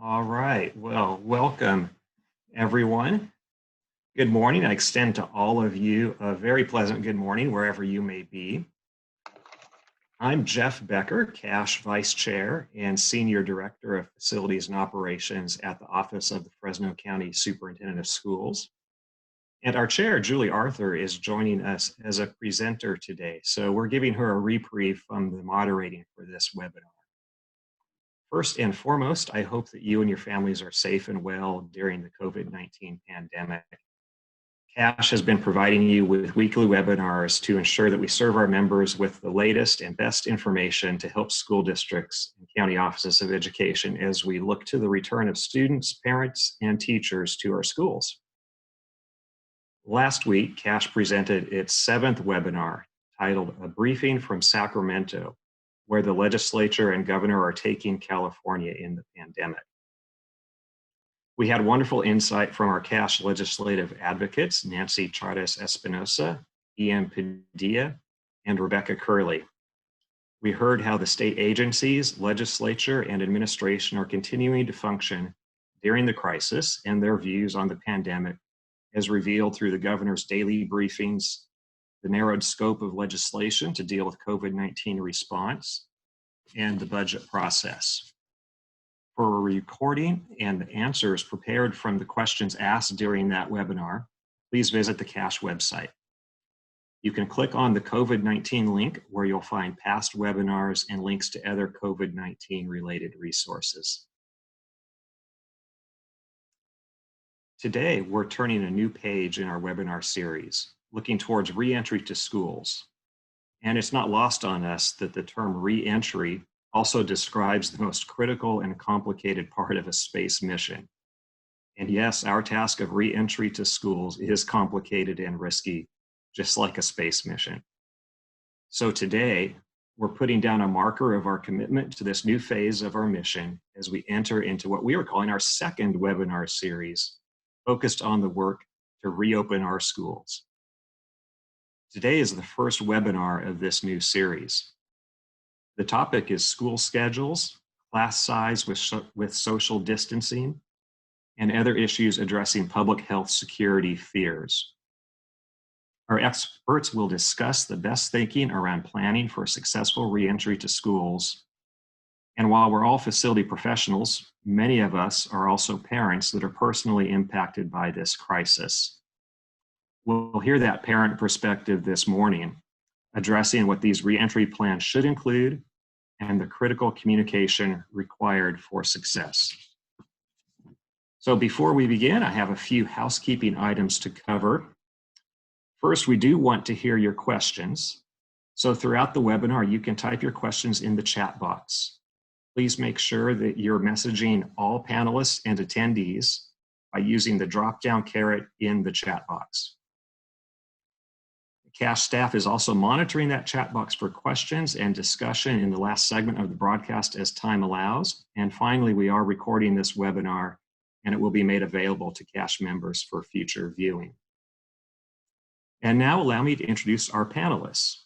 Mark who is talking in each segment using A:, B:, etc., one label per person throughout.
A: All right. Well, welcome everyone. Good morning. I extend to all of you a very pleasant good morning wherever you may be. I'm Jeff Becker, CASH Vice Chair and Senior Director of Facilities and Operations at the Office of the Fresno County Superintendent of Schools. And our chair, Julie Arthur, is joining us as a presenter today. So we're giving her a reprieve from the moderating for this webinar. First and foremost, I hope that you and your families are safe and well during the COVID-19 pandemic. CASH has been providing you with weekly webinars to ensure that we serve our members with the latest and best information to help school districts and county offices of education as we look to the return of students, parents, and teachers to our schools. Last week, CASH presented its 7th webinar titled A Briefing from Sacramento, where the legislature and governor are taking California in the pandemic. We had wonderful insight from our CASH legislative advocates, Nancy Chardes Espinosa, Ian Padilla, and Rebecca Curley. We heard how the state agencies, legislature, and administration are continuing to function during the crisis and their views on the pandemic as revealed through the governor's daily briefings, the narrowed scope of legislation to deal with COVID-19 response, and the budget process. For a recording and the answers prepared from the questions asked during that webinar, please visit the CASH website. You can click on the COVID-19 link where you'll find past webinars and links to other COVID-19 related resources. Today, we're turning a new page in our webinar series, looking towards reentry to schools. And it's not lost on us that the term reentry also describes the most critical and complicated part of a space mission. And yes, our task of reentry to schools is complicated and risky, just like a space mission. So today, we're putting down a marker of our commitment to this new phase of our mission as we enter into what we are calling our 2nd webinar series, focused on the work to reopen our schools. Today is the first webinar of this new series. The topic is school schedules, class size with social distancing, and other issues addressing public health security fears. Our experts will discuss the best thinking around planning for a successful reentry to schools. And while we're all facility professionals, many of us are also parents that are personally impacted by this crisis. We'll hear that parent perspective this morning, addressing what these reentry plans should include and the critical communication required for success. So before we begin, I have a few housekeeping items to cover. First, we do want to hear your questions. So throughout the webinar, you can type your questions in the chat box. Please make sure that you're messaging all panelists and attendees by using the drop-down caret in the chat box. The CASH staff is also monitoring that chat box for questions and discussion in the last segment of the broadcast as time allows. And finally, we are recording this webinar and it will be made available to CASH members for future viewing. And now allow me to introduce our panelists.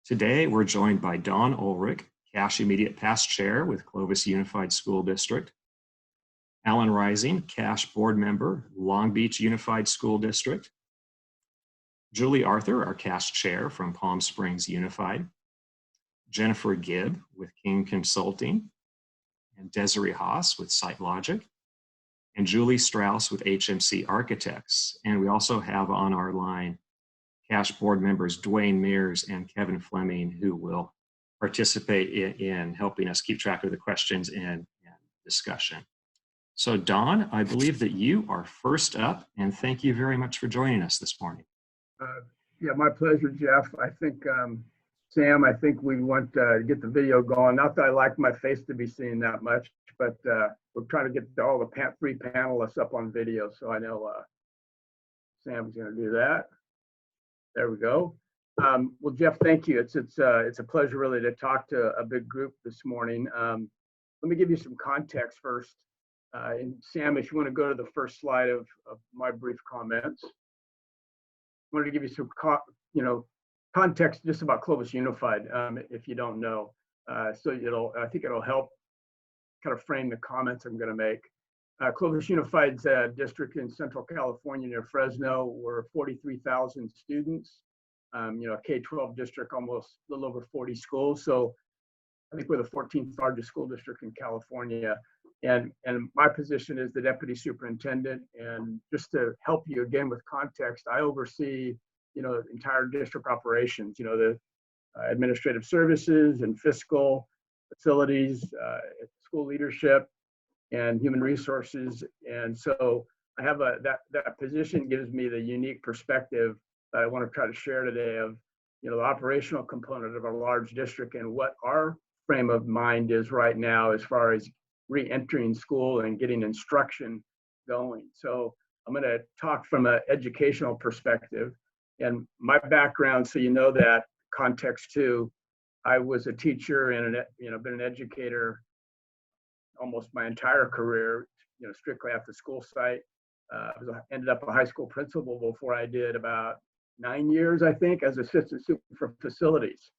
A: Today, we're joined by Dawn Ulrich, CASH Immediate Past Chair with Clovis Unified School District. Alan Rising, CASH Board Member, Long Beach Unified School District. Julie Arthur, our CASH Chair from Palm Springs Unified. Jennifer Gibb with King Consulting. And Desiree Haas with SiteLogic. And Julie Strauss with HMC Architects. And we also have on our line CASH Board Members Dwayne Mears and Kevin Fleming, who will participate in helping us keep track of the questions and discussion. So Dawn, I believe that you are first up, and thank you very much for joining us this morning.
B: Yeah, my pleasure, Jeff. I think, Sam, I think we want to get the video going. Not that I like my face to be seen that much, but we're trying to get all the 3 panelists up on video. So I know Sam's going to do that. There we go. Well, Jeff, thank you. It's a pleasure really to talk to a big group this morning. Let me give you some context first. And Sam, if you want to go to the first slide of my brief comments. I wanted to give you some context just about Clovis Unified, if you don't know. So I think it'll help kind of frame the comments I'm going to make. Clovis Unified's district in Central California near Fresno, we're 43,000 students. You know, a K-12 district, almost a little over 40 schools. So I think we're the 14th largest school district in California. And my position is the deputy superintendent. And just to help you again with context, I oversee, you know, entire district operations, you know, the administrative services and fiscal, facilities, school leadership, and human resources. And so I have that position gives me the unique perspective that I want to try to share today of, you know, the operational component of a large district and what our frame of mind is right now as far as re-entering school and getting instruction going. So I'm going to talk from an educational perspective and my background, so you know that context too. I was a teacher and been an educator almost my entire career, you know, strictly at the school site. Ended up a high school principal before I did about 9 years, I think, as assistant super for facilities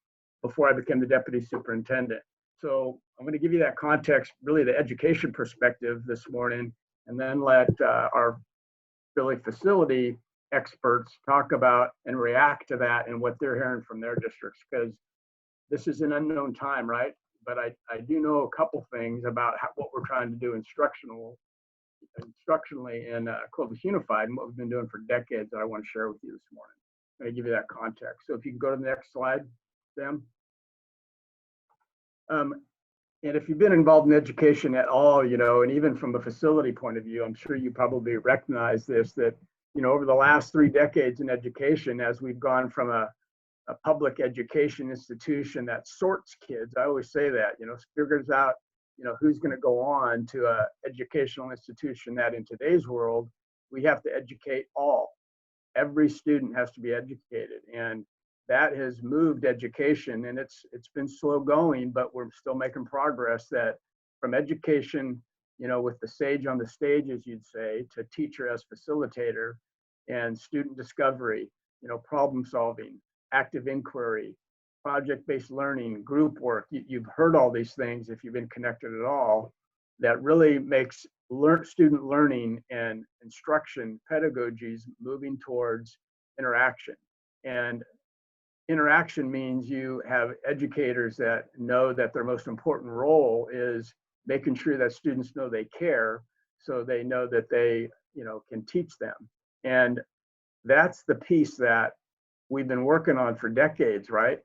B: before I became the deputy superintendent. So I'm going to give you that context, really the education perspective this morning, and then let our really facility experts talk about and react to that and what they're hearing from their districts, because this is an unknown time, right? But I do know a couple things about what we're trying to do instructionally in Clovis Unified and what we've been doing for decades that I want to share with you this morning. I'm going to give you that context. So if you can go to the next slide, Sam. And if you've been involved in education at all, you know, and even from a facility point of view, I'm sure you probably recognize this, that, you know, over the last 3 decades in education, as we've gone from a public education institution that sorts kids, I always say that, you know, figures out, you know, who's going to go on to a educational institution that in today's world, we have to educate all. Every student has to be educated. And that has moved education, and it's been slow going, but we're still making progress. That from education, you know, with the sage on the stage, as you'd say, to teacher as facilitator, and student discovery, you know, problem solving, active inquiry, project-based learning, group work. You've heard all these things if you've been connected at all. That really makes student learning and instruction pedagogies moving towards interaction. And interaction means you have educators that know that their most important role is making sure that students know they care, so they know that they, you know, can teach them. And that's the piece that we've been working on for decades, right?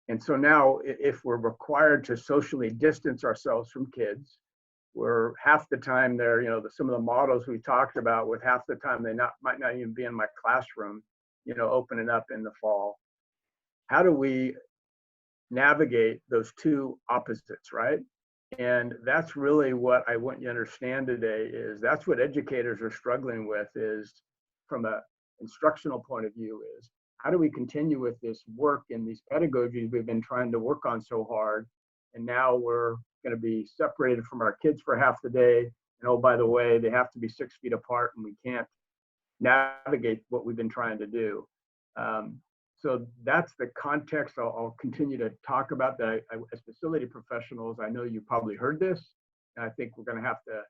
B: And so now if we're required to socially distance ourselves from kids, we're half the time they're, you know, some of the models we talked about, with half the time they might not even be in my classroom, you know, opening up in the fall. How do we navigate those two opposites, right? And that's really what I want you to understand today, is that's what educators are struggling with, is from an instructional point of view, is how do we continue with this work in these pedagogies we've been trying to work on so hard, and now we're going to be separated from our kids for half the day, and oh, by the way, they have to be 6 feet apart and we can't navigate what we've been trying to do. So that's the context I'll continue to talk about. That as facility professionals, I know you probably heard this, and I think we're going to have to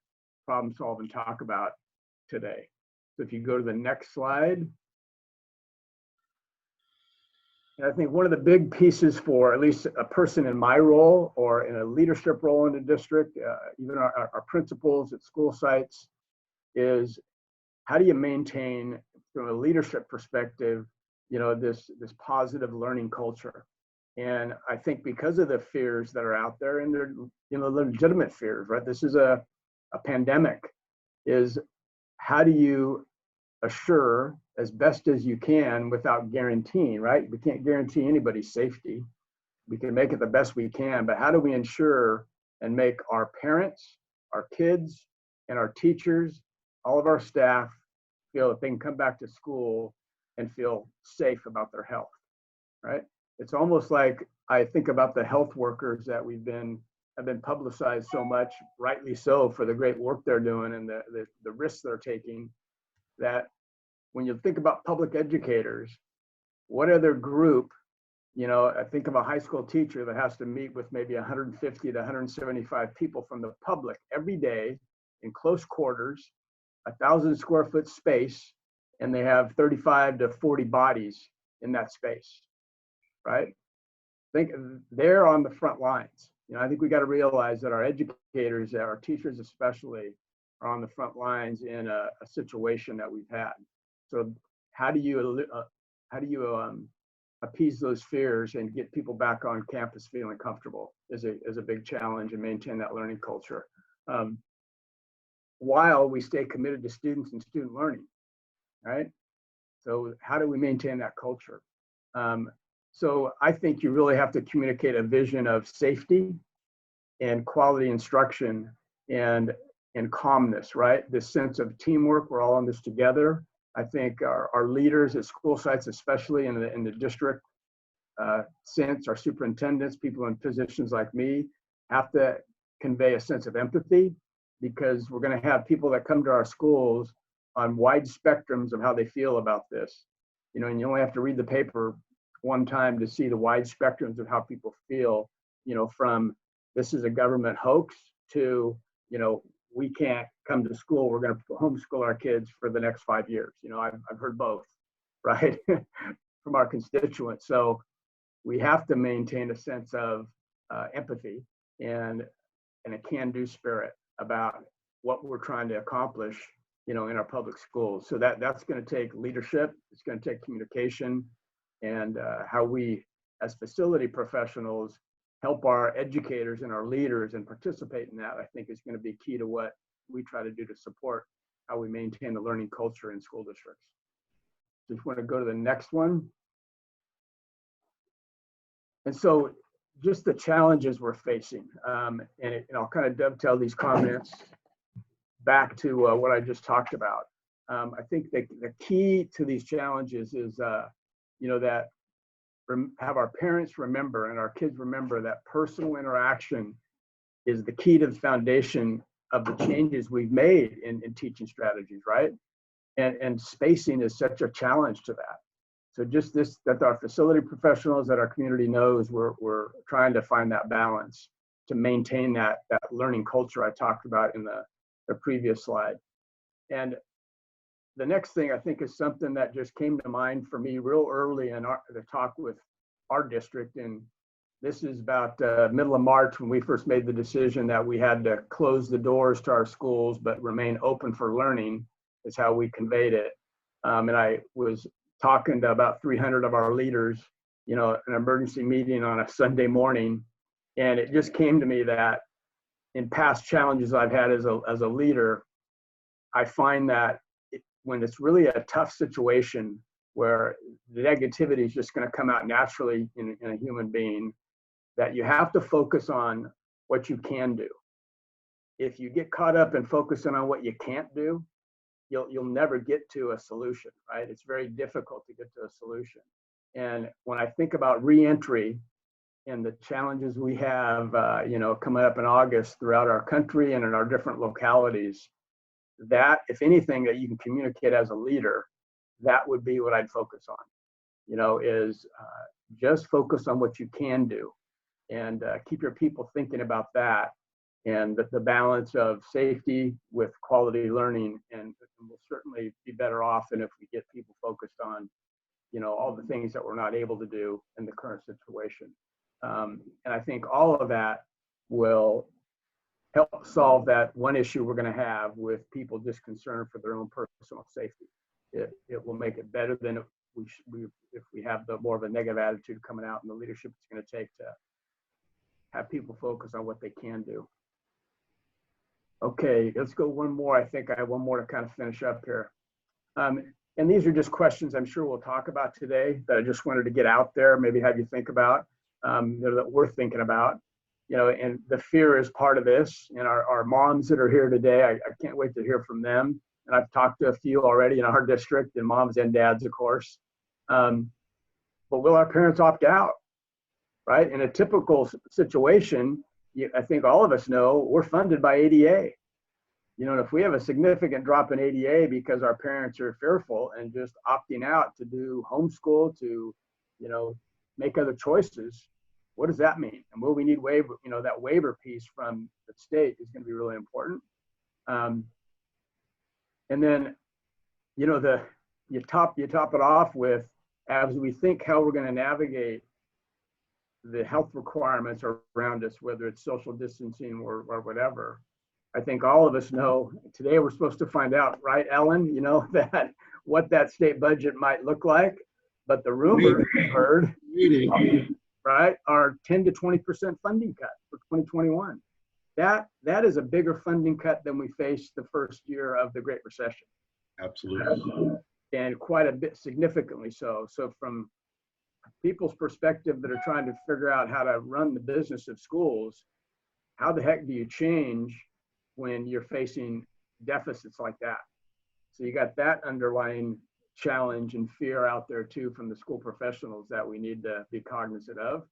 B: problem solve and talk about today. So if you go to the next slide. And I think one of the big pieces for at least a person in my role or in a leadership role in the district, even our principals at school sites, is how do you maintain, from a leadership perspective, you know, this positive learning culture. And I think because of the fears that are out there, and they're, you know, legitimate fears, right? This is a pandemic, is how do you assure as best as you can without guaranteeing, right? We can't guarantee anybody's safety. We can make it the best we can, but how do we ensure and make our parents, our kids, and our teachers, all of our staff feel that they can come back to school and feel safe about their health, right? It's almost like I think about the health workers that have been publicized so much, rightly so, for the great work they're doing and the risks they're taking, that when you think about public educators, what other group, I think of a high school teacher that has to meet with maybe 150 to 175 people from the public every day in close quarters, 1,000 square foot space, and they have 35 to 40 bodies in that space, right? Think they're on the front lines. I think we got to realize that our educators, our teachers especially, are on the front lines in a situation that we've had. So how do you appease those fears and get people back on campus feeling comfortable is a big challenge, and maintain that learning culture while we stay committed to students and student learning, right? So how do we maintain that culture? So I think you really have to communicate a vision of safety and quality instruction and calmness, right? This sense of teamwork, we're all in this together. I think our leaders at school sites, especially in the district sense, our superintendents, people in positions like me, have to convey a sense of empathy, because we're going to have people that come to our schools on wide spectrums of how they feel about this. And you only have to read the paper one time to see the wide spectrums of how people feel, from this is a government hoax to, we can't come to school, we're going to homeschool our kids for the next 5 years. I've heard both, right, from our constituents. So we have to maintain a sense of empathy and a can-do spirit about what we're trying to accomplish, in our public schools. So that's going to take leadership, it's going to take communication, and how we, as facility professionals, help our educators and our leaders and participate in that, I think is going to be key to what we try to do to support how we maintain the learning culture in school districts. Just want to go to the next one. And so just the challenges we're facing, and I'll kind of dovetail these comments back to what I just talked about. I think the key to these challenges is, that have our parents remember and our kids remember that personal interaction is the key to the foundation of the changes we've made in teaching strategies, right? And spacing is such a challenge to that. So just this, that our facility professionals, that our community knows, we're trying to find that balance to maintain that learning culture I talked about in the previous slide. And the next thing I think is something that just came to mind for me real early in the talk with our district. And this is about middle of March, when we first made the decision that we had to close the doors to our schools but remain open for learning, is how we conveyed it. And I was talking to about 300 of our leaders, an emergency meeting on a Sunday morning. And it just came to me that in past challenges I've had as a leader, I find that when it's really a tough situation where the negativity is just going to come out naturally in a human being, that you have to focus on what you can do. If you get caught up in focusing on what you can't do, you'll never get to a solution, right? It's very difficult to get to a solution. And when I think about reentry and the challenges we have, coming up in August throughout our country and in our different localities, that, if anything, that you can communicate as a leader, that would be what I'd focus on, is just focus on what you can do, and keep your people thinking about that, and the balance of safety with quality learning. And we'll certainly be better off than if we get people focused on, all the things that we're not able to do in the current situation. And I think all of that will help solve that one issue we're going to have with people just concerned for their own personal safety. It will make it better than if we have the more of a negative attitude coming out, and the leadership it's going to take to have people focus on what they can do. Okay, let's go one more. I think I have one more to kind of finish up here. And these are just questions I'm sure we'll talk about today that I just wanted to get out there, maybe have you think about, that we're thinking about. And the fear is part of this. And our moms that are here today, I can't wait to hear from them. And I've talked to a few already in our district, and moms and dads, of course. But will our parents opt out, right? In a typical situation, I think all of us know we're funded by ADA. And if we have a significant drop in ADA because our parents are fearful and just opting out to do homeschool, to, make other choices, what does that mean? And will we need waiver? You know, that waiver piece from the state is going to be really important. And then, you know, you top it off with, as we think how we're going to navigate the health requirements around us, whether it's social distancing or whatever. I think all of us know today we're supposed to find out, right, Ellen, you know, that what that state budget might look like. But the rumors we've heard, right, are 10 to 20% funding cut for 2021. That is a bigger funding cut than we faced the first year of the Great Recession.
C: Absolutely.
B: And quite a bit, significantly so. So from people's perspective that are trying to figure out how to run the business of schools, how the heck do you change when you're facing deficits like that? So you got that underlying challenge and fear out there too from the school professionals that we need to be cognizant of.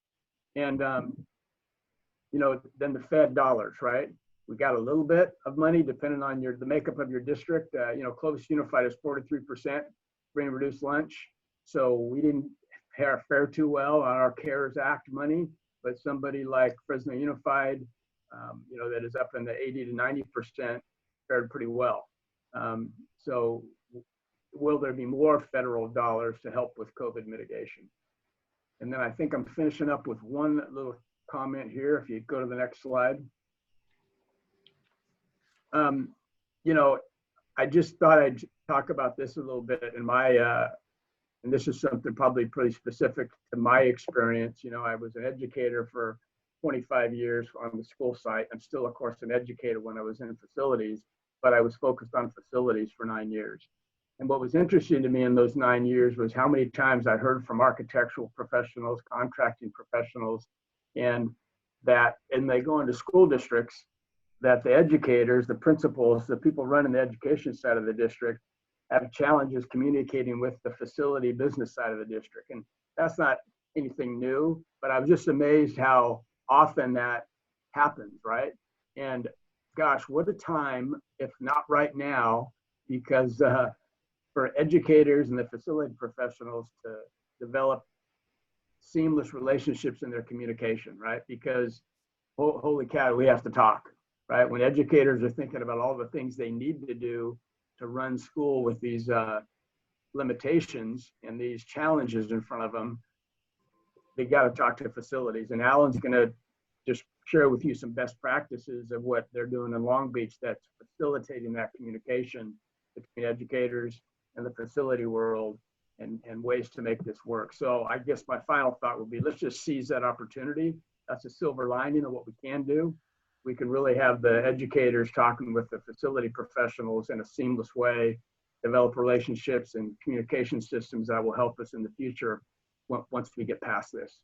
B: And, you know, then the Fed dollars, right? We got a little bit of money depending on the makeup of your district. You know, Clovis Unified is 43% free and reduced lunch. So we didn't fare too well on our CARES Act money, but somebody like Fresno Unified, you know, that is up in the 80 to 90% fared pretty well. So will there be more federal dollars to help with COVID mitigation? And then I think I'm finishing up with one little comment here. If you go to the next slide. You know, I just thought I'd talk about this a little bit in my, and this is something probably pretty specific to my experience. You know, I was an educator for 25 years on the school site. I'm still, of course, an educator when I was in facilities, but I was focused on facilities for 9 years. And what was interesting to me in those 9 years was how many times I heard from architectural professionals, contracting professionals, and they go into school districts, that the educators, the principals, the people running the education side of the district have challenges communicating with the facility business side of the district. And that's not anything new, but I was just amazed how often that happens, right? And gosh, what a time, if not right now, because for educators and the facility professionals to develop seamless relationships in their communication, right? Because holy cow, we have to talk, right? When educators are thinking about all the things they need to do to run school with these limitations and these challenges in front of them, they got to talk to facilities. And Alan's going to just share with you some best practices of what they're doing in Long Beach that's facilitating that communication between educators and the facility world and ways to make this work. So I guess my final thought would be, let's just seize that opportunity. That's a silver lining of what we can do. We can really have the educators talking with the facility professionals in a seamless way, develop relationships and communication systems that will help us in the future once we get past this.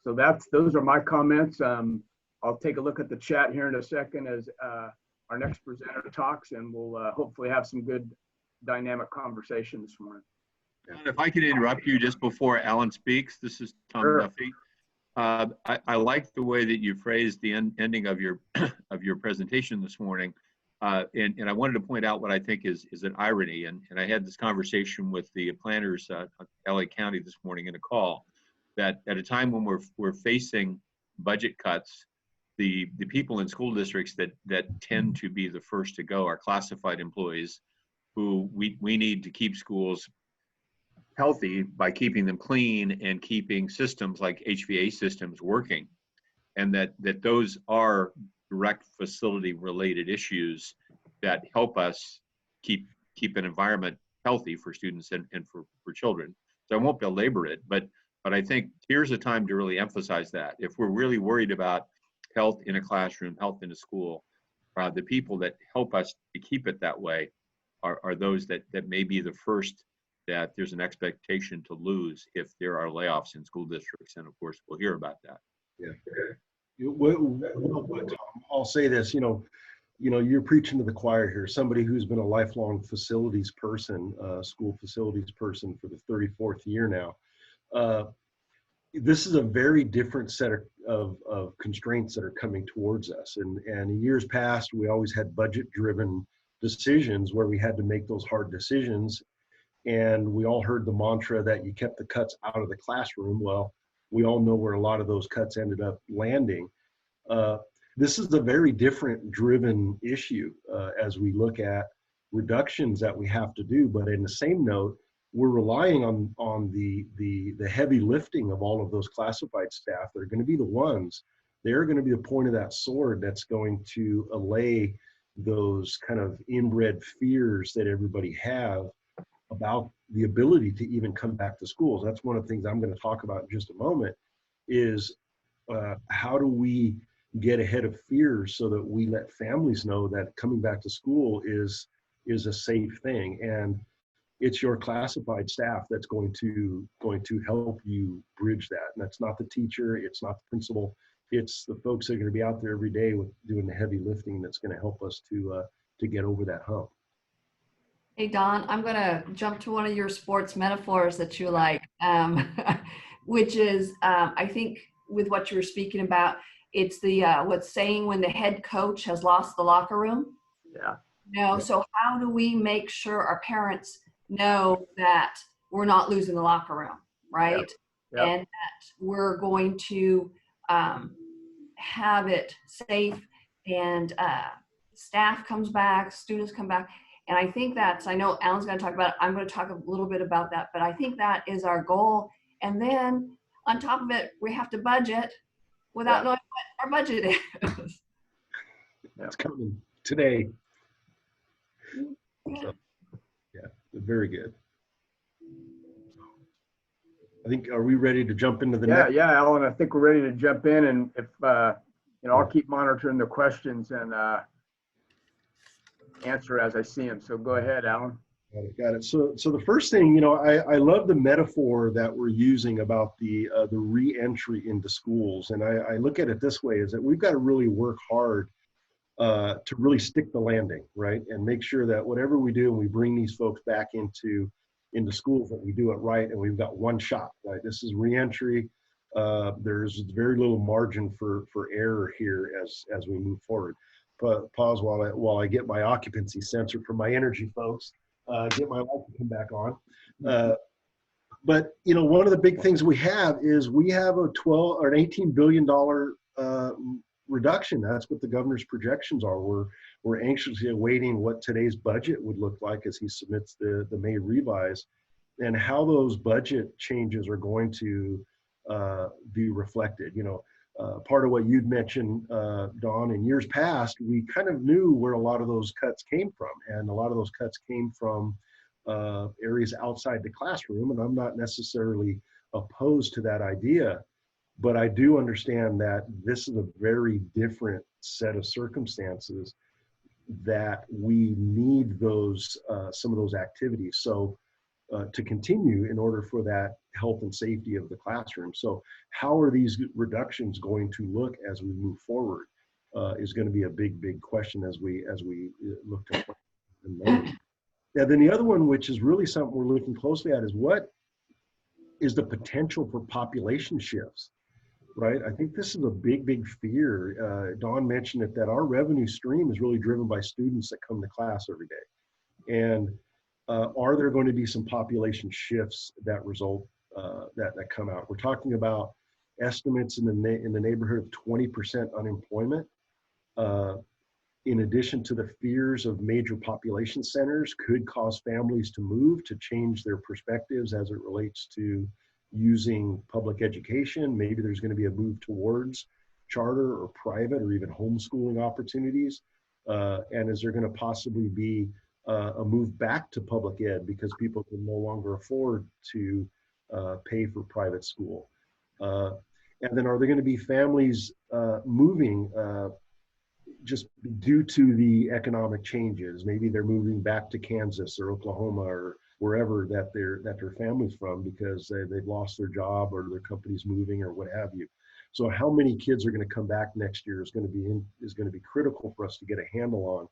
B: So those are my comments. I'll take a look at the chat here in a second as our next presenter talks, and we'll hopefully have some good dynamic conversation this morning.
D: If I could interrupt you just before Alan speaks, this is Tom
B: Sure.
D: Duffy. I like the way that you phrased the ending of your presentation this morning, and I wanted to point out what I think is an irony. And I had this conversation with the planners at LA County this morning in a call, that at a time when we're facing budget cuts, the people in school districts that tend to be the first to go are classified employees, who we need to keep schools healthy by keeping them clean and keeping systems like HVA systems working, and that those are direct facility related issues that help us keep an environment healthy for students and for children. So I won't belabor it, but I think here's a time to really emphasize that. If we're really worried about health in a classroom, health in a school, the people that help us to keep it that way are those that may be the first that there's an expectation to lose if there are layoffs in school districts. And of course, we'll hear about that.
C: Yeah. Well, Tom, I'll say this, you're preaching to the choir here. Somebody who's been a lifelong facilities person, school facilities person for the 34th year now. This is a very different set of constraints that are coming towards us. And in years past, we always had budget-driven decisions where we had to make those hard decisions. And we all heard the mantra that you kept the cuts out of the classroom. Well, we all know where a lot of those cuts ended up landing. This is a very different driven issue as we look at reductions that we have to do. But in the same note, we're relying on the heavy lifting of all of those classified staff that are going to be the ones, they're going to be the point of that sword that's going to allay those kind of inbred fears that everybody have about the ability to even come back to schools. That's one of the things I'm going to talk about in just a moment, is how do we get ahead of fears so that we let families know that coming back to school is a safe thing. And it's your classified staff that's going to help you bridge that. And that's not the teacher, it's not the principal, it's the folks that are going to be out there every day with doing the heavy lifting that's going to help us to get over that hump.
E: Hey, Don, I'm going to jump to one of your sports metaphors that you like, which is, I think with what you were speaking about, it's the what's saying when the head coach has lost the locker room.
B: Yeah.
E: You know, so how do we make sure our parents know that we're not losing the locker room, right?
B: Yep.
E: And that we're going to have it safe, and staff comes back, students come back. And I think that's, I know Alan's going to talk about it, I'm going to talk a little bit about that, but I think that is our goal. And then on top of it, we have to budget without knowing what our budget is.
C: That's coming today. So, yeah, very good. I think, are we ready to jump into the next?
B: Yeah, Alan, I think we're ready to jump in, and if I'll keep monitoring the questions and answer as I see them. So go ahead, Alan.
C: Got it. So the first thing, I love the metaphor that we're using about the re-entry into schools, and I look at it this way: is that we've got to really work hard to really stick the landing, right, and make sure that whatever we do and we bring these folks back into schools, that we do it right, and we've got one shot, right? This is re-entry. There's very little margin for error here as we move forward. But pause while I get my occupancy sensor from my energy folks, get my light to come back on. But one of the big things we have is we have a $12 or an $18 billion reduction. That's what the governor's projections are. We're anxiously awaiting what today's budget would look like as he submits the May revise, and how those budget changes are going to be reflected. Part of what you'd mentioned, Dawn, in years past, we kind of knew where a lot of those cuts came from, and a lot of those cuts came from areas outside the classroom, and I'm not necessarily opposed to that idea. But I do understand that this is a very different set of circumstances that we need those some of those activities to continue in order for that health and safety of the classroom. So how are these reductions going to look as we move forward is going to be a big question as we look to plan. Yeah, then the other one, which is really something we're looking closely at, is what is the potential for population shifts. Right, I think this is a big fear. Dawn mentioned it, that our revenue stream is really driven by students that come to class every day. And are there going to be some population shifts that result that come out? We're talking about estimates in the neighborhood of 20% unemployment. In addition to the fears of major population centers could cause families to move, to change their perspectives as it relates to using public education. Maybe there's going to be a move towards charter or private or even homeschooling opportunities. And is there going to possibly be a move back to public ed because people can no longer afford to pay for private school? And then are there going to be families moving just due to the economic changes? Maybe they're moving back to Kansas or Oklahoma or wherever that their family's from because they've lost their job or their company's moving or what have you. So how many kids are going to come back next year is going to be critical for us to get a handle on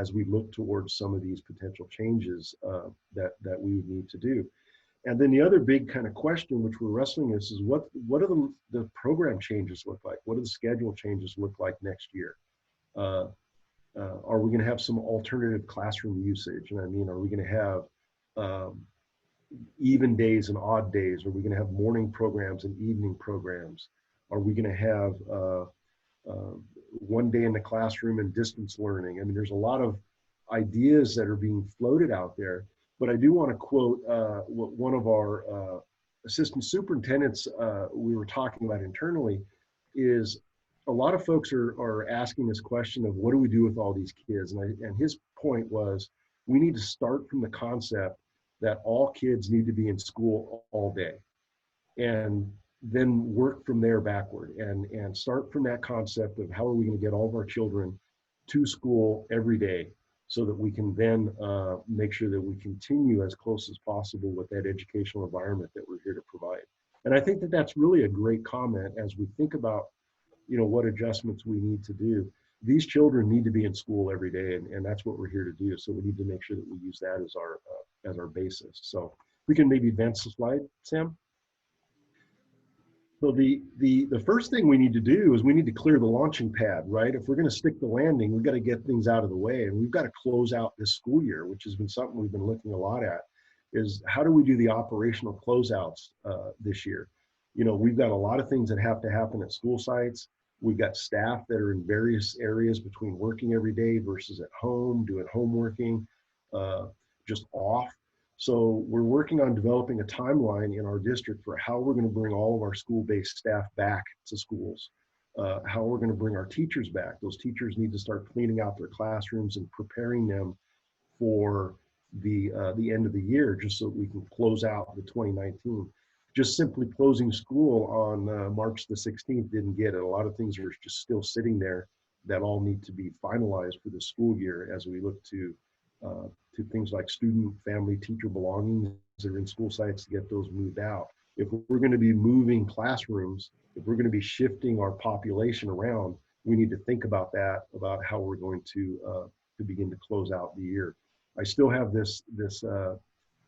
C: as we look towards some of these potential changes that we would need to do. And then the other big kind of question which we're wrestling with is what are the program changes look like? What do the schedule changes look like next year? Are we going to have some alternative classroom usage? And I mean, are we going to have even days and odd days? Are we going to have morning programs and evening programs? Are we going to have one day in the classroom and distance learning? I mean, there's a lot of ideas that are being floated out there, but I do want to quote what one of our assistant superintendents we were talking about internally is a lot of folks are asking this question of what do we do with all these kids? And his point was we need to start from the concept that all kids need to be in school all day, and then work from there backward and start from that concept of how are we going to get all of our children to school every day so that we can then make sure that we continue as close as possible with that educational environment that we're here to provide. And I think that that's really a great comment as we think about, you know, what adjustments we need to do. These children need to be in school every day, and that's what we're here to do. So we need to make sure that we use that as our basis. So we can maybe advance the slide, Sam. So the first thing we need to do is we need to clear the launching pad, right? If we're going to stick the landing, we've got to get things out of the way, and we've got to close out this school year, which has been something we've been looking a lot at, is how do we do the operational closeouts this year? You know, we've got a lot of things that have to happen at school sites. We've got staff that are in various areas between working every day versus at home, doing home working, just off. So we're working on developing a timeline in our district for how we're going to bring all of our school-based staff back to schools, how we're going to bring our teachers back. Those teachers need to start cleaning out their classrooms and preparing them for the end of the year, just so we can close out the 2019. Just simply closing school on March the 16th didn't get it. A lot of things are just still sitting there that all need to be finalized for the school year as we look to things like student, family, teacher belongings that are in school sites to get those moved out. If we're going to be moving classrooms, if we're going to be shifting our population around, we need to think about that, about how we're going to begin to close out the year. I still have this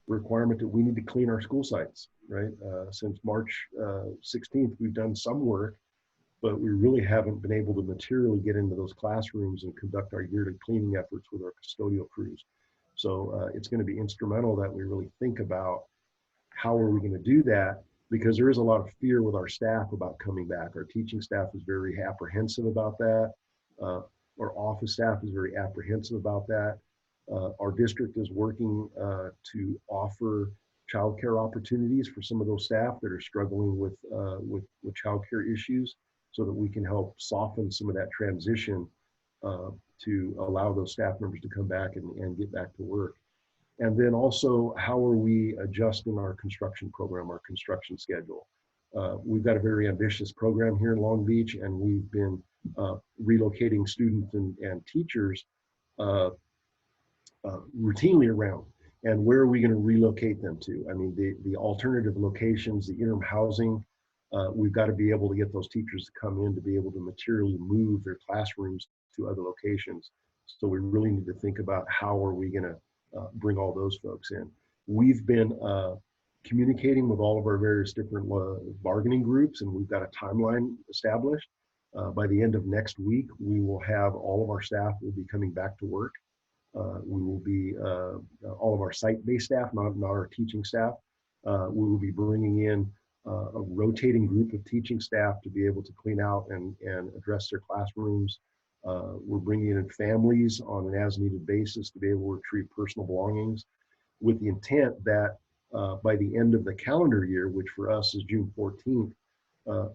C: requirement that we need to clean our school sites, right? Since March 16th, we've done some work, but we really haven't been able to materially get into those classrooms and conduct our yearly cleaning efforts with our custodial crews. So it's going to be instrumental that we really think about how are we going to do that, because there is a lot of fear with our staff about coming back. Our teaching staff is very apprehensive about that. Our office staff is very apprehensive about that. Our district is working to offer childcare opportunities for some of those staff that are struggling with childcare issues, so that we can help soften some of that transition to allow those staff members to come back and get back to work. And then also, how are we adjusting our construction program, our construction schedule? We've got a very ambitious program here in Long Beach, and we've been relocating students and teachers routinely around. And where are we going to relocate them to? I mean, the alternative locations, the interim housing, we've got to be able to get those teachers to come in to be able to materially move their classrooms to other locations. So we really need to think about how are we going to bring all those folks in. We've been communicating with all of our various different bargaining groups, and we've got a timeline established. By the end of next week, we will have all of our staff will be coming back to work. We will be, all of our site-based staff, not our teaching staff, we will be bringing in a rotating group of teaching staff to be able to clean out and address their classrooms. We're bringing in families on an as-needed basis to be able to retrieve personal belongings, with the intent that by the end of the calendar year, which for us is June 14th,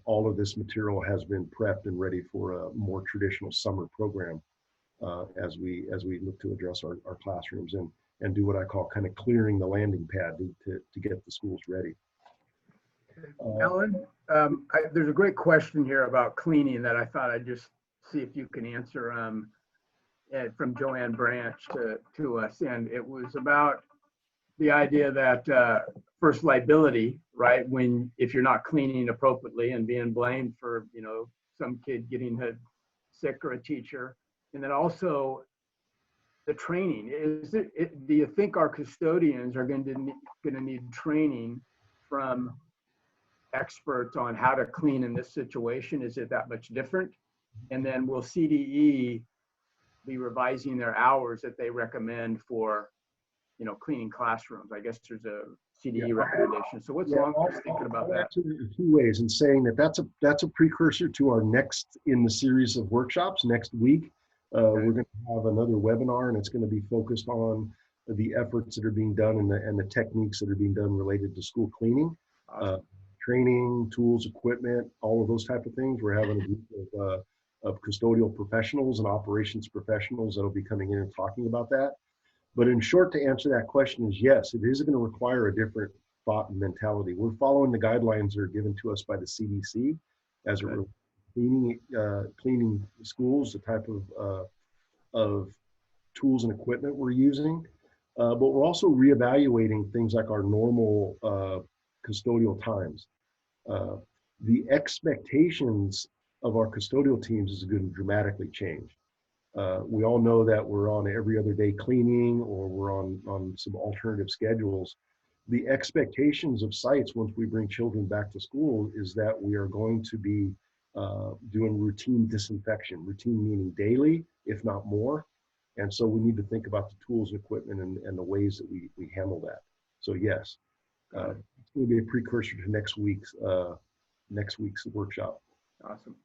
C: all of this material has been prepped and ready for a more traditional summer program as we look to address our classrooms and do what I call kind of clearing the landing pad to get the schools ready.
B: Ellen, there's a great question here about cleaning that I thought I'd just see if you can answer from Joanne Branch to us. And it was about the idea that first liability, right? If you're not cleaning appropriately and being blamed for, you know, some kid getting sick or a teacher. And then also the training. Do you think our custodians are going to need training from experts on how to clean in this situation? Is it that much different? And then will CDE be revising their hours that they recommend for, you know, cleaning classrooms? I guess there's a CDE recommendation. So what's Longfest thinking about that?
C: Answer it in two ways, and saying that that's a precursor to our next in the series of workshops next week. We're going to have another webinar, and it's going to be focused on the efforts that are being done and the techniques that are being done related to school cleaning, training, tools, equipment, all of those type of things. We're having a group of custodial professionals and operations professionals that'll be coming in and talking about that. But in short, to answer that question is yes, it is going to require a different thought and mentality. We're following the guidelines that are given to us by the CDC as it relates to cleaning schools, the type of tools and equipment we're using. But we're also reevaluating things like our normal custodial times. The expectations of our custodial teams is going to dramatically change. We all know that we're on every other day cleaning, or we're on some alternative schedules. The expectations of sites once we bring children back to school is that we are going to be doing routine disinfection, routine meaning daily, if not more. And so we need to think about the tools and equipment and the ways that we handle that. So yes, it's going to be a precursor to next week's workshop.
B: Awesome.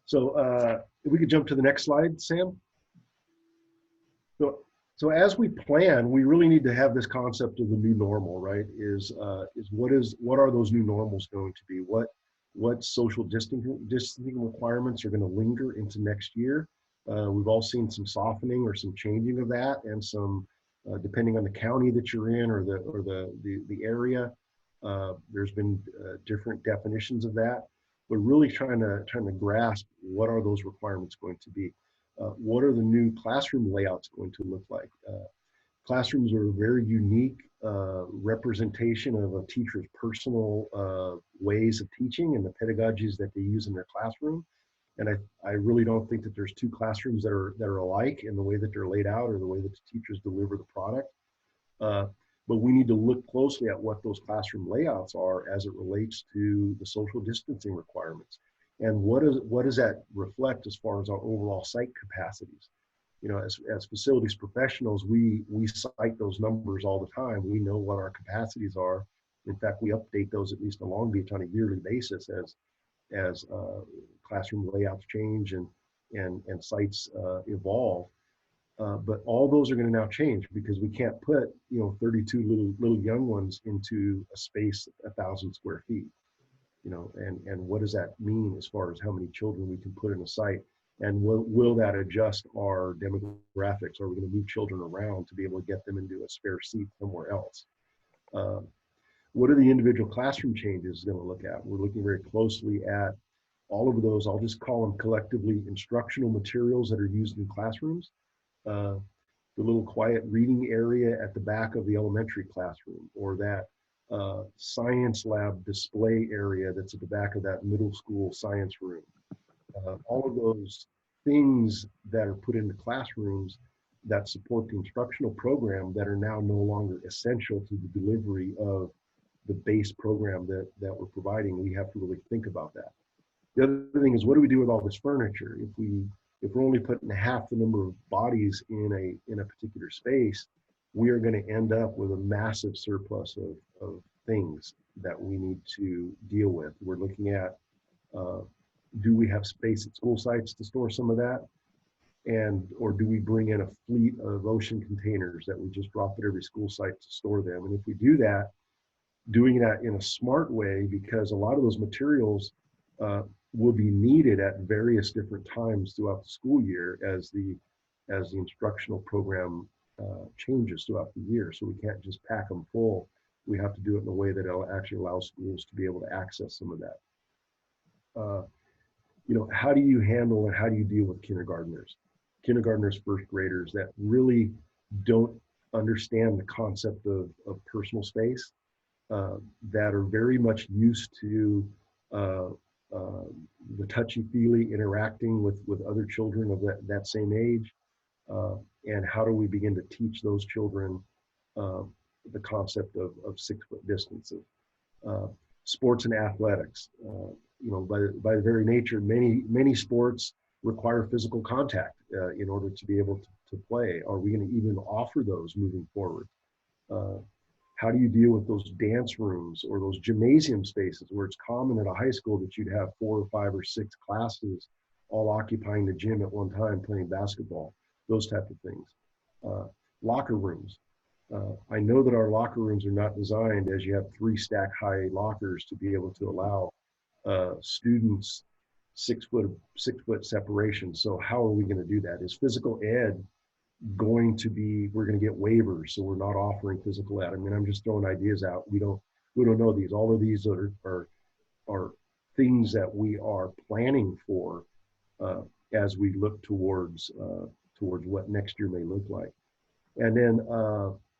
C: So if we could jump to the next slide, Sam. So as we plan, we really need to have this concept of the new normal, right? What are those new normals going to be? What social distancing requirements are going to linger into next year? We've all seen some softening or some changing of that, and some depending on the county that you're in or the area, there's been different definitions of that. But really trying to grasp what are those requirements going to be. What are the new classroom layouts going to look like? Classrooms are a very unique representation of a teacher's personal ways of teaching and the pedagogies that they use in their classroom. And I really don't think that there's two classrooms that are alike in the way that they're laid out or the way that the teachers deliver the product. But we need to look closely at what those classroom layouts are as it relates to the social distancing requirements. And what does that reflect as far as our overall site capacities? You know, as facilities professionals, we cite those numbers all the time. We know what our capacities are. In fact, we update those at least in Long Beach on a yearly basis as classroom layouts change and sites evolve. But all those are going to now change because we can't put 32 little young ones into a space 1,000 square feet. And what does that mean as far as how many children we can put in a site? And will that adjust our demographics? Are we going to move children around to be able to get them into a spare seat somewhere else? What are the individual classroom changes going to look at? We're looking very closely at all of those. I'll just call them collectively instructional materials that are used in classrooms. The little quiet reading area at the back of the elementary classroom, or that science lab display area that's at the back of that middle school science room. All of those things that are put into classrooms that support the instructional program that are now no longer essential to the delivery of the base program that we're providing. We have to really think about that. The other thing is, what do we do with all this furniture? If we're only putting half the number of bodies in a particular space, we are going to end up with a massive surplus of things that we need to deal with. We're looking at, do we have space at school sites to store some of that? Or do we bring in a fleet of ocean containers that we just drop at every school site to store them? And if we do that, doing that in a smart way, because a lot of those materials will be needed at various different times throughout the school year as the instructional program changes throughout the year. So we can't just pack them full. We have to do it in a way that actually allows schools to be able to access some of that. How do you handle and how do you deal with kindergartners, first graders that really don't understand the concept of personal space, that are very much used to the touchy-feely interacting with other children of that same age, and how do we begin to teach those children the concept of 6-foot distances? Sports and athletics, by the very nature, many sports require physical contact in order to be able to play. Are we going to even offer those moving forward? How do you deal with those dance rooms or those gymnasium spaces where it's common at a high school that you'd have 4 or 5 or 6 classes all occupying the gym at one time playing basketball, those type of things. Locker rooms. I know that our locker rooms are not designed as you have 3 stack high lockers to be able to allow students 6 foot separation. So how are we going to do that? Is physical ed going to be, we're going to get waivers, so we're not offering physical ed? I mean, I'm just throwing ideas out. We don't know these. All of these are things that we are planning for as we look towards what next year may look like. And then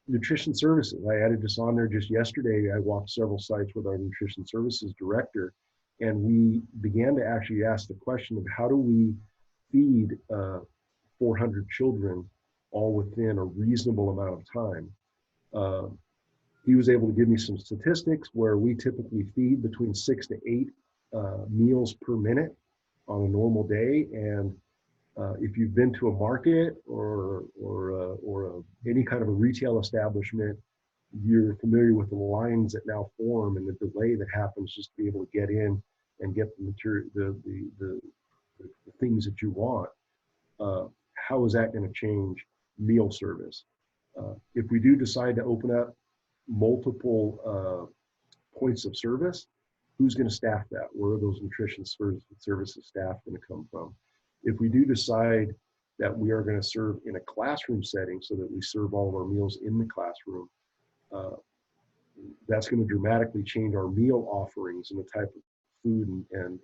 C: nutrition services. I added this on there just yesterday. I walked several sites with our nutrition services director, and we began to actually ask the question of how do we feed 400 children all within a reasonable amount of time. He was able to give me some statistics where we typically feed between 6 to 8 meals per minute on a normal day. And if you've been to a market or any kind of a retail establishment, you're familiar with the lines that now form and the delay that happens just to be able to get in and get the material, the things that you want. How is that going to change meal service? If we do decide to open up multiple points of service, who's going to staff that? Where are those nutrition services staff going to come from? If we do decide that we are going to serve in a classroom setting so that we serve all of our meals in the classroom, that's going to dramatically change our meal offerings and the type of food and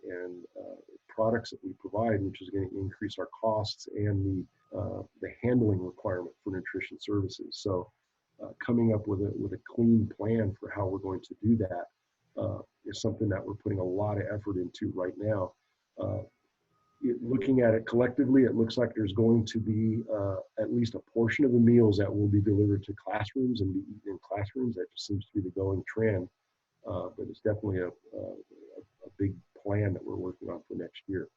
C: products that we provide, which is going to increase our costs and the handling requirement for nutrition services. So coming up with a clean plan for how we're going to do that is something that we're putting a lot of effort into right now. Looking at it collectively, it looks like there's going to be at least a portion of the meals that will be delivered to classrooms and be eaten in classrooms. That just seems to be the going trend, but it's definitely a big plan that we're working on for next year.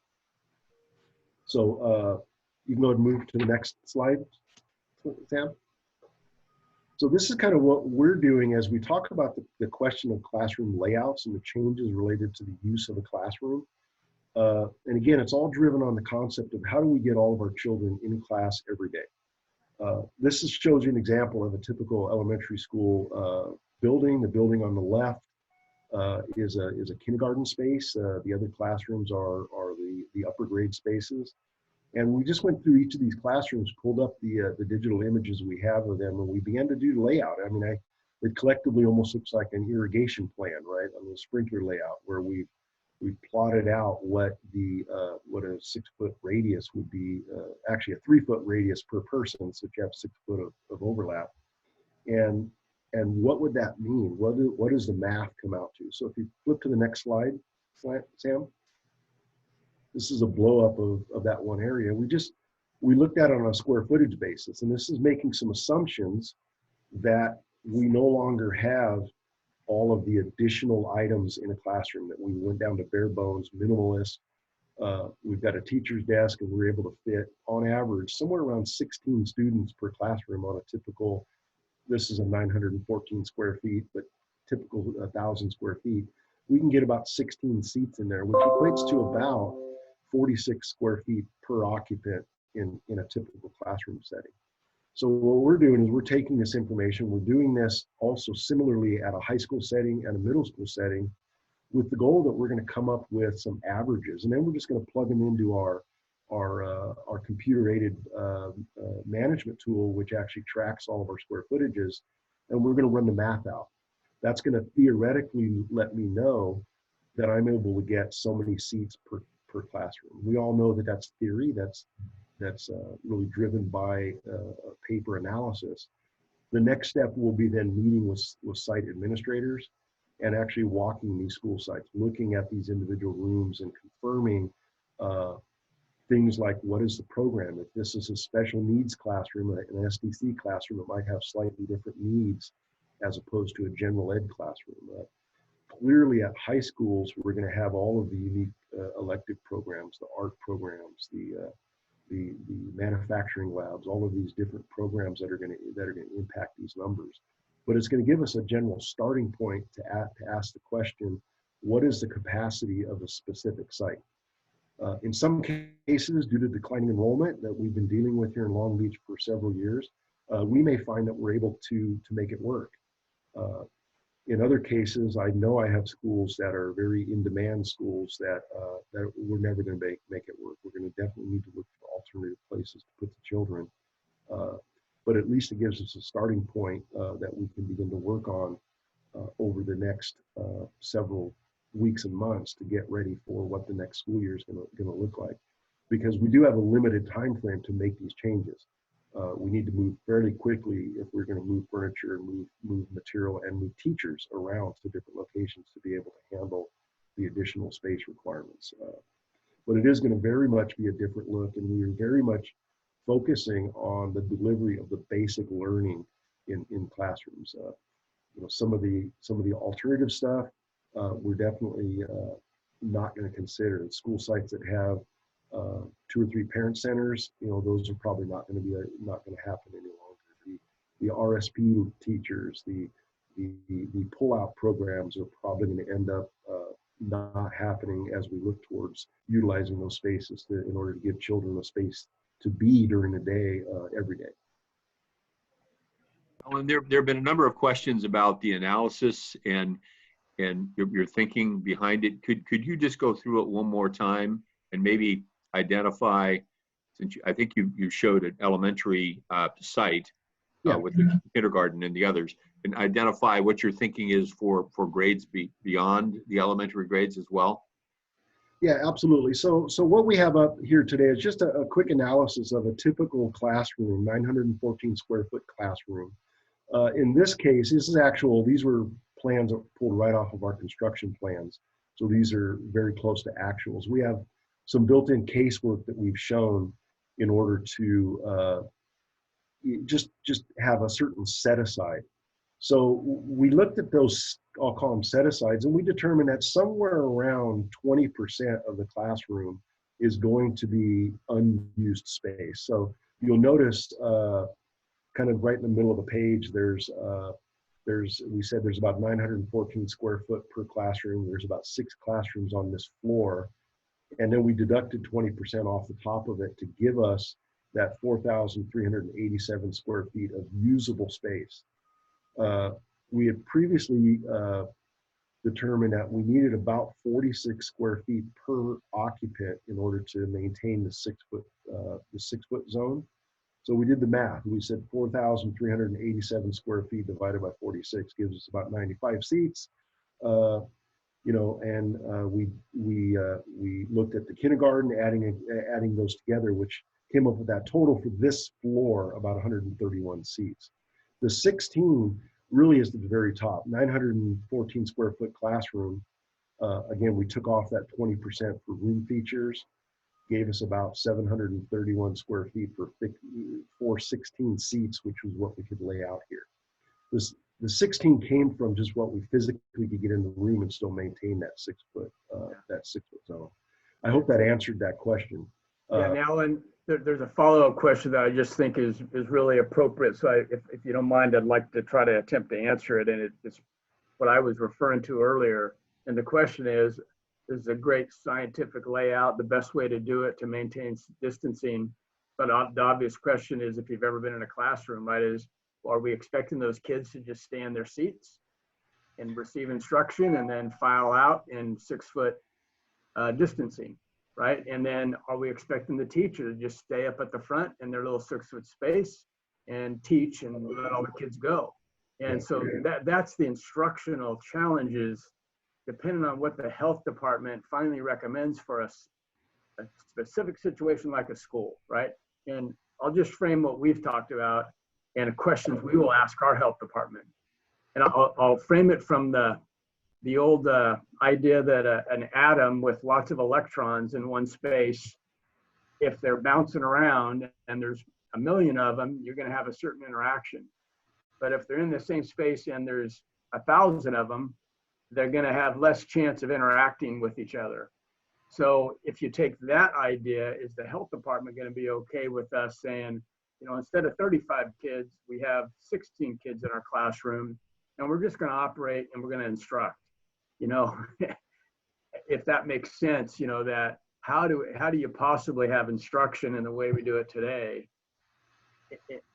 C: So you can go ahead and move to the next slide, Sam. So this is kind of what we're doing as we talk about the question of classroom layouts and the changes related to the use of a classroom. And again, it's all driven on the concept of how do we get all of our children in class every day. This shows you an example of a typical elementary school building. The building on the left is a kindergarten space. The other classrooms are the upper grade spaces. And we just went through each of these classrooms, pulled up the digital images we have of them, and we began to do the layout. I mean, it collectively almost looks like an irrigation plan, right? On the sprinkler layout, where we plotted out what a 6 foot radius would be, actually a 3 foot radius per person, so you have 6 foot of overlap. And what would that mean? What does the math come out to? So if you flip to the next slide, Sam, this is a blow up of that one area. We looked at it on a square footage basis, and this is making some assumptions that we no longer have all of the additional items in a classroom, that we went down to bare bones, minimalist. We've got a teacher's desk, and we're able to fit, on average, somewhere around 16 students per classroom on a typical, this is a 914 square feet, but typical 1,000 square feet. We can get about 16 seats in there, which equates to about 46 square feet per occupant in a typical classroom setting. So what we're doing is we're taking this information, we're doing this also similarly at a high school setting and a middle school setting, with the goal that we're going to come up with some averages, and then we're just going to plug them into our computer-aided management tool, which actually tracks all of our square footages, and we're going to run the math out. That's going to theoretically let me know that I'm able to get so many seats per classroom. We all know that that's theory. That's really driven by paper analysis. The next step will be then meeting with site administrators and actually walking these school sites, looking at these individual rooms and confirming things like, what is the program? If this is a special needs classroom, an SDC classroom, it might have slightly different needs as opposed to a general ed classroom. Clearly at high schools, we're going to have all of the unique elective programs, the art programs, the manufacturing labs, all of these different programs that are going to impact these numbers. but it's going to give us a general starting point to ask the question, what is the capacity of a specific site? In some cases, due to declining enrollment that we've been dealing with here in Long Beach for several years, we may find that we're able to make it work. In other cases, I know I have schools that are very in-demand schools that we're never going to make it work. We're going to definitely need to look for alternative places to put the children. But at least it gives us a starting point that we can begin to work on over the next several weeks and months to get ready for what the next school year is going to look like. Because we do have a limited time frame to make these changes. We need to move fairly quickly if we're going to move furniture, move material, and move teachers around to different locations to be able to handle the additional space requirements. But it is going to very much be a different look, and we are very much focusing on the delivery of the basic learning in classrooms. You know, some of the alternative stuff we're definitely not going to consider. School sites that have 2 or 3 parent centers, you know, those are probably not going to happen any longer. The RSP teachers, the pull-out programs are probably going to end up not happening as we look towards utilizing those spaces in order to give children a space to be during the day, every day.
D: Alan, there have been a number of questions about the analysis and your thinking behind it. Could you just go through it one more time and maybe identify, since I think you showed an elementary site with the kindergarten and the others, and identify what your thinking is for grades beyond the elementary grades as well?
C: Yeah, absolutely. So what we have up here today is just a quick analysis of a typical classroom, 914 square foot classroom. In this case, these were plans pulled right off of our construction plans. So these are very close to actuals. We have some built-in casework that we've shown in order to just have a certain set aside. So we looked at those, I'll call them set asides, and we determined that somewhere around 20% of the classroom is going to be unused space. So you'll notice kind of right in the middle of the page, we said there's about 914 square foot per classroom. There's about 6 classrooms on this floor. And then we deducted 20% off the top of it to give us that 4,387 square feet of usable space. We had previously determined that we needed about 46 square feet per occupant in order to maintain the 6 foot zone. So we did the math. We said 4,387 square feet divided by 46 gives us about 95 seats. You know, and we looked at the kindergarten, adding those together, which came up with that total for this floor, about 131 seats. The 16 really is at the very top, 914 square foot classroom. Again, we took off that 20% for room features, gave us about 731 square feet for 16 seats, which was what we could lay out here. The 16 came from just what we physically could get in the room and still maintain that 6 foot zone. I hope that answered that question.
B: Yeah, and Alan, there's a follow-up question that I just think is really appropriate. So if you don't mind, I'd like to try to attempt to answer it. And it's what I was referring to earlier. And the question is a great scientific layout, the best way to do it to maintain distancing. But the obvious question is, if you've ever been in a classroom, right, are we expecting those kids to just stay in their seats and receive instruction and then file out in 6 foot distancing, right? And then are we expecting the teacher to just stay up at the front in their little 6 foot space and teach and let all the kids go? And so that's the instructional challenges, depending on what the health department finally recommends for a specific situation like a school, right? And I'll just frame what we've talked about and questions we will ask our health department. And I'll frame it from the old idea that an atom with lots of electrons in one space, if they're bouncing around and there's a million of them, you're going to have a certain interaction. But if they're in the same space and there's 1,000 of them, they're going to have less chance of interacting with each other. So if you take that idea, is the health department going to be okay with us saying, instead of 35 kids, we have 16 kids in our classroom, and we're just going to operate and we're going to instruct. If that makes sense, that how do you possibly have instruction in the way we do it today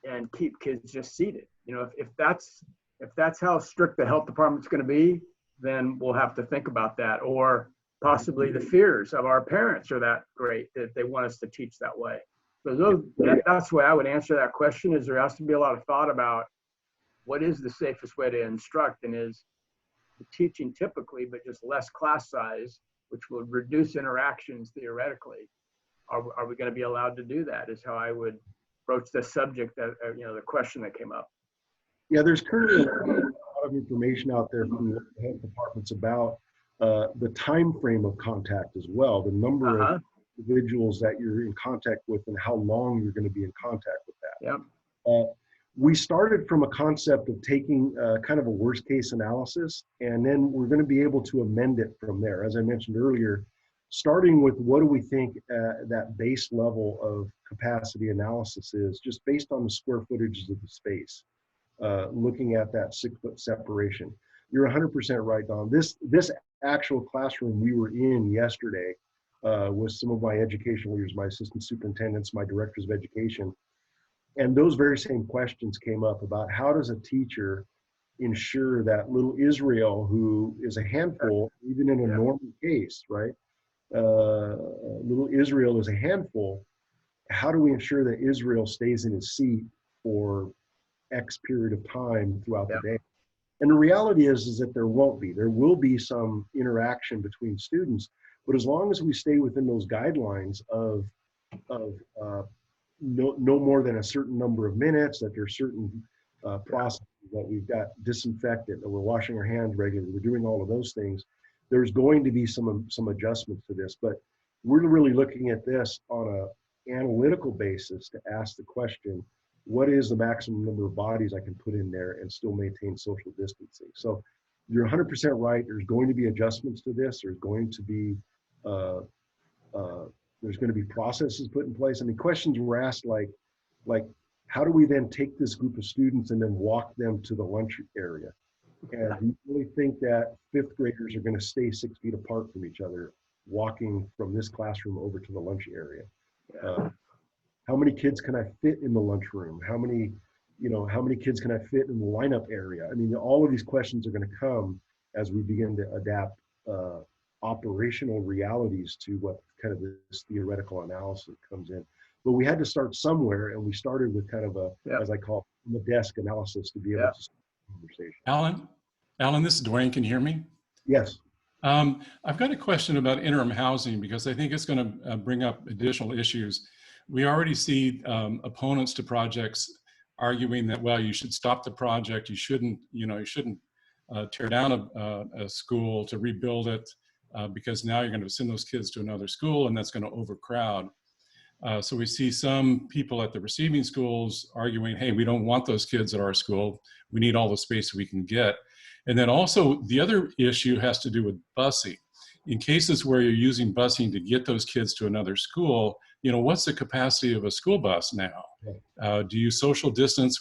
B: and keep kids just seated? If that's how strict the health department's going to be, then we'll have to think about that. Or possibly the fears of our parents are that great that they want us to teach that way. So that's the way I would answer that question, is there has to be a lot of thought about what is the safest way to instruct, and is the teaching typically, but just less class size, which will reduce interactions theoretically. Are we going to be allowed to do that, is how I would approach the subject, that, the question that came up.
C: Yeah, there's currently a lot of information out there from the health departments about the time frame of contact as well, the number of individuals that you're in contact with and how long you're going to be in contact with that.
B: Yep.
C: We started from a concept of taking kind of a worst case analysis, and then we're going to be able to amend it from there. As I mentioned earlier, starting with what do we think that base level of capacity analysis is, just based on the square footages of the space, looking at that 6-foot separation. You're 100% right, Don. This actual classroom we were in yesterday with some of my education leaders, my assistant superintendents, my directors of education, and those very same questions came up about how does a teacher ensure that little Israel, who is a handful, even in a normal case, right? Little Israel is a handful. How do we ensure that Israel stays in his seat for X period of time throughout the day? And the reality is that there won't be. There will be some interaction between students, but as long as we stay within those guidelines of no more than a certain number of minutes, that there's certain processes that we've got disinfectant, that we're washing our hands regularly, we're doing all of those things, there's going to be some adjustments to this. But we're really looking at this on an analytical basis to ask the question, what is the maximum number of bodies I can put in there and still maintain social distancing? So you're 100% right. There's going to be adjustments to this. There's going to be processes put in place. I mean, questions were asked like, how do we then take this group of students and then walk them to the lunch area? And do you really think that 5th graders are going to stay 6 feet apart from each other, walking from this classroom over to the lunch area? How many kids can I fit in the lunchroom? How many kids can I fit in the lineup area? I mean, all of these questions are going to come as we begin to adapt operational realities to what kind of this theoretical analysis comes in. But we had to start somewhere, and we started with kind of a, as I call it, the desk analysis to be able to start the conversation.
F: Alan, this is Dwayne. Can you hear me?
C: Yes.
F: I've got a question about interim housing, because I think it's going to bring up additional issues. We already see opponents to projects arguing that, well, you should stop the project. You shouldn't tear down a school to rebuild it, because now you're going to send those kids to another school, and that's going to overcrowd. So we see some people at the receiving schools arguing, hey, we don't want those kids at our school. We need all the space we can get. And then also the other issue has to do with busing. In cases where you're using busing to get those kids to another school, what's the capacity of a school bus now? Do you social distance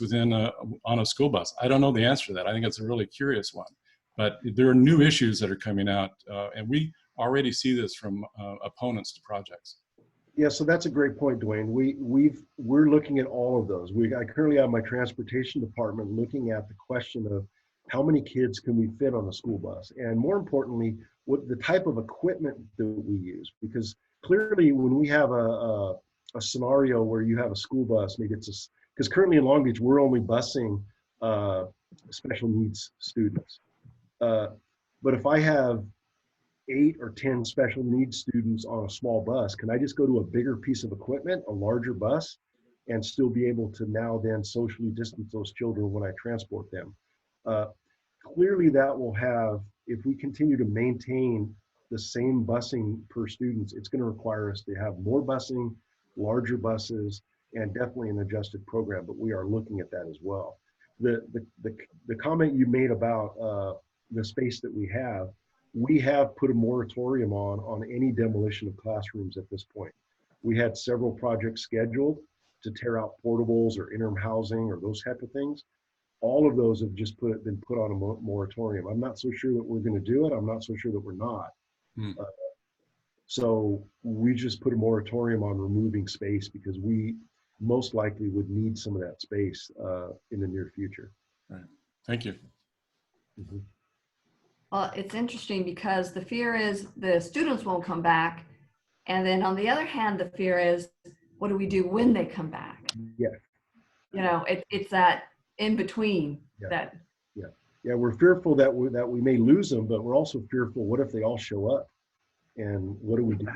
F: on a school bus? I don't know the answer to that. I think it's a really curious one. But there are new issues that are coming out, and we already see this from opponents to projects.
C: Yeah, so that's a great point, Dwayne. We're looking at all of those. I currently have my transportation department looking at the question of how many kids can we fit on a school bus, and more importantly, what the type of equipment that we use. Because clearly, when we have a scenario where you have a school bus, maybe it's because currently in Long Beach we're only busing special needs students. But if I have 8 or 10 special needs students on a small bus, can I just go to a bigger piece of equipment, a larger bus, and still be able to now then socially distance those children when I transport them? Clearly that will have, if we continue to maintain the same busing per students, it's going to require us to have more busing, larger buses, and definitely an adjusted program, but we are looking at that as well. The comment you made about the space that we have put a moratorium on any demolition of classrooms at this point. We had several projects scheduled to tear out portables or interim housing or those type of things. All of those have just been put on a moratorium. I'm not so sure that we're going to do it. I'm not so sure that we're not. So we just put a moratorium on removing space because we most likely would need some of that space in the near future.
F: Right. Thank you.
C: Mm-hmm.
E: Well, it's interesting because the fear is the students won't come back. And then on the other hand, the fear is, what do we do when they come back?
C: Yeah.
E: You know, it's that in between that.
C: Yeah, we're fearful that we may lose them, but we're also fearful, what if they all show up? And what do we do?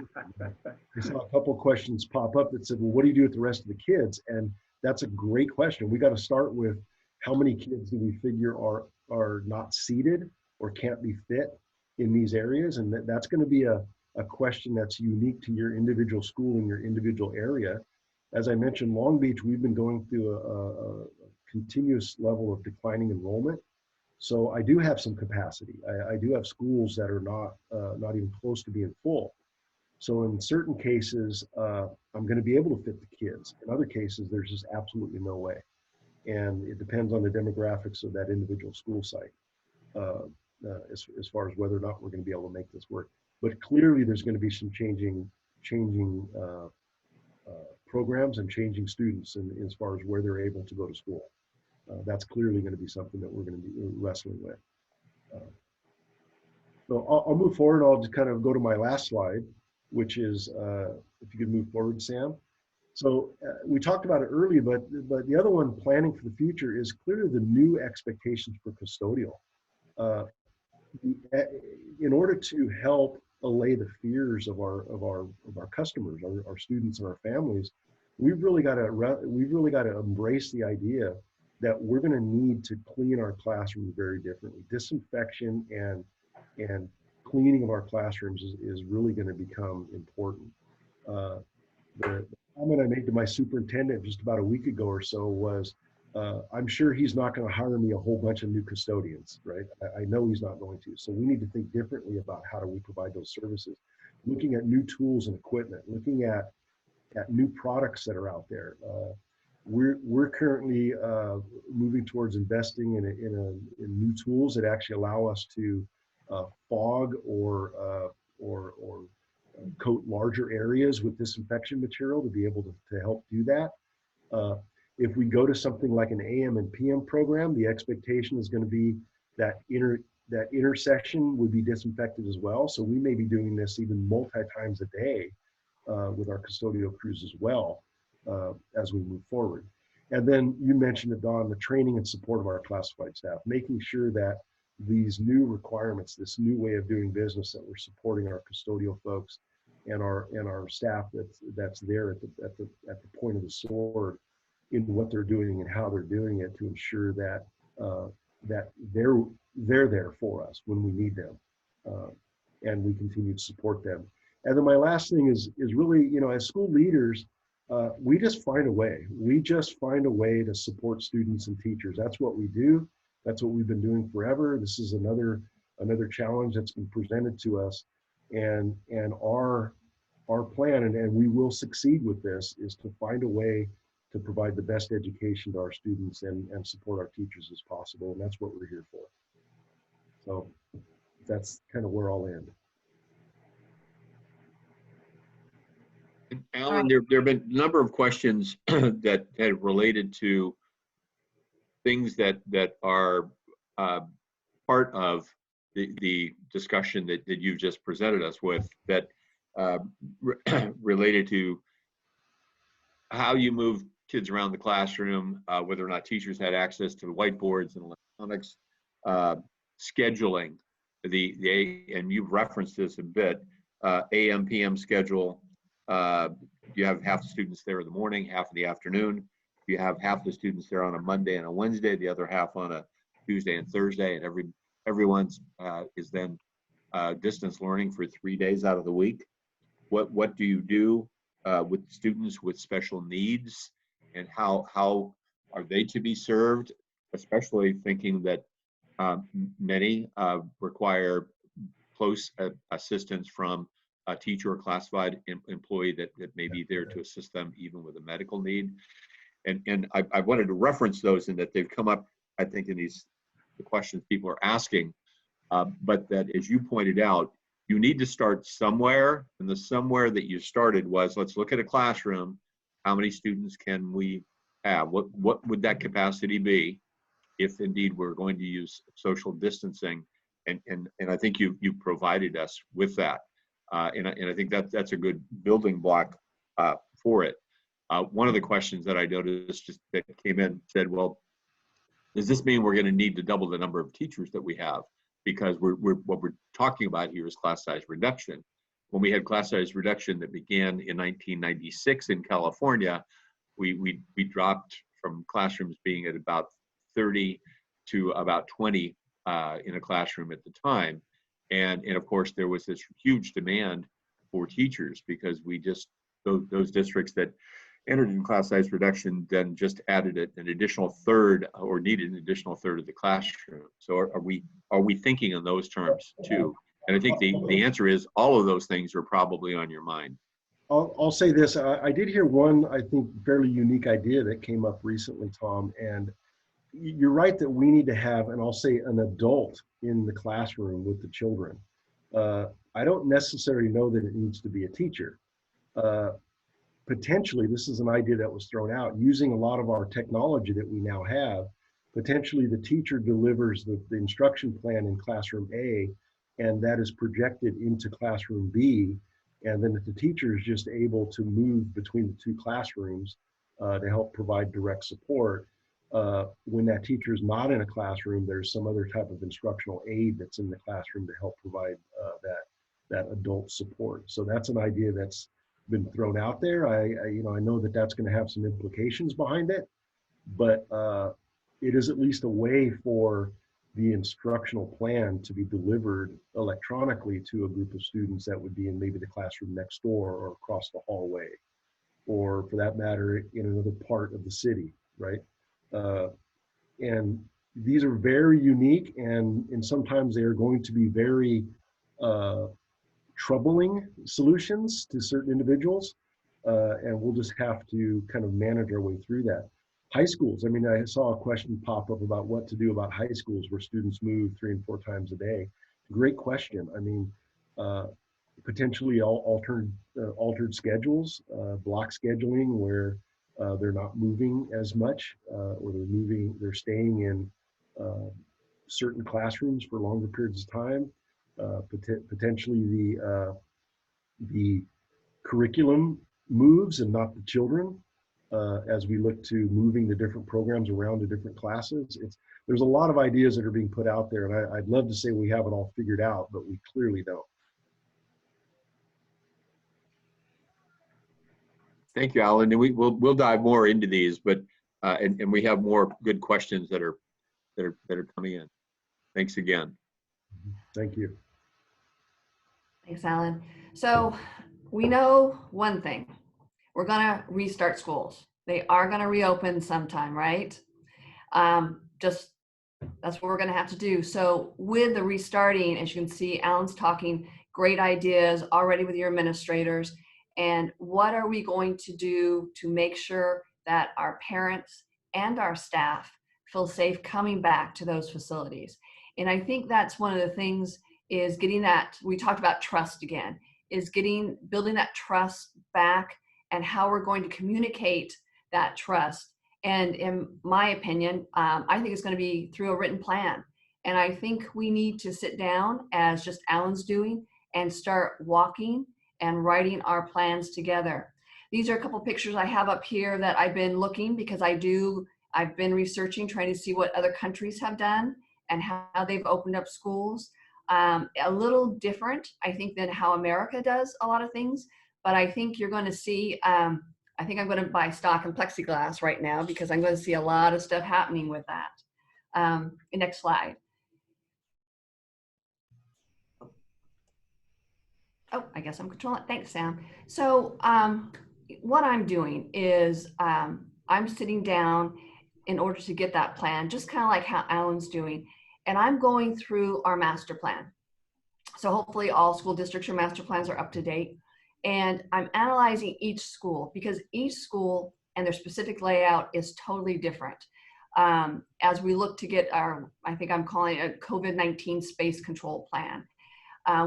C: I saw a couple of questions pop up that said, well, what do you do with the rest of the kids? And that's a great question. We got to start with how many kids do we figure are not seated or can't be fit in these areas? And that's going to be a question that's unique to your individual school and your individual area. As I mentioned, Long Beach, we've been going through a continuous level of declining enrollment. So I do have some capacity. I do have schools that are not even close to being full. So in certain cases, I'm going to be able to fit the kids. In other cases, there's just absolutely no way. And it depends on the demographics of that individual school site as far as whether or not we're going to be able to make this work. But clearly, there's going to be some changing programs and changing students as far as where they're able to go to school. That's clearly going to be something that we're going to be wrestling with. So I'll move forward. I'll just kind of go to my last slide, which is, if you could move forward, Sam. So we talked about it earlier, but the other one, planning for the future, is clearly the new expectations for custodial. In order to help allay the fears of our customers, our students and our families, we've really got to embrace the idea that we're going to need to clean our classrooms very differently. Disinfection and cleaning of our classrooms is really going to become important. The comment I made to my superintendent just about a week ago or so was, I'm sure he's not going to hire me a whole bunch of new custodians, right? I know he's not going to. So we need to think differently about how do we provide those services. Looking at new tools and equipment, looking at new products that are out there. We're currently moving towards investing in new tools that actually allow us to fog or coat larger areas with disinfection material to be able to help do that. If we go to something like an AM and PM program, the expectation is going to be that intersection would be disinfected as well. So we may be doing this even multi-times a day with our custodial crews as well as we move forward. And then you mentioned it, Don, the training and support of our classified staff, making sure that these new requirements, this new way of doing business, that we're supporting our custodial folks and our staff that's there at the point of the sword in what they're doing and how they're doing it, to ensure that that they're there for us when we need them, and we continue to support them. And then my last thing is really, as school leaders, we just find a way. We just find a way to support students and teachers. That's what we do. That's what we've been doing forever. This is another challenge that's been presented to us, and our plan, and we will succeed with this, is to find a way to provide the best education to our students and support our teachers as possible. And that's what we're here for. So that's kind of where I'll end.
D: Alan, there have been a number of questions that had related to things that are part of the discussion that you've just presented us with, that related to how you move kids around the classroom, whether or not teachers had access to the whiteboards and electronics, scheduling, and you've referenced this a bit, AM, PM schedule. You have half the students there in the morning, half in the afternoon. You have half the students there on a Monday and a Wednesday, the other half on a Tuesday and Thursday, and everyone's is then distance learning for 3 days out of the week. What do you do with students with special needs, and how are they to be served, especially thinking that many require close assistance from a teacher or classified employee that may be there to assist them even with a medical need. And I wanted to reference those in that they've come up, I think, in the questions people are asking, but that, as you pointed out, you need to start somewhere, and the somewhere that you started was, let's look at a classroom. How many students can we have? What would that capacity be if indeed we're going to use social distancing? And I think you provided us with that, and I think that's a good building block for it. One of the questions that I noticed just that came in said, well, does this mean we're going to need to double the number of teachers that we have? Because what we're talking about here is class size reduction. When we had class size reduction that began in 1996 in California, we dropped from classrooms being at about 30 to about 20 in a classroom at the time. And of course, there was this huge demand for teachers because we just, those districts that entered in class size reduction then just added an additional third or needed an additional third of the classroom. So are we thinking in those terms too? And I think the answer is all of those things are probably on your mind.
C: I'll say this. I did hear one, I think, fairly unique idea that came up recently, Tom. And you're right that we need to have, and I'll say, an adult in the classroom with the children. I don't necessarily know that it needs to be a teacher. Potentially, this is an idea that was thrown out, using a lot of our technology that we now have. Potentially, the teacher delivers the instruction plan in classroom A, and that is projected into classroom B. And then if the teacher is just able to move between the two classrooms to help provide direct support, when that teacher is not in a classroom, there's some other type of instructional aid that's in the classroom to help provide that adult support. So that's an idea that's been thrown out there. I know that that's going to have some implications behind it, but it is at least a way for the instructional plan to be delivered electronically to a group of students that would be in maybe the classroom next door or across the hallway, or for that matter, in another part of the city, right? And these are very unique, and sometimes they are going to be very troubling solutions to certain individuals, and we'll just have to kind of manage our way through that. High schools, I mean, I saw a question pop up about what to do about high schools where students move 3 and 4 times a day. Great question. I mean, potentially altered schedules, block scheduling where they're not moving as much, or they're staying in certain classrooms for longer periods of time. Potentially the curriculum moves and not the children, as we look to moving the different programs around to different classes. There's a lot of ideas that are being put out there, and I'd love to say we have it all figured out, but we clearly don't.
D: Thank you, Alan. And we'll dive more into these, but and we have more good questions that are coming in. Thanks again.
C: Thank you.
E: Thanks, Alan. So we know one thing. We're going to restart schools. They are going to reopen sometime, right? Just that's what we're going to have to do. So with the restarting, as you can see, Alan's talking great ideas already with your administrators. And what are we going to do to make sure that our parents and our staff feel safe coming back to those facilities? And I think that's one of the things is getting that, we talked about trust again, is building that trust back and how we're going to communicate that trust. And in my opinion, I think it's going to be through a written plan. And I think we need to sit down, as just Alan's doing, and start walking and writing our plans together. These are a couple pictures I have up here that I've been looking, because I've been researching, trying to see what other countries have done and how they've opened up schools. A little different, I think, than how America does a lot of things. But I think you're going to see, I think I'm going to buy stock in plexiglass right now, because I'm going to see a lot of stuff happening with that. Next slide. Oh, I guess I'm controlling it. Thanks, Sam. So what I'm doing is I'm sitting down in order to get that plan, just kind of like how Alan's doing. And I'm going through our master plan. So hopefully all school districts or master plans are up to date. And I'm analyzing each school because each school and their specific layout is totally different. As we look to get our, I think I'm calling it a COVID-19 space control plan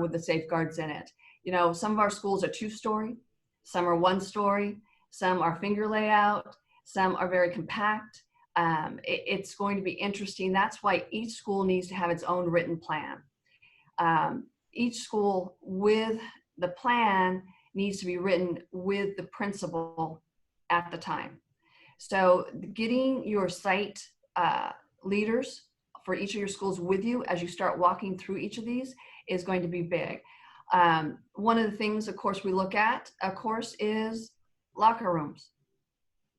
E: with the safeguards in it. You know, some of our schools are 2-story, some are 1-story, some are finger layout, some are very compact. It's going to be interesting. That's why each school needs to have its own written plan. Each school with the plan needs to be written with the principal at the time. So getting your site leaders for each of your schools with you as you start walking through each of these is going to be big. One of the things, of course, we look at, of course, is locker rooms.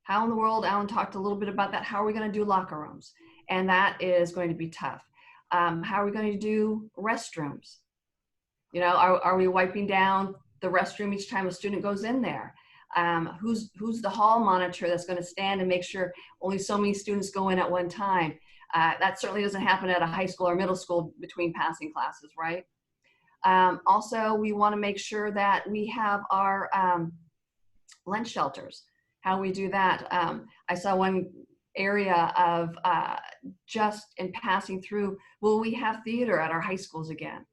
E: How in the world, Alan talked a little bit about that, how are we going to do locker rooms? And that is going to be tough. How are we going to do restrooms? You know, are we wiping down the restroom each time a student goes in there? Who's the hall monitor that's going to stand and make sure only so many students go in at one time? That certainly doesn't happen at a high school or middle school between passing classes, right? Also, we want to make sure that we have our lunch shelters. How we do that. I saw one area of just in passing through, will we have theater at our high schools again?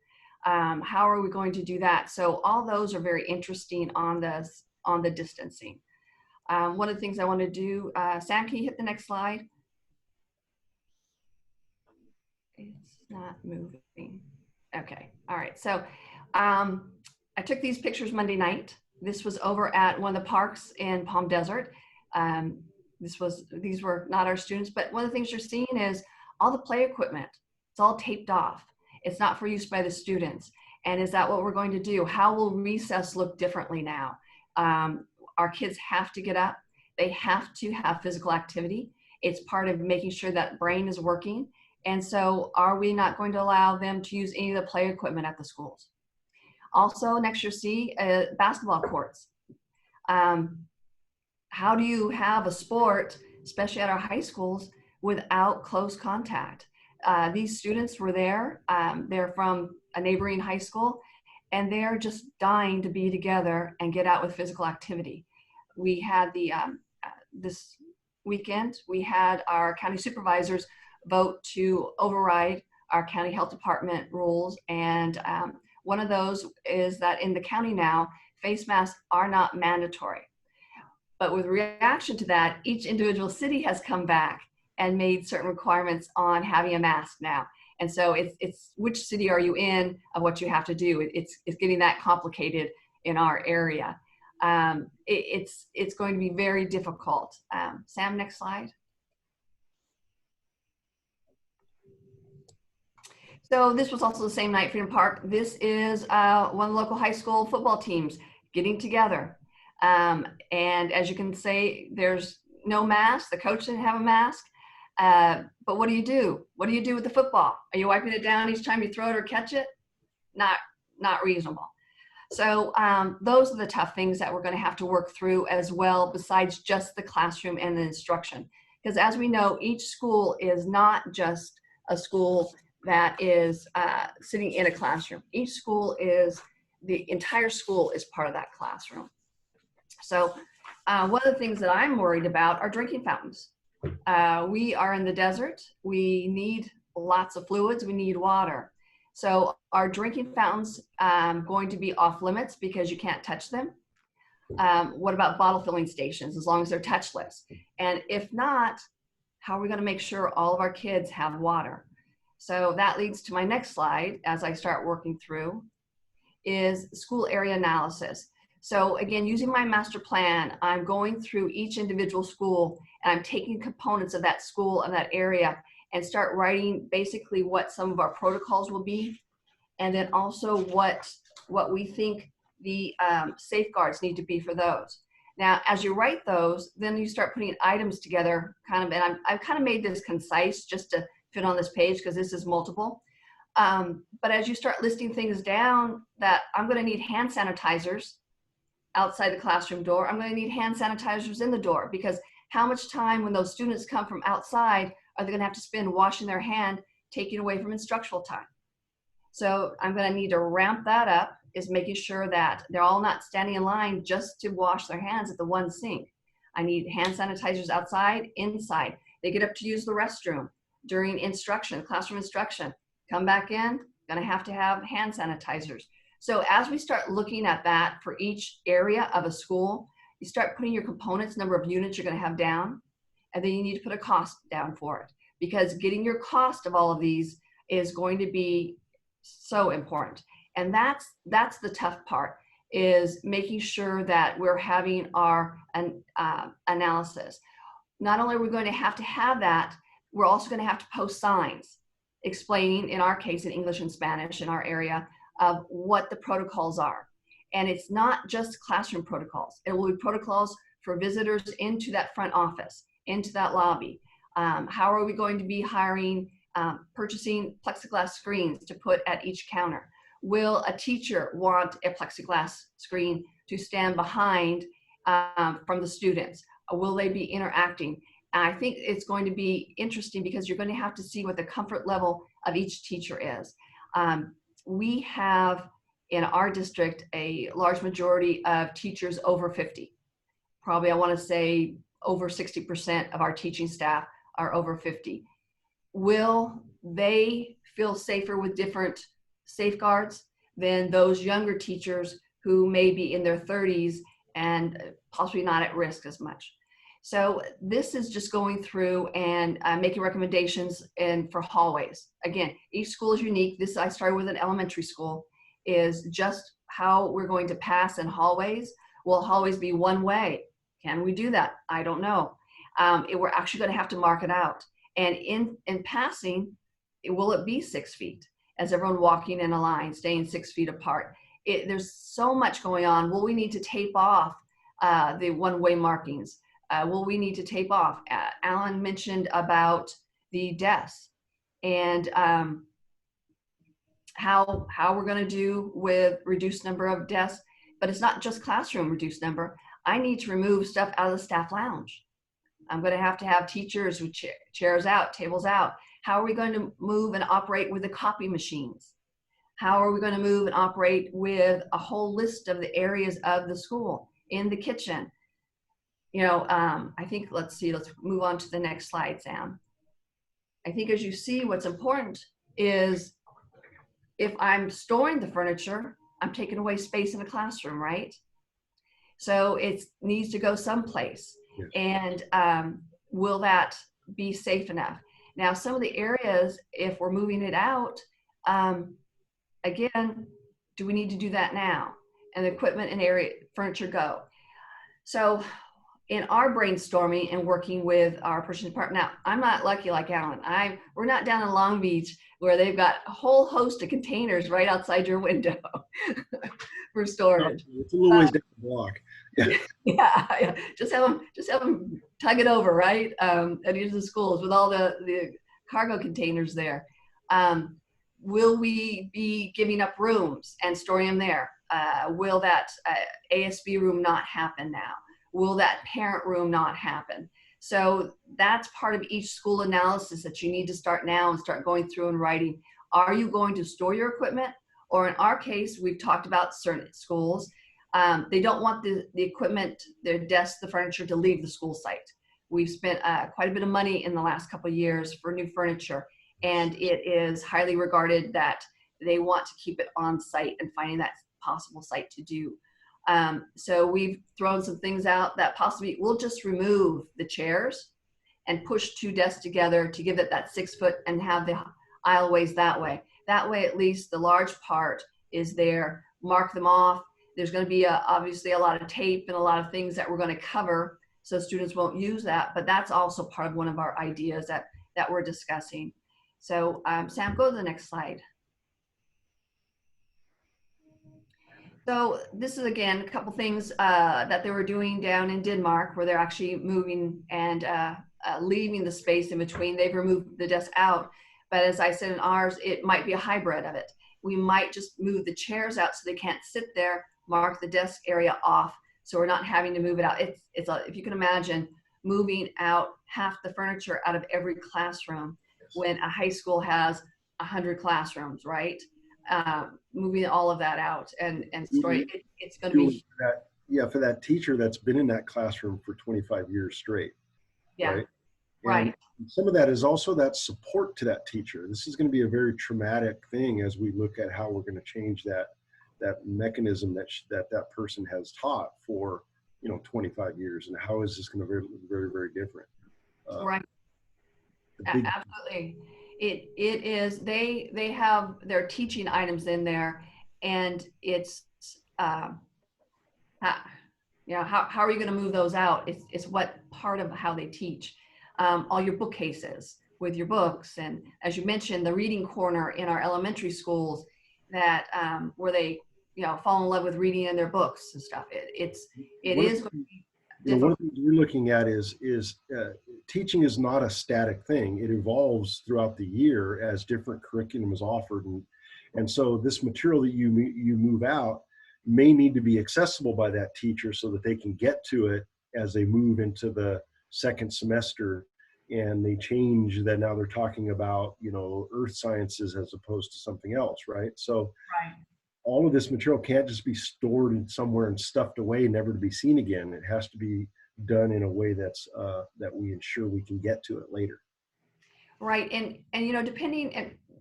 E: How are we going to do that? So all those are very interesting on this, on the distancing. One of the things I want to do, Sam, can you hit the next slide? It's not moving. Okay, all right. So I took these pictures Monday night. This was over at one of the parks in Palm Desert. These were not our students, but one of the things you're seeing is all the play equipment. It's all taped off. It's not for use by the students. And is that what we're going to do? How will recess look differently now? Our kids have to get up. They have to have physical activity. It's part of making sure that brain is working. And so are we not going to allow them to use any of the play equipment at the schools? Also, next you'll see basketball courts. How do you have a sport, especially at our high schools, without close contact? These students were there. They're from a neighboring high school, and they're just dying to be together and get out with physical activity. We had the, this weekend, we had our county supervisors vote to override our county health department rules. And one of those is that in the county now, face masks are not mandatory. But with reaction to that, each individual city has come back and made certain requirements on having a mask now. And so it's which city are you in of what you have to do. It's getting that complicated in our area. It's going to be very difficult. Sam, next slide. So this was also the same night, Freedom Park. This is one of the local high school football teams getting together. And as you can see, there's no mask. The coach didn't have a mask. But what do you do? What do you do with the football? Are you wiping it down each time you throw it or catch it? Not reasonable. So those are the tough things that we're going to have to work through as well, besides just the classroom and the instruction. Because as we know, each school is not just a school that is sitting in a classroom. Each school is, the entire school is part of that classroom. So one of the things that I'm worried about are drinking fountains. We are in the desert. We need lots of fluids. We need water. So are drinking fountains going to be off limits because you can't touch them? What about bottle filling stations, as long as they're touchless? And if not, how are we going to make sure all of our kids have water? So that leads to my next slide as I start working through is school area analysis. So again, using my master plan, I'm going through each individual school and I'm taking components of that school and that area and start writing basically what some of our protocols will be. And then also what we think the safeguards need to be for those. Now, as you write those, then you start putting items together kind of, and I've kind of made this concise just to fit on this page because this is multiple. But as you start listing things down that I'm going to need hand sanitizers outside the classroom door, I'm going to need hand sanitizers in the door, because how much time when those students come from outside are they going to have to spend washing their hand, taking away from instructional time? So I'm going to need to ramp that up, is making sure that they're all not standing in line just to wash their hands at the one sink. I need hand sanitizers outside, inside. They get up to use the restroom during instruction, classroom instruction. Come back in, going to have hand sanitizers. So as we start looking at that for each area of a school, you start putting your components, number of units you're going to have down, and then you need to put a cost down for it, because getting your cost of all of these is going to be so important. And that's the tough part, is making sure that we're having our analysis. Not only are we going to have that, we're also going to have to post signs explaining, in our case, in English and Spanish in our area, of what the protocols are. And it's not just classroom protocols. It will be protocols for visitors into that front office, into that lobby. How are we going to be purchasing plexiglass screens to put at each counter? Will a teacher want a plexiglass screen to stand behind from the students? Will they be interacting? And I think it's going to be interesting, because you're going to have to see what the comfort level of each teacher is. We have in our district a large majority of teachers over 50. Probably, I want to say over 60% of our teaching staff are over 50. Will they feel safer with different safeguards than those younger teachers who may be in their 30s and possibly not at risk as much? So this is just going through and making recommendations for hallways. Again, each school is unique. This, I started with an elementary school, is just how we're going to pass in hallways. Will hallways be one way? Can we do that? I don't know. We're actually going to have to mark it out. And in passing, will it be 6 feet as everyone walking in a line, staying 6 feet apart? There's so much going on. Will we need to tape off the one-way markings? Will we need to tape off? Alan mentioned about the desks and how we're going to do with reduced number of desks. But it's not just classroom reduced number. I need to remove stuff out of the staff lounge. I'm going to have teachers with chairs out, tables out. How are we going to move and operate with the copy machines? How are we going to move and operate with a whole list of the areas of the school in the kitchen? You know, I think, let's move on to the next slide, Sam. I think as you see, what's important is if I'm storing the furniture, I'm taking away space in a classroom, right? So it needs to go someplace. And will that be safe enough? Now, some of the areas, if we're moving it out, again, do we need to do that now? And the equipment and furniture go. So in our brainstorming and working with our purchasing department, now I'm not lucky like Alan. We're not down in Long Beach where they've got a whole host of containers right outside your window for storage.
C: It's a little ways down the block.
E: Yeah. Just have them tug it over, right? At each of the schools with all the cargo containers there. Will we be giving up rooms and storing them there? Will that ASB room not happen now? Will that parent room not happen? So that's part of each school analysis that you need to start now and start going through and writing. Are you going to store your equipment? Or in our case, we've talked about certain schools. They don't want the equipment, their desks, the furniture to leave the school site. We've spent quite a bit of money in the last couple of years for new furniture, and it is highly regarded that they want to keep it on site and finding that possible site to do. So we've thrown some things out that possibly we'll just remove the chairs and push 2 desks together to give it that 6 foot and have the aisleways that way. That way, at least the large part is there. Mark them off. There's going to be obviously a lot of tape and a lot of things that we're going to cover, so students won't use that. But that's also part of one of our ideas that we're discussing. So Sam, go to the next slide. So this is, again, a couple things that they were doing down in Denmark, where they're actually moving and leaving the space in between. They've removed the desk out. But as I said in ours, it might be a hybrid of it. We might just move the chairs out so they can't sit there, mark the desk area off, so we're not having to move it out. If you can imagine moving out half the furniture out of every classroom when a high school has 100 classrooms, right? moving all of that out and story. It's going to be,
C: for that teacher that's been in that classroom for 25 years straight,
E: yeah,
C: right?
E: right.
C: And some of that is also that support to that teacher. This is going to be a very traumatic thing as we look at how we're going to change that mechanism that person has taught for 25 years, and how is this going to be very, very different.
E: Right. Absolutely. It is, they have their teaching items in there, and it's how are you going to move those out? It's what part of how they teach. All your bookcases with your books, and as you mentioned, the reading corner in our elementary schools that where they fall in love with reading in their books and stuff. It is going to be difficult.
C: One of the things we're looking at is teaching is not a static thing. It evolves throughout the year as different curriculum is offered, and so this material that you move out may need to be accessible by that teacher so that they can get to it as they move into the second semester, and they change that. Now they're talking about earth sciences as opposed to something else, right? So
E: right.
C: All of this material can't just be stored somewhere and stuffed away, never to be seen again. It has to be done in a way that's that we ensure we can get to it later.
E: Right, and depending,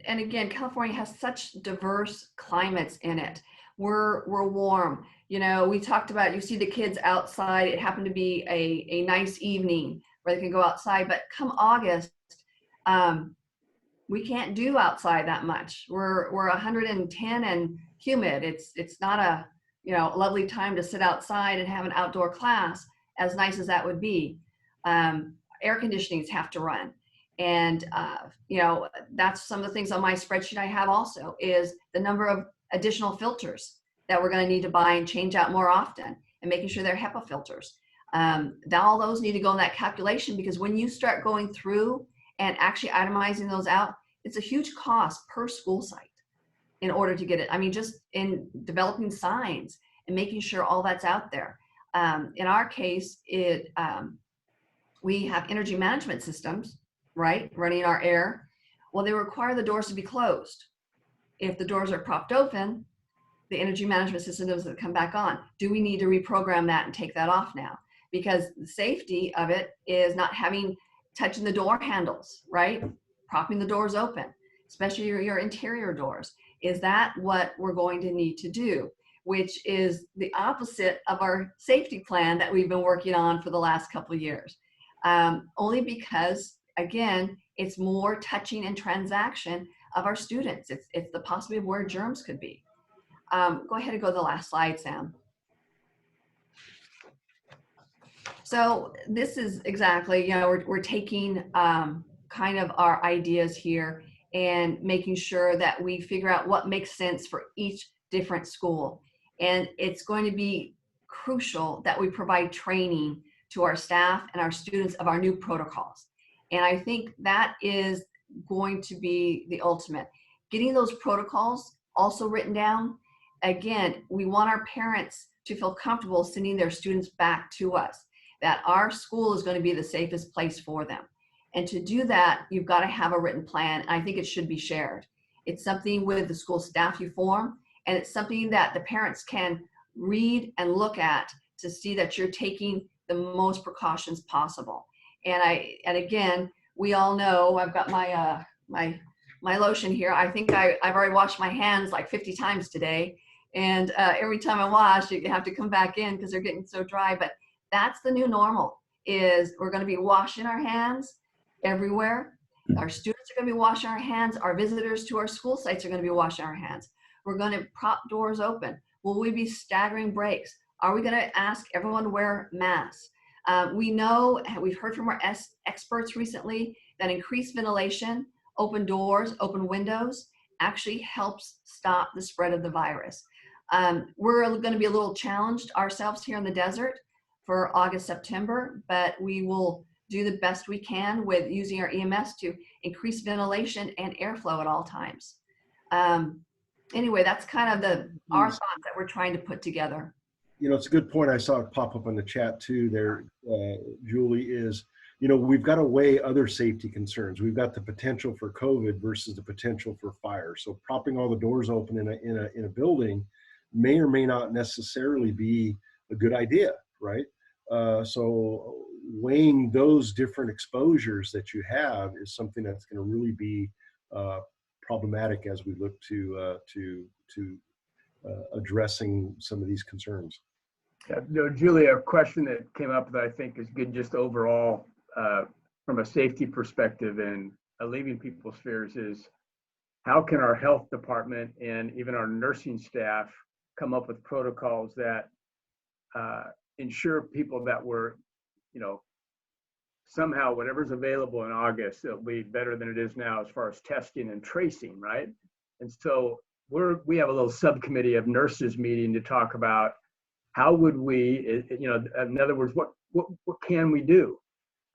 E: and again, California has such diverse climates in it. We're warm. We talked about, you see the kids outside. It happened to be a nice evening where they can go outside, but come August, we can't do outside that much. We're 110 and humid. It's not a lovely time to sit outside and have an outdoor class, as nice as that would be. Air conditionings have to run, and that's some of the things on my spreadsheet I have also is the number of additional filters that we're going to need to buy and change out more often, and making sure they're HEPA filters. All those need to go in that calculation, because when you start going through and actually itemizing those out, it's a huge cost per school site in order to get it. I mean, just in developing signs and making sure all that's out there. In our case, we have energy management systems, right, running our air. Well, they require the doors to be closed. If the doors are propped open, the energy management system doesn't come back on. Do we need to reprogram that and take that off now? Because the safety of it is not touching the door handles, right? Propping the doors open, especially your interior doors. Is that what we're going to need to do? Which is the opposite of our safety plan that we've been working on for the last couple of years. Only because, again, it's more touching and transaction of our students. It's the possibility of where germs could be. Go ahead and go to the last slide, Sam. So this is exactly, we're taking kind of our ideas here and making sure that we figure out what makes sense for each different school. And it's going to be crucial that we provide training to our staff and our students of our new protocols. And I think that is going to be the ultimate. Getting those protocols also written down. Again, we want our parents to feel comfortable sending their students back to us, that our school is going to be the safest place for them. And to do that, you've got to have a written plan. I think it should be shared. It's something with the school staff you form, and it's something that the parents can read and look at to see that you're taking the most precautions possible. And again, we all know, I've got my my lotion here. I think I've already washed my hands like 50 times today. And every time I wash, you have to come back in because they're getting so dry. But that's the new normal, is we're going to be washing our hands everywhere. Our students are going to be washing our hands. Our visitors to our school sites are going to be washing our hands. We're going to prop doors open. Will we be staggering breaks? Are we going to ask everyone to wear masks? We know, we've heard from our experts recently, that increased ventilation, open doors, open windows actually helps stop the spread of the virus. We're going to be a little challenged ourselves here in the desert for August, September, but we will do the best we can with using our EMS to increase ventilation and airflow at all times. Anyway, that's kind of our thoughts that we're trying to put together.
C: It's a good point. I saw it pop up in the chat too there, Julie, is you know, we've got to weigh other safety concerns. We've got the potential for COVID versus the potential for fire. So propping all the doors open in a building may or may not necessarily be a good idea, right? So weighing those different exposures that you have is something that's going to really be problematic as we look to addressing some of these concerns.
B: Yeah, no, Julia, a question that came up that I think is good just overall from a safety perspective and alleviating people's fears is how can our health department and even our nursing staff come up with protocols that ensure people that were, you know, somehow whatever's available in August, it'll be better than it is now as far as testing and tracing, right? And so we have a little subcommittee of nurses meeting to talk about how would we, you know, in other words, what can we do?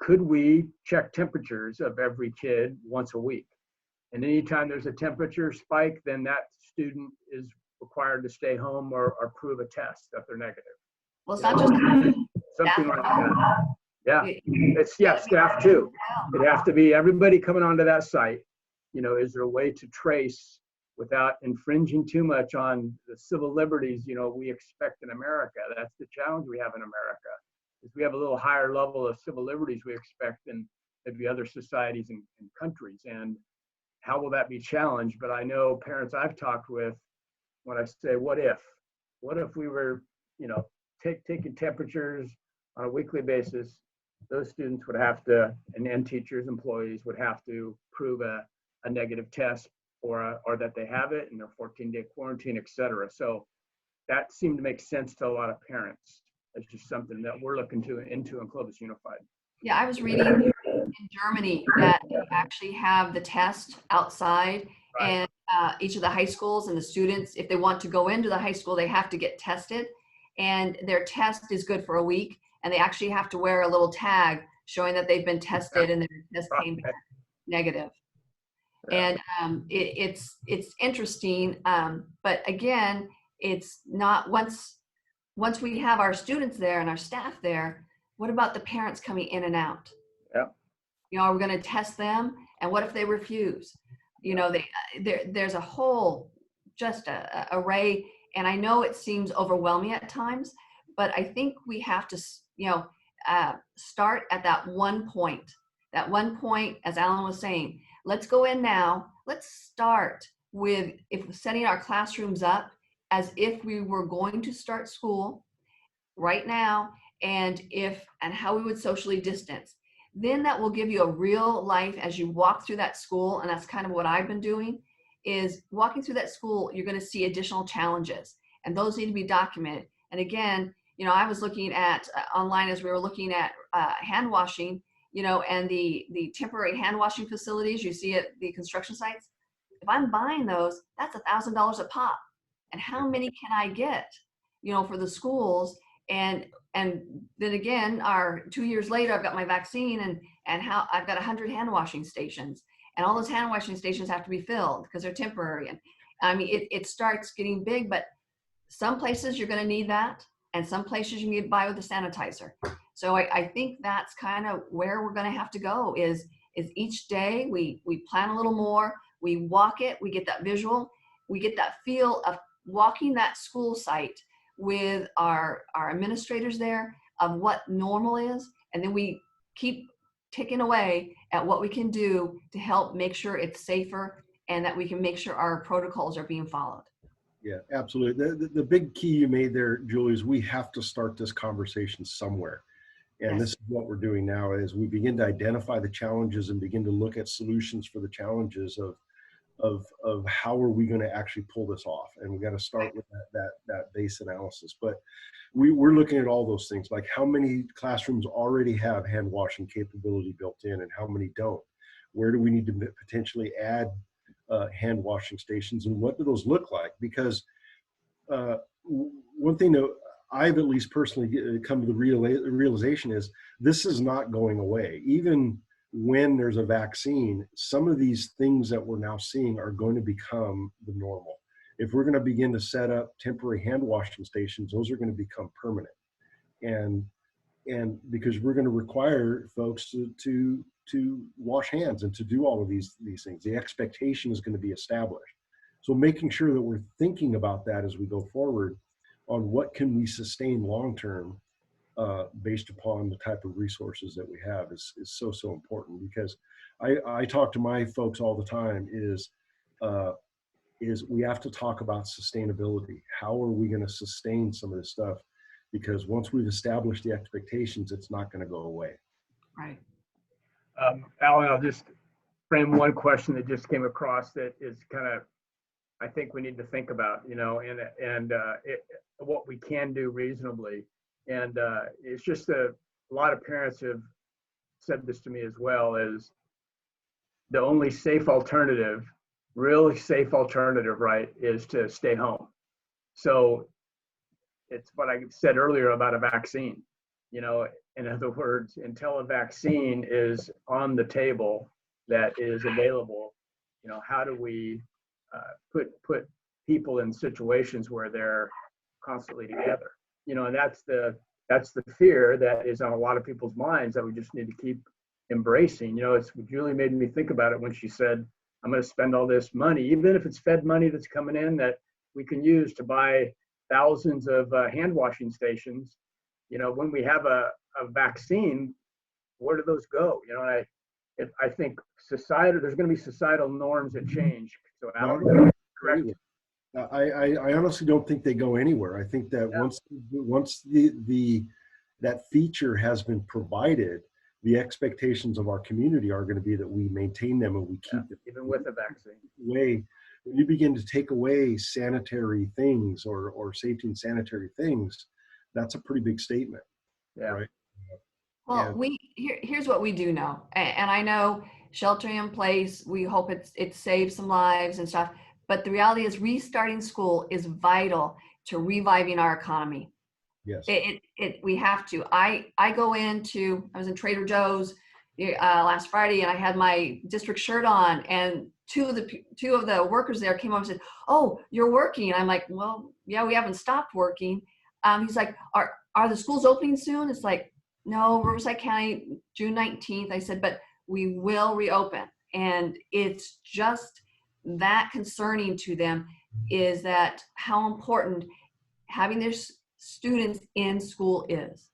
B: Could we check temperatures of every kid once a week? And anytime there's a temperature spike, then that student is required to stay home or prove a test that they're negative.
E: Well, it's not just
B: Something like that. Yeah,
E: It-
B: staff too. It'd have to be everybody coming onto that site. You know, is there a way to trace without infringing too much on the civil liberties, you know, we expect in America? That's the challenge we have in America, is we have a little higher level of civil liberties we expect than maybe other societies and countries. And how will that be challenged? But I know parents I've talked with, when I say, what if we were, you know, taking temperatures on a weekly basis, those students would have to, and teachers, employees would have to prove a negative test or that they have it in their 14-day quarantine, et cetera. So that seemed to make sense to a lot of parents. It's just something that we're looking into in Clovis Unified.
E: Yeah, I was reading in Germany that they actually have the test outside,
B: Right.
E: and each of the high schools and the students, if they want to go into the high school, they have to get tested, and their test is good for a week, and they actually have to wear a little tag showing that they've been tested and their test came back negative.
B: Yeah.
E: And it's interesting, but again, it's not once we have our students there and our staff there. What about the parents coming in and out?
B: Yeah.
E: You know, are we going to test them? And what if they refuse? You know, there's a whole just a array. And I know it seems overwhelming at times, but I think we have to, you know, start at that one point. That one point, as Alan was saying, let's go in now. Let's start with setting our classrooms up as if we were going to start school right now, and how we would socially distance. Then that will give you a real life as you walk through that school. And that's kind of what I've been doing, is walking through that school, you're going to see additional challenges, and those need to be documented. And again, you know, I was looking at online as we were looking at hand washing, you know, and the temporary hand washing facilities you see at the construction sites. If I'm buying those, that's $1,000 a pop. And how many can I get, you know, for the schools? And then again, 2 years later, I've got my vaccine, and how I've got 100 hand washing stations, and all those hand washing stations have to be filled because they're temporary. And I mean, it starts getting big, but some places you're going to need that, and some places you need to buy with a sanitizer. So I think that's kind of where we're going to have to go, is each day we plan a little more, we walk it, we get that visual, we get that feel of walking that school site with our administrators there of what normal is, and then we keep ticking away at what we can do to help make sure it's safer and that we can make sure our protocols are being followed.
C: Yeah, absolutely. The big key you made there, Julie, is we have to start this conversation somewhere. And
E: Yes.
C: This is what we're doing now, as we begin to identify the challenges and begin to look at solutions for the challenges of how are we going to actually pull this off. And we got to start with that base analysis. But we're looking at all those things, like how many classrooms already have hand washing capability built in and how many don't. Where do we need to potentially add hand washing stations, and what do those look like? Because one thing that I've at least personally come to the realization is this is not going away. Even when there's a vaccine, some of these things that we're now seeing are going to become the normal. If we're going to begin to set up temporary hand washing stations, those are going to become permanent. And and because we're going to require folks to wash hands and to do all of these things. The expectation is going to be established. So making sure that we're thinking about that as we go forward on what can we sustain long-term based upon the type of resources that we have is so important. Because I talk to my folks all the time is we have to talk about sustainability. How are we going to sustain some of this stuff? Because once we've established the expectations, it's not going to go away.
E: Right.
B: Alan, I'll just frame one question that just came across that is kind of, I think we need to think about, you know, and what we can do reasonably. And it's just a lot of parents have said this to me as well, is the only safe alternative, really safe alternative, right, is to stay home. So it's what I said earlier about a vaccine. You know, in other words, until a vaccine is on the table that is available, you know, how do we put people in situations where they're constantly together? You know, and that's the fear that is on a lot of people's minds that we just need to keep embracing. You know, it's Julie made me think about it when she said, I'm going to spend all this money, even if it's Fed money that's coming in that we can use to buy thousands of hand washing stations. You know, when we have a vaccine, where do those go? You know, I think there's going to be societal norms that change. So Alan, correct.
C: I honestly don't think they go anywhere. I think that once that feature has been provided, the expectations of our community are going to be that we maintain them and we keep them.
B: Even with a vaccine.
C: When you begin to take away sanitary things or safety and sanitary things, that's a pretty big statement.
B: Yeah.
C: Right.
E: Well, here's what we do know, and I know sheltering in place, we hope it saves some lives and stuff, but the reality is restarting school is vital to reviving our economy.
C: Yes.
E: We have to. I was in Trader Joe's last Friday, and I had my district shirt on, and two of the workers there came over and said, "Oh, you're working." I'm like, "Well, yeah, we haven't stopped working." He's like, "Are the schools opening soon?" It's like, "No, Riverside County, June 19th. I said, "But we will reopen." And it's just that concerning to them, is that how important having their students in school is.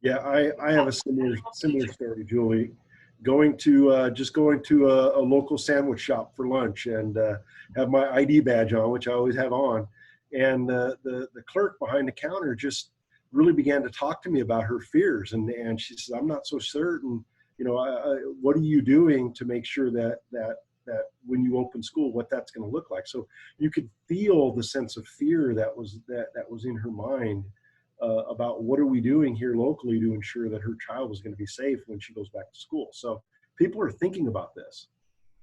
C: Yeah, I have a similar story, Julie. Going to a local sandwich shop for lunch and have my ID badge on, which I always have on, and the clerk behind the counter just really began to talk to me about her fears, and she says, "I'm not so certain. You know, what are you doing to make sure that when you open school, what that's going to look like?" So you could feel the sense of fear that was in her mind about what are we doing here locally to ensure that her child was going to be safe when she goes back to school. So people are thinking about this.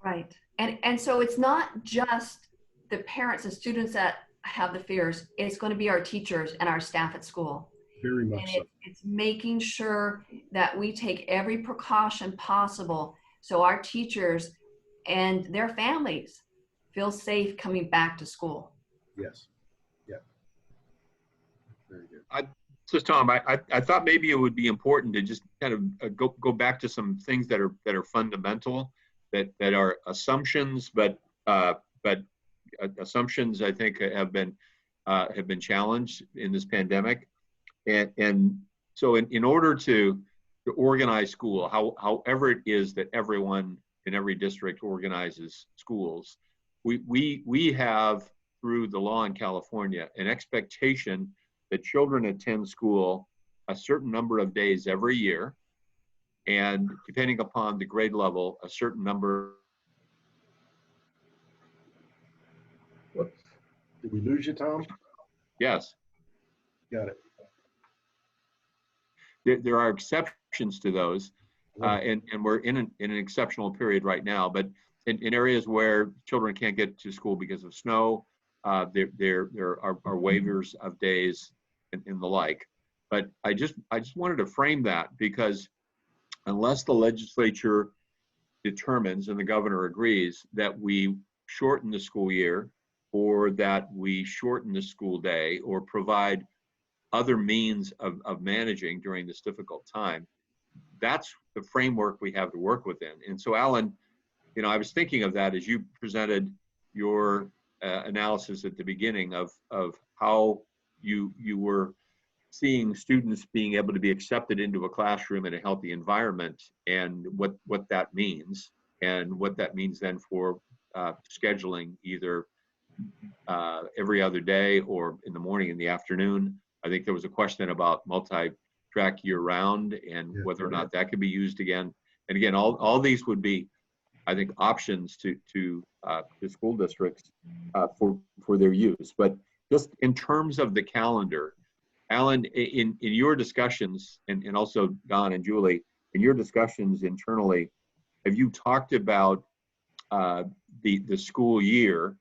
E: Right. And so it's not just the parents and students that have the fears. It's going to be our teachers and our staff at school.
C: Very much so.
E: It's making sure that we take every precaution possible so our teachers and their families feel safe coming back to school.
C: Yes. Yeah. Very good.
D: So Tom, I thought maybe it would be important to just kind of go back to some things that are fundamental, that are assumptions, but assumptions I think have been challenged in this pandemic, and so in order to organize school, however it is that everyone in every district organizes schools, we have, through the law in California, an expectation that children attend school a certain number of days every year, and depending upon the grade level, a certain number.
C: Whoops. Did we lose you, Tom?
D: Yes.
C: Got it.
D: There are exceptions to those, and we're in an exceptional period right now, but in areas where children can't get to school because of snow, there are waivers of days and the like. But I just wanted to frame that, because unless the legislature determines and the governor agrees that we shorten the school year, or that we shorten the school day, or provide other means of managing during this difficult time, that's the framework we have to work within. And so, Alan, you know, I was thinking of that as you presented your analysis at the beginning of how you were seeing students being able to be accepted into a classroom in a healthy environment, and what that means, and what that means then for scheduling either every other day or in the morning, in the afternoon. I think there was a question about multi-track year-round and whether or not that could be used again. And again, all these would be, I think, options to school districts for their use. But just in terms of the calendar, Alan, in your discussions, and also Don and Julie, in your discussions internally, have you talked about the school year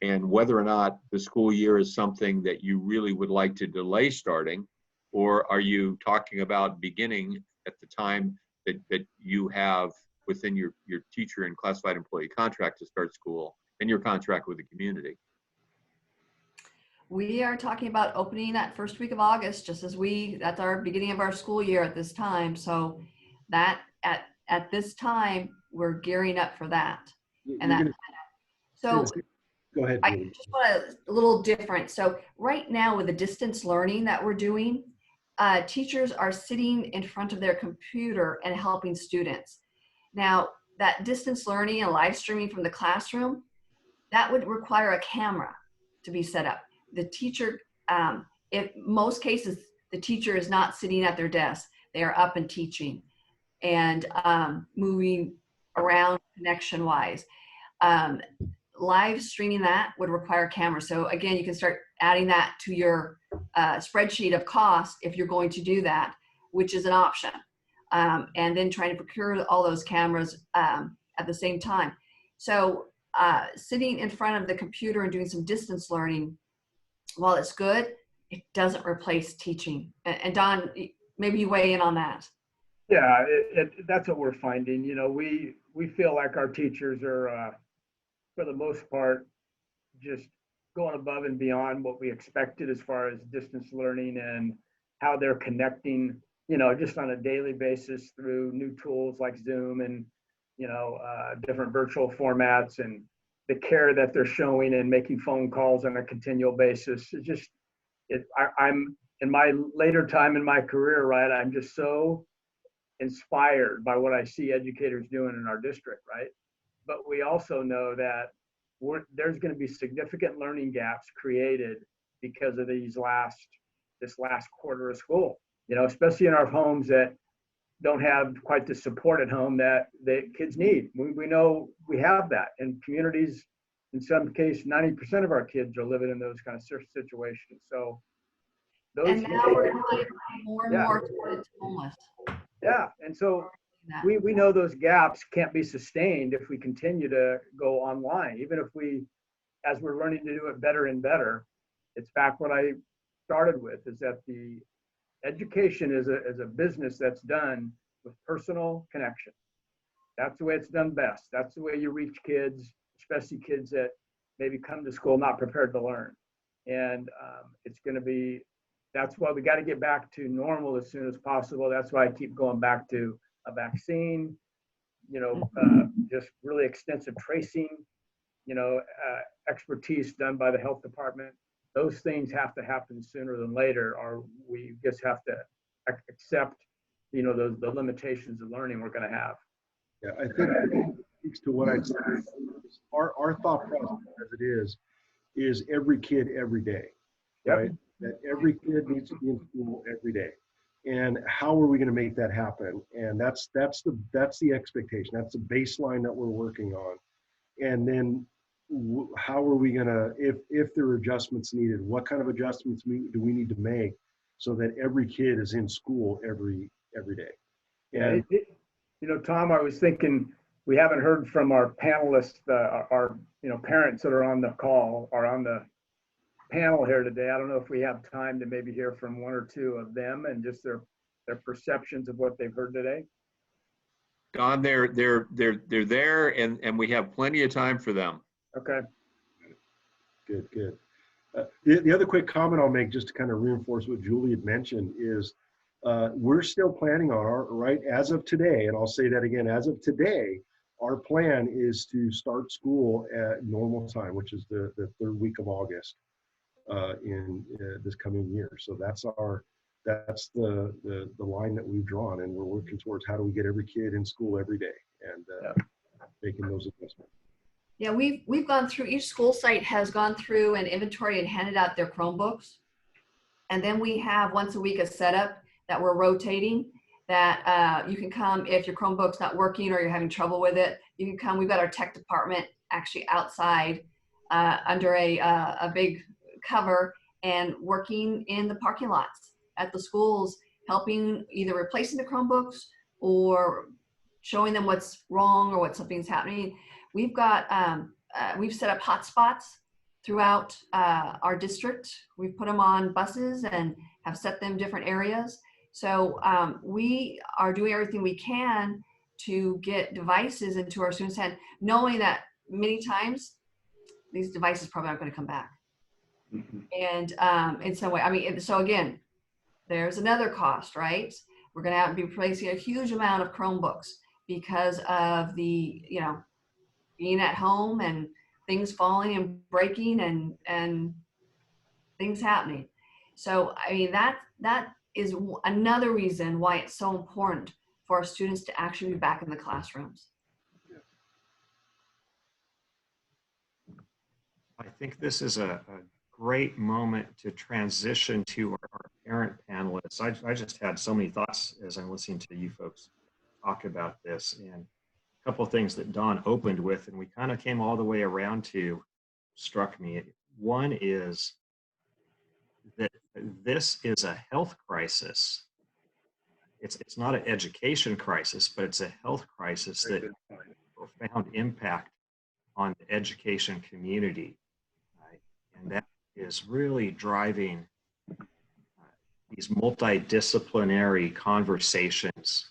D: and whether or not the school year is something that you really would like to delay starting, or are you talking about beginning at the time that you have within your teacher and classified employee contract to start school and your contract with the community?
E: We are talking about opening that first week of August, just as that's our beginning of our school year at this time. So that at this time, we're gearing up for that. So
C: go ahead,
E: I
C: Julie.
E: just want a little different. So right now with the distance learning that we're doing, teachers are sitting in front of their computer and helping students. Now that distance learning and live streaming from the classroom, that would require a camera to be set up. The teacher, in most cases, the teacher is not sitting at their desk. They are up and teaching and moving around connection-wise. Live streaming that would require cameras. So again, you can start adding that to your spreadsheet of cost if you're going to do that, which is an option. And then trying to procure all those cameras at the same time. So sitting in front of the computer and doing some distance learning, while it's good, it doesn't replace teaching. And Don, maybe you weigh in on that.
B: Yeah, that's what we're finding. You know, we feel like our teachers are, for the most part, just going above and beyond what we expected as far as distance learning and how they're connecting, you know, just on a daily basis through new tools like Zoom and, you know, different virtual formats, and the care that they're showing and making phone calls on a continual basis. It's just, I'm in my later time in my career, right? I'm just so inspired by what I see educators doing in our district, right? But we also know that there's going to be significant learning gaps created because of this last quarter of school, you know, especially in our homes that don't have quite the support at home that the kids need. We know we have that in communities. In some case, 90% of our kids are living in those kind of situations. So those,
E: and now we're going more and more towards homeless.
B: Yeah, and so we know those gaps can't be sustained if we continue to go online. Even if as we're learning to do it better and better, it's back what I started with, is that the education is a business that's done with personal connection. That's the way it's done best. That's the way you reach kids, especially kids that maybe come to school not prepared to learn. And it's going to be, that's why we got to get back to normal as soon as possible. That's why I keep going back to a vaccine, you know, just really extensive tracing, you know, expertise done by the health department. Those things have to happen sooner than later, or we just have to accept, you know, the limitations of learning we're going to have.
C: Yeah, I think it speaks to what I said. Our thought process as it is every kid every day, right? Yep. That every kid needs to be in school every day. And how are we going to make that happen? And that's the expectation. That's the baseline that we're working on. And then how are we going to, if there are adjustments needed, what kind of adjustments do we need to make so that every kid is in school every day? And
B: you know, Tom, I was thinking, we haven't heard from our panelists, our you know, parents that are on the call or on the panel here today. I don't know if we have time to maybe hear from one or two of them and just their perceptions of what they've heard today.
D: Don, they're there, and we have plenty of time for them.
B: Okay.
C: Good. The other quick comment I'll make, just to kind of reinforce what Julie had mentioned, is we're still planning on right as of today, and I'll say that again, as of today, our plan is to start school at normal time, which is the third week of August in this coming year. So that's the line that we've drawn, and we're working towards how do we get every kid in school every day, and making those adjustments.
E: Yeah, we've gone through, each school site has gone through an inventory and handed out their Chromebooks. And then we have once a week a setup that we're rotating, that you can come if your Chromebook's not working or you're having trouble with it. You can come. We've got our tech department actually outside under a big cover and working in the parking lots at the schools, helping either replacing the Chromebooks or showing them what's wrong or what something's happening. We've got we've set up hotspots throughout our district. We've put them on buses and have set them different areas. So we are doing everything we can to get devices into our students' hands, knowing that many times these devices probably aren't going to come back. And in some way, I mean, so again, there's another cost, right? We're going to have to be replacing a huge amount of Chromebooks because of the, being at home and things falling and breaking and things happening. So, I mean, that is another reason why it's so important for our students to actually be back in the classrooms.
A: I think this is a great moment to transition to our parent panelists. I just had so many thoughts as I'm listening to you folks talk about this, and a couple of things that Dawn opened with, and we kind of came all the way around to, struck me. One is that this is a health crisis. It's not an education crisis, but it's a health crisis that has a profound impact on the education community. Right? And that is really driving these multidisciplinary conversations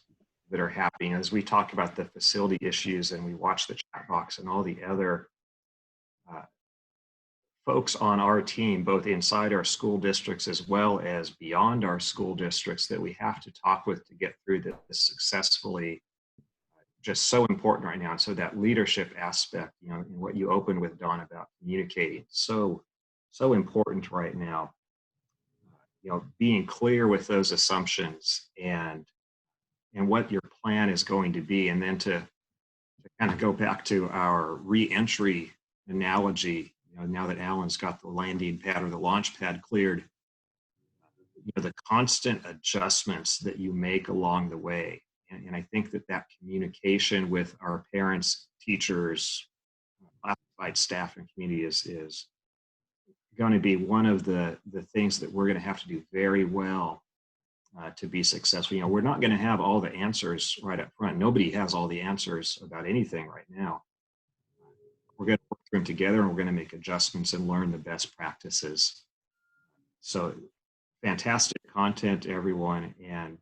A: that are happening as we talk about the facility issues and we watch the chat box and all the other folks on our team, both inside our school districts as well as beyond our school districts, that we have to talk with to get through this successfully. Just so important right now. And so that leadership aspect, and what you opened with, Dawn, about communicating, so important right now. Being clear with those assumptions and what your plan is going to be, and then to kind of go back to our reentry analogy. Now that Alan's got the landing pad or the launch pad cleared, the constant adjustments that you make along the way. And I think that communication with our parents, teachers, classified staff, and community is going to be one of the things that we're going to have to do very well to be successful. We're not going to have all the answers right up front. Nobody has all the answers about anything right now. We're going to work through them together, and we're going to make adjustments and learn the best practices. So fantastic content, everyone. And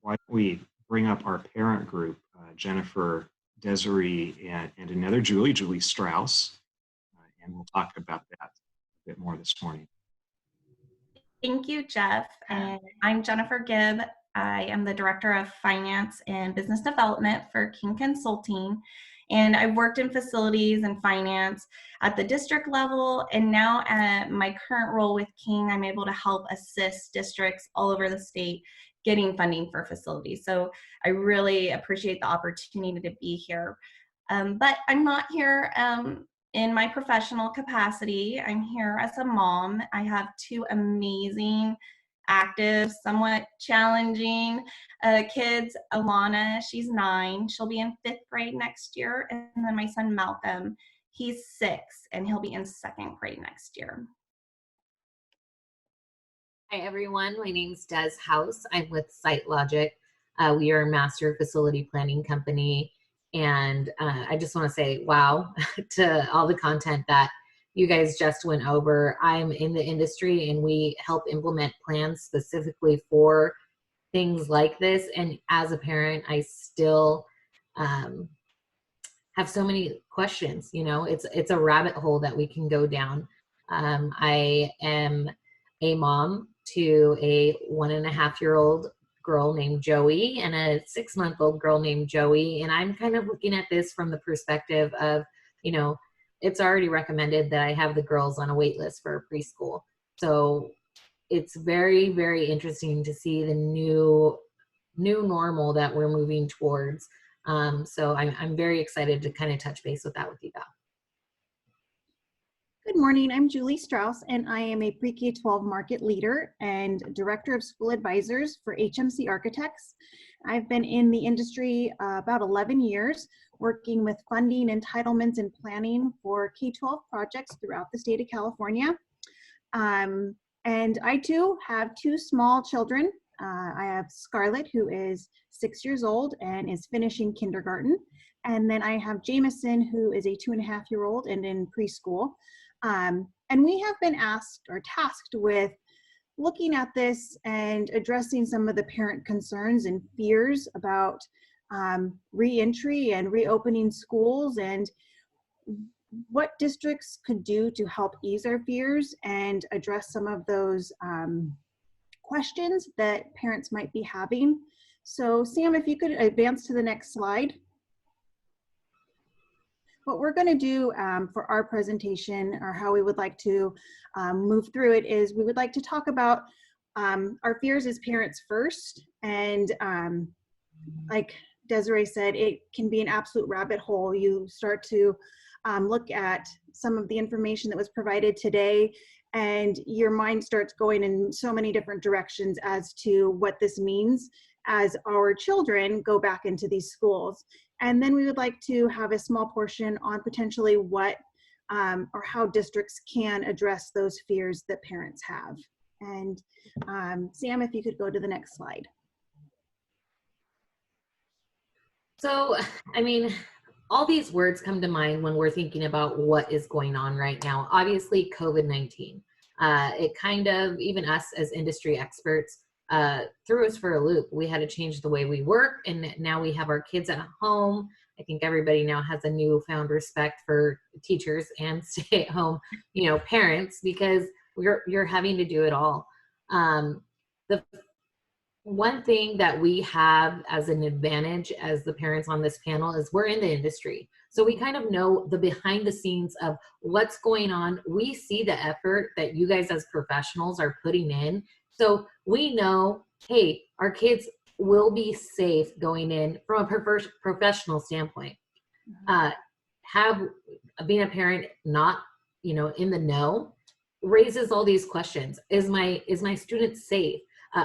A: why don't we bring up our parent group, Jennifer, Desiree, and another Julie Strauss, and we'll talk about that a bit more this morning.
G: Thank you, Jeff. And I'm Jennifer Gibb. I am the Director of Finance and Business Development for King Consulting. And I've worked in facilities and finance at the district level. And now at my current role with King, I'm able to help assist districts all over the state getting funding for facilities. So I really appreciate the opportunity to be here. But I'm not here in my professional capacity. I'm here as a mom. I have two amazing, active, somewhat challenging kids. Alana, she's 9. She'll be in 5th grade next year. And then my son, Malcolm, he's 6, and he'll be in 2nd grade next year.
H: Hi, everyone. My name's Des House. I'm with SiteLogic. We are a master facility planning company. And I just want to say wow to all the content that you guys just went over. I'm in the industry, and we help implement plans specifically for things like this. And as a parent, I still have so many questions. It's a rabbit hole that we can go down. I am a mom to a 1.5-year-old girl named Joey and a 6-month-old girl named Joey. And I'm kind of looking at this from the perspective of, you know, it's already recommended that I have the girls on a wait list for preschool. So it's very, very interesting to see the new normal that we're moving towards. So I'm very excited to kind of touch base with that with you, Val.
I: Good morning, I'm Julie Strauss, and I am a pre-K-12 market leader and director of school advisors for HMC Architects. I've been in the industry about 11 years, working with funding, entitlements, and planning for K-12 projects throughout the state of California. And I too have 2 small children. I have Scarlett, who is 6 years old and is finishing kindergarten. And then I have Jameson, who is a 2.5-year-old and in preschool. And we have been asked or tasked with looking at this and addressing some of the parent concerns and fears about reentry and reopening schools, and what districts could do to help ease our fears and address some of those questions that parents might be having. So Sam, if you could advance to the next slide. What we're going to do for our presentation, or how we would like to move through it, is we would like to talk about our fears as parents first. And like Desiree said, it can be an absolute rabbit hole. You start to look at some of the information that was provided today, and your mind starts going in so many different directions as to what this means as our children go back into these schools. And then we would like to have a small portion on potentially what or how districts can address those fears that parents have. And Sam, if you could go to the next slide.
H: So, I mean, all these words come to mind when we're thinking about what is going on right now. Obviously, COVID-19. It kind of, even us as industry experts, threw us for a loop. We had to change the way we work, and now we have our kids at home. I think everybody now has a newfound respect for teachers and stay-at-home, parents, because you're having to do it all. The one thing that we have as an advantage as the parents on this panel is we're in the industry. So we kind of know the behind the scenes of what's going on. We see the effort that you guys as professionals are putting in. So we know, hey, our kids will be safe going in from a professional standpoint. Being a parent not, in the know raises all these questions. Is my student safe?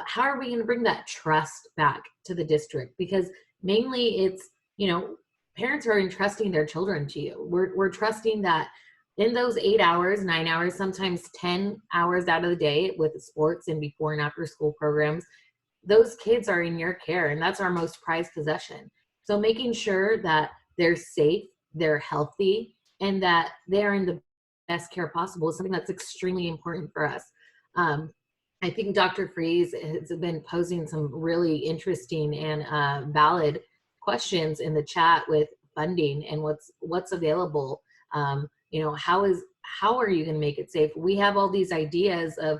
H: How are we going to bring that trust back to the district? Because mainly it's, parents are entrusting their children to you. We're trusting that in those 8 hours, 9 hours, sometimes 10 hours out of the day with sports and before and after school programs, those kids are in your care, and that's our most prized possession. So making sure that they're safe, they're healthy, and that they're in the best care possible is something that's extremely important for us. I think Dr. Freeze has been posing some really interesting and valid questions in the chat with funding and what's available. How are you going to make it safe? We have all these ideas of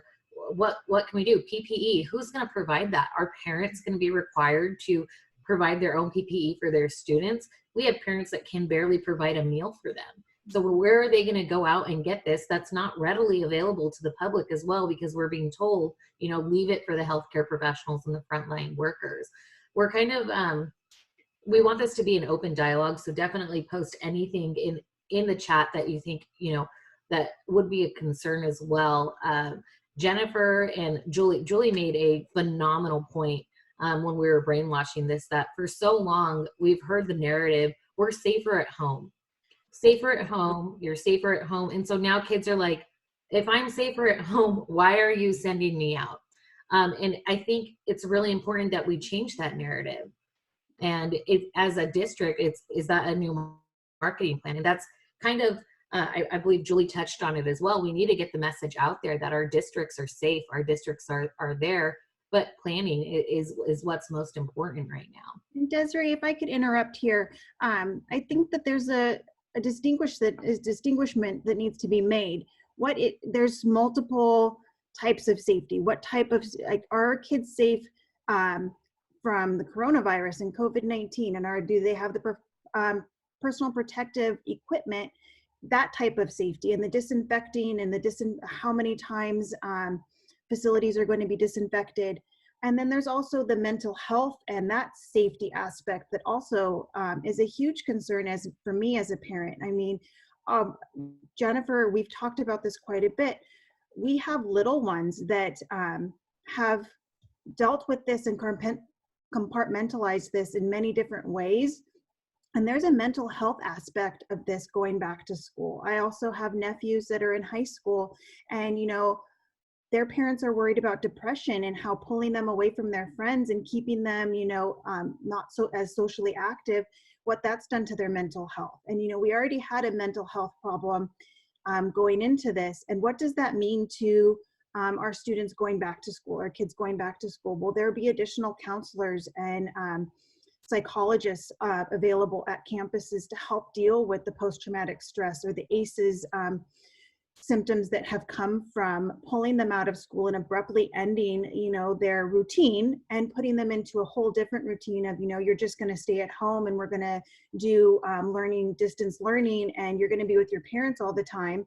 H: what can we do? PPE, who's going to provide that? Are parents going to be required to provide their own PPE for their students? We have parents that can barely provide a meal for them. So where are they going to go out and get this? That's not readily available to the public as well, because we're being told, leave it for the healthcare professionals and the frontline workers. We're kind of, we want this to be an open dialogue. So definitely post anything in the chat that you think, that would be a concern as well. Jennifer and Julie made a phenomenal point when we were brainwashing this, that for so long we've heard the narrative, we're safer at home. Safer at home, you're safer at home. And so now kids are like, if I'm safer at home, why are you sending me out? And I think it's really important that we change that narrative. And as a district, is that a new marketing plan? And that's kind of, I believe Julie touched on it as well. We need to get the message out there that our districts are safe, our districts are there, but planning is what's most important right now.
I: And Desiree, if I could interrupt here, I think that there's a distinguishment that needs to be made. there's multiple types of safety. What type of, like, are our kids safe from the coronavirus and COVID-19, and do they have the personal protective equipment, that type of safety, and the disinfecting and how many times facilities are going to be disinfected. And then there's also the mental health and that safety aspect that also is a huge concern for me as a parent. I mean, Jennifer, we've talked about this quite a bit. We have little ones that have dealt with this and compartmentalized this in many different ways. And there's a mental health aspect of this going back to school. I also have nephews that are in high school, and, you know, their parents are worried about depression and how pulling them away from their friends and keeping them, you know, not so as socially active, what that's done to their mental health. And, you know, we already had a mental health problem going into this. And what does that mean to our students going back to school, our kids going back to school? Will there be additional counselors and psychologists available at campuses to help deal with the post-traumatic stress or the ACEs symptoms that have come from pulling them out of school and abruptly ending, you know, their routine and putting them into a whole different routine of, you know, you're just going to stay at home and we're going to do distance learning, and you're going to be with your parents all the time.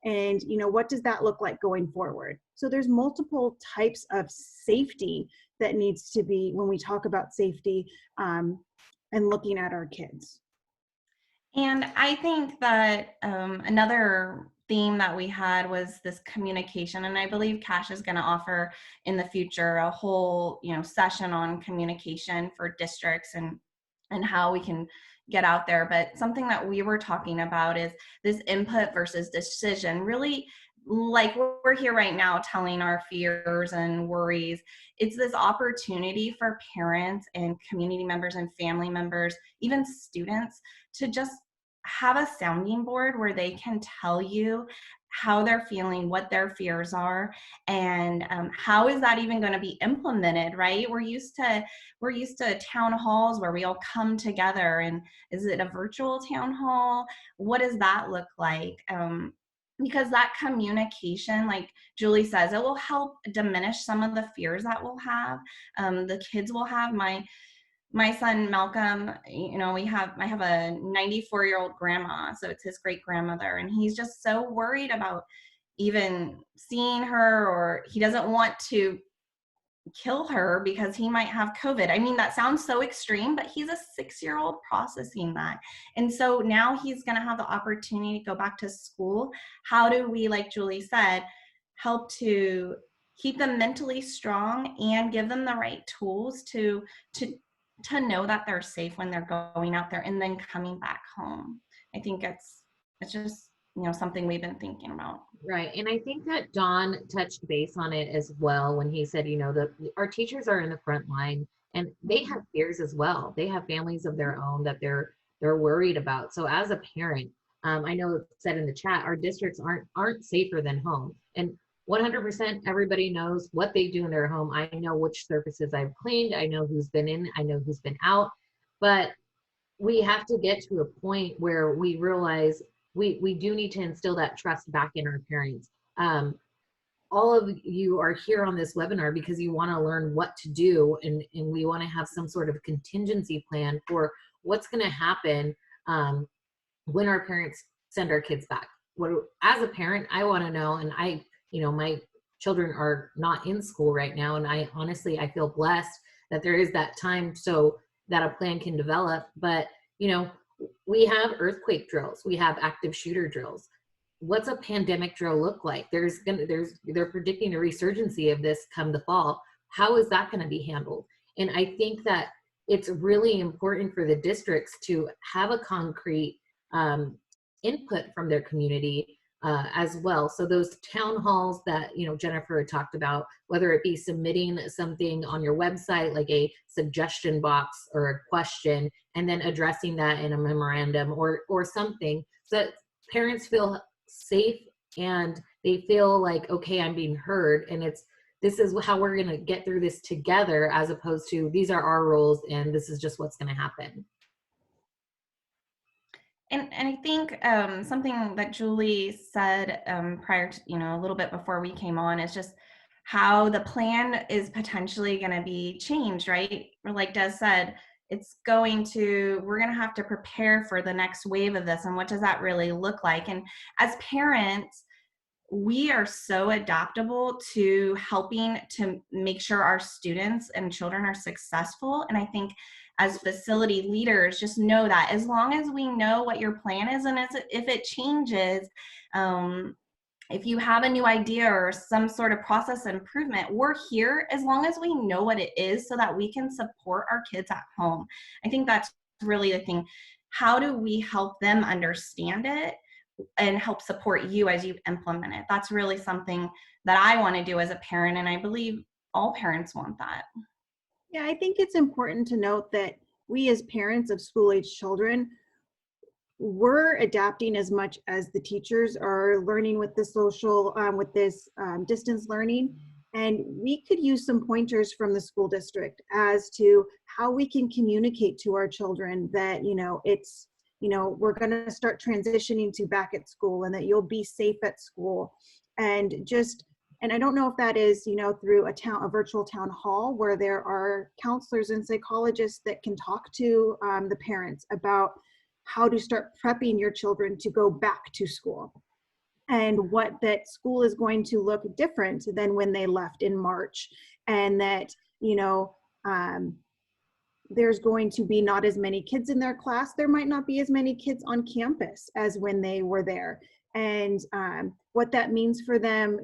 I: And, you know, what does that look like going forward? So there's multiple types of safety that needs to be, when we talk about safety and looking at our kids.
G: And I think that another theme that we had was this communication, and I believe Cash is going to offer in the future a whole, you know, session on communication for districts and how we can get out there. But something that we were talking about is this input versus decision. Really, like we're here right now telling our fears and worries. It's this opportunity for parents and community members and family members, even students, to just have a sounding board where they can tell you how they're feeling, what their fears are, and how is that even going to be implemented, right? We're used to town halls where we all come together, and is it a virtual town hall? What does that look like? Because that communication, like Julie says, it will help diminish some of the fears that we'll have, the kids will have. My son Malcolm, you know, I have a 94-year-old grandma, so it's his great grandmother, and he's just so worried about even seeing her, or he doesn't want to kill her because he might have COVID. I mean, that sounds so extreme, but he's a 6-year-old processing that. And so now he's going to have the opportunity to go back to school. How do we, like Julie said, help to keep them mentally strong and give them the right tools to know that they're safe when they're going out there and then coming back home? I think it's just, you know, something we've been thinking about.
H: Right. And I think that Don touched base on it as well when he said, you know, our teachers are in the front line and they have fears as well. They have families of their own that they're worried about. So as a parent, I know it said in the chat, our districts aren't safer than home. And 100% everybody knows what they do in their home. I know which surfaces I've cleaned. I know who's been in, I know who's been out. But we have to get to a point where we realize we do need to instill that trust back in our parents. All of you are here on this webinar because you want to learn what to do, and we want to have some sort of contingency plan for what's going to happen when our parents send our kids back. As a parent, I want to know, and you know, my children are not in school right now, and I feel blessed that there is that time so that a plan can develop. But, you know, we have earthquake drills, we have active shooter drills. What's a pandemic drill look like? They're predicting a resurgency of this come the fall. How is that going to be handled? And I think that it's really important for the districts to have a concrete input from their community as well. So those town halls that, you know, Jennifer had talked about, whether it be submitting something on your website, like a suggestion box or a question, and then addressing that in a memorandum or something, so that parents feel safe and they feel like, okay, I'm being heard, and this is how we're going to get through this together, as opposed to these are our roles and this is just what's going to happen.
G: And I think something that Julie said prior to, a little bit before we came on is just how the plan is potentially going to be changed, right? Or like Des said, we're going to have to prepare for the next wave of this. And what does that really look like? And as parents, we are so adaptable to helping to make sure our students and children are successful. And I think as facility leaders, just know that as long as we know what your plan is, and if it changes, if you have a new idea or some sort of process improvement, we're here as long as we know what it is so that we can support our kids at home. I think that's really the thing. How do we help them understand it and help support you as you implement it? That's really something that I want to do as a parent, and I believe all parents want that.
I: Yeah, I think it's important to note that we as parents of school-age children, we're adapting as much as the teachers are learning with the distance learning. And we could use some pointers from the school district as to how we can communicate to our children that, we're going to start transitioning to back at school and that you'll be safe at school. And I don't know if that is, through a virtual town hall where there are counselors and psychologists that can talk to the parents about how to start prepping your children to go back to school, and what that school is going to look different than when they left in March, and that, there's going to be not as many kids in their class. There might not be as many kids on campus as when they were there. And what that means for them,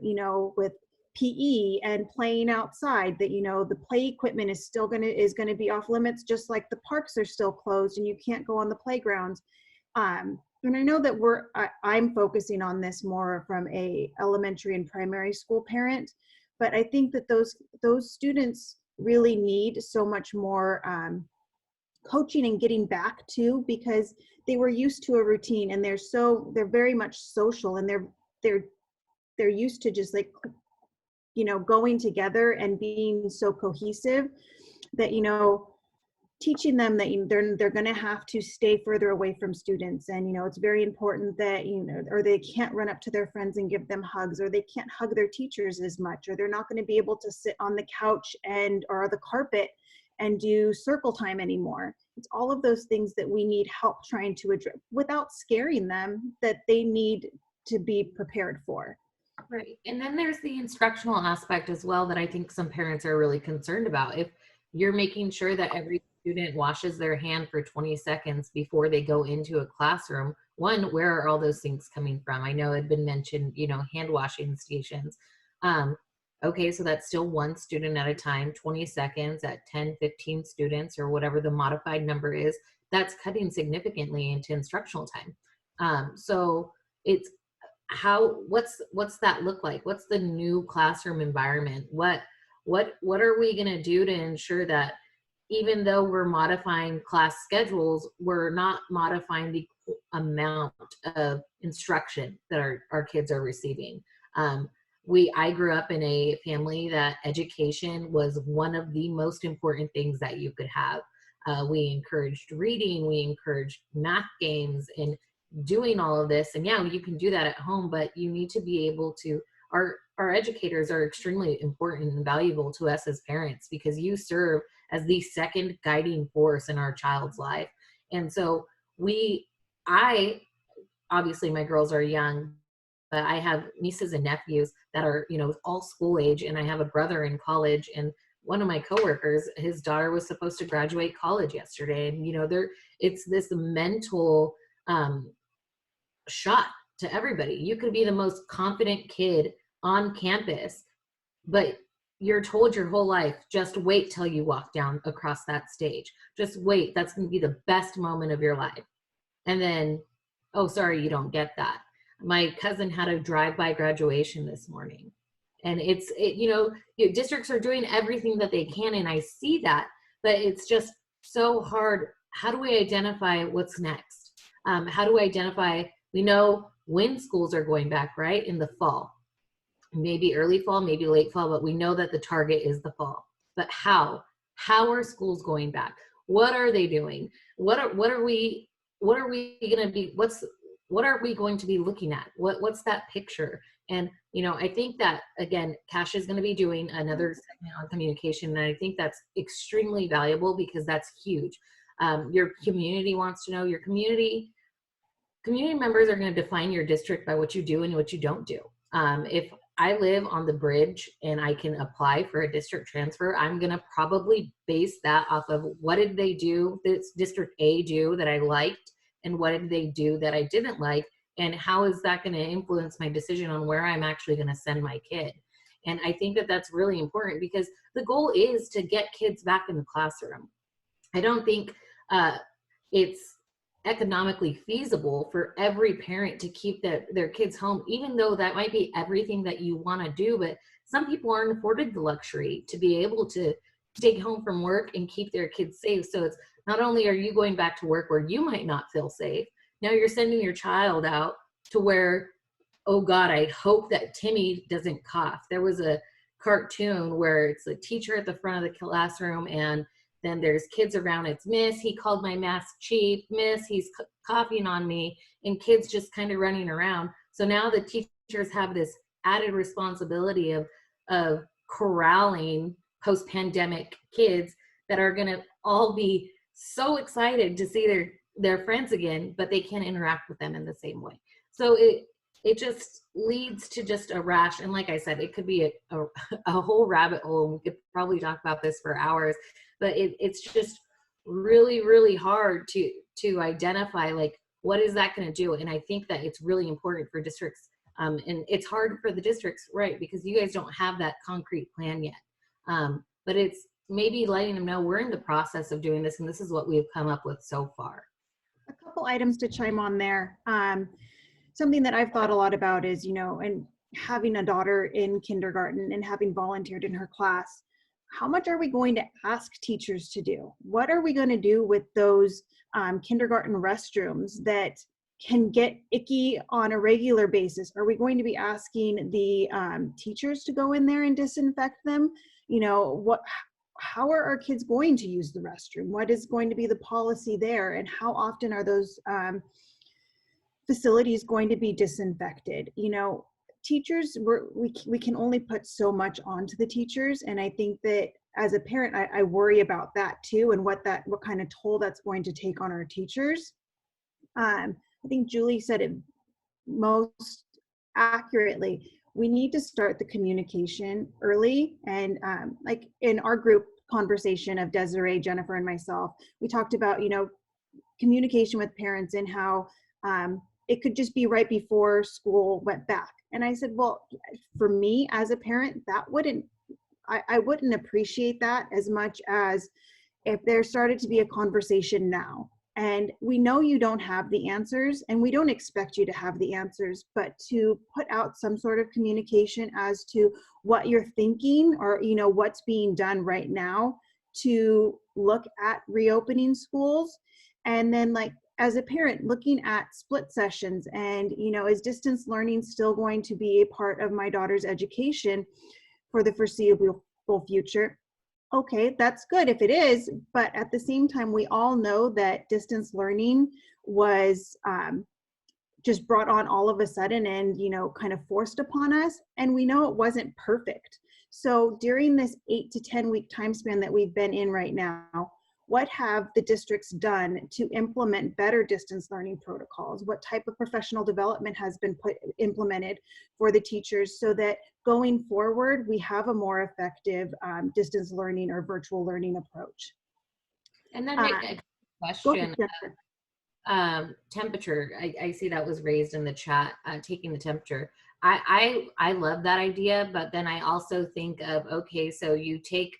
I: with PE and playing outside, that, the play equipment is going to be off limits, just like the parks are still closed and you can't go on the playgrounds. And I know that I'm focusing on this more from a elementary and primary school parent, but I think that those students really need so much more coaching and getting back to, because they were used to a routine and they're very much social, and they're used to just like, going together and being so cohesive that, teaching them that they're going to have to stay further away from students. And, it's very important that, or they can't run up to their friends and give them hugs, or they can't hug their teachers as much, or they're not going to be able to sit on the couch or the carpet and do circle time anymore. It's all of those things that we need help trying to address without scaring them, that they need to be prepared for.
H: Right. And then there's the instructional aspect as well that I think some parents are really concerned about. If you're making sure that every student washes their hand for 20 seconds before they go into a classroom, one, where are all those things coming from? I know it had been mentioned, hand washing stations. Okay, so that's still one student at a time, 20 seconds at 10, 15 students, or whatever the modified number is. That's cutting significantly into instructional time. So it's what's that look like? What's the new classroom environment? What are we going to do to ensure that even though we're modifying class schedules, we're not modifying the amount of instruction that our kids are receiving? I grew up in a family that education was one of the most important things that you could have. We encouraged reading, we encouraged math games, and doing all of this. And yeah, you can do that at home, but you need to be able to, our educators are extremely important and valuable to us as parents, because you serve as the second guiding force in our child's life. And so obviously my girls are young, but I have nieces and nephews that are, all school age, and I have a brother in college, and one of my coworkers, his daughter was supposed to graduate college yesterday. And, it's this mental shot to everybody. You could be the most confident kid on campus, but you're told your whole life, just wait till you walk down across that stage. Just wait. That's going to be the best moment of your life. And then, oh, sorry, you don't get that. My cousin had a drive-by graduation this morning. And districts are doing everything that they can, and I see that, but it's just so hard. How do we identify what's next? How do we identify, we know when schools are going back, right? In the fall, maybe early fall, maybe late fall, but we know that the target is the fall. But how are schools going back? What are they doing? What are we what are we going to be, what are we going to be looking at? What's that picture? And, you know, I think that, again, Kasia is going to be doing another segment on communication. And I think that's extremely valuable because that's huge. Your community wants to know, your community members are going to define your district by what you do and what you don't do. If I live on the bridge and I can apply for a district transfer, I'm going to probably base that off of what did they do, this District A do that I liked, and what did they do that I didn't like, and how is that going to influence my decision on where I'm actually going to send my kid. And I think that that's really important because the goal is to get kids back in the classroom. I don't think it's economically feasible for every parent to keep their kids home, even though that might be everything that you want to do. But some people aren't afforded the luxury to be able to stay home from work and keep their kids safe. So it's not only are you going back to work where you might not feel safe, now you're sending your child out to where, oh God, I hope that Timmy doesn't cough. There was a cartoon where it's a teacher at the front of the classroom and then there's kids around. It's Miss, he called my mask cheap. Miss, he's coughing on me, and kids just kind of running around. So now the teachers have this added responsibility of corralling post-pandemic kids that are going to all be so excited to see their friends again, but they can't interact with them in the same way. So it just leads to just a rash. And like I said, it could be a whole rabbit hole. We could probably talk about this for hours, but it's just really, really hard to identify, like, what is that going to do? And I think that it's really important for districts, and it's hard for the districts, right? Because you guys don't have that concrete plan yet. But it's maybe letting them know we're in the process of doing this, and this is what we've come up with so far.
I: A couple items to chime on there. Something that I've thought a lot about is, you know, and having a daughter in kindergarten and having volunteered in her class, how much are we going to ask teachers to do? What are we going to do with those kindergarten restrooms that can get icky on a regular basis? Are we going to be asking the teachers to go in there and disinfect them? You know, how are our kids going to use the restroom? What is going to be the policy there? And how often are those facilities going to be disinfected? You know, teachers, we can only put so much onto the teachers. And I think that as a parent, I worry about that too, and what kind of toll that's going to take on our teachers. I think Julie said it most accurately. We need to start the communication early. And like in our group conversation of Desiree, Jennifer, and myself, we talked about, you know, communication with parents and how it could just be right before school went back. And I said, well, for me as a parent, I wouldn't appreciate that as much as if there started to be a conversation now. And we know you don't have the answers, and we don't expect you to have the answers, but to put out some sort of communication as to what you're thinking, or, you know, what's being done right now to look at reopening schools. And then, like, as a parent, looking at split sessions and, you know, is distance learning still going to be a part of my daughter's education for the foreseeable future? Okay, that's good if it is, but at the same time, we all know that distance learning was just brought on all of a sudden and, you know, kind of forced upon us, and we know it wasn't perfect. So during this 8 to 10 week time span that we've been in right now, what have the districts done to implement better distance learning protocols? What type of professional development has been implemented for the teachers so that going forward, we have a more effective distance learning or virtual learning approach?
H: And then a question, temperature. I see that was raised in the chat, taking the temperature. I love that idea, but then I also think of, okay, so you take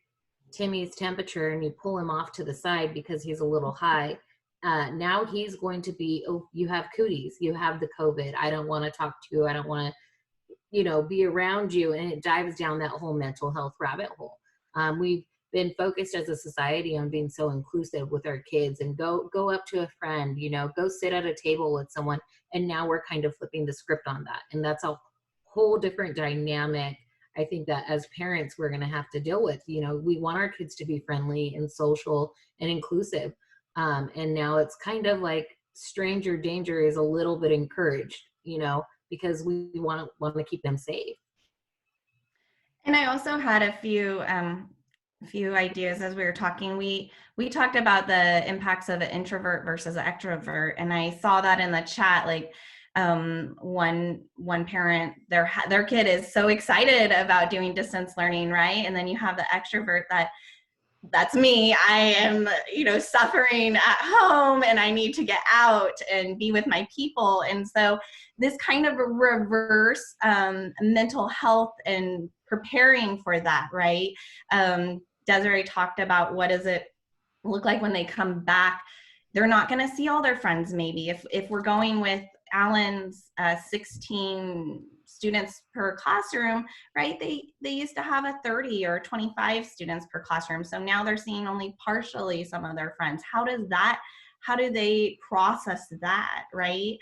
H: Timmy's temperature and you pull him off to the side because he's a little high. Now he's going to be, oh, you have cooties, you have the COVID, I don't want to talk to you, I don't want to, you know, be around you, and it dives down that whole mental health rabbit hole. We've been focused as a society on being so inclusive with our kids, and go up to a friend, you know, go sit at a table with someone, and now we're kind of flipping the script on that, and that's a whole different dynamic. I think that as parents, we're going to have to deal with. You know, we want our kids to be friendly and social and inclusive. And now it's kind of like stranger danger is a little bit encouraged, because we want to keep them safe.
G: And I also had a few ideas as we were talking. We talked about the impacts of an introvert versus an extrovert, and I saw that in the chat. Like one parent, their kid is so excited about doing distance learning, right? And then you have the extrovert that's me. I am, suffering at home and I need to get out and be with my people. And so this kind of reverse mental health and preparing for that, right? Desiree talked about what does it look like when they come back. They're not going to see all their friends maybe. If we're going with Alan's 16 students per classroom, right? They used to have a 30 or 25 students per classroom. So now they're seeing only partially some of their friends. How do they process that, right?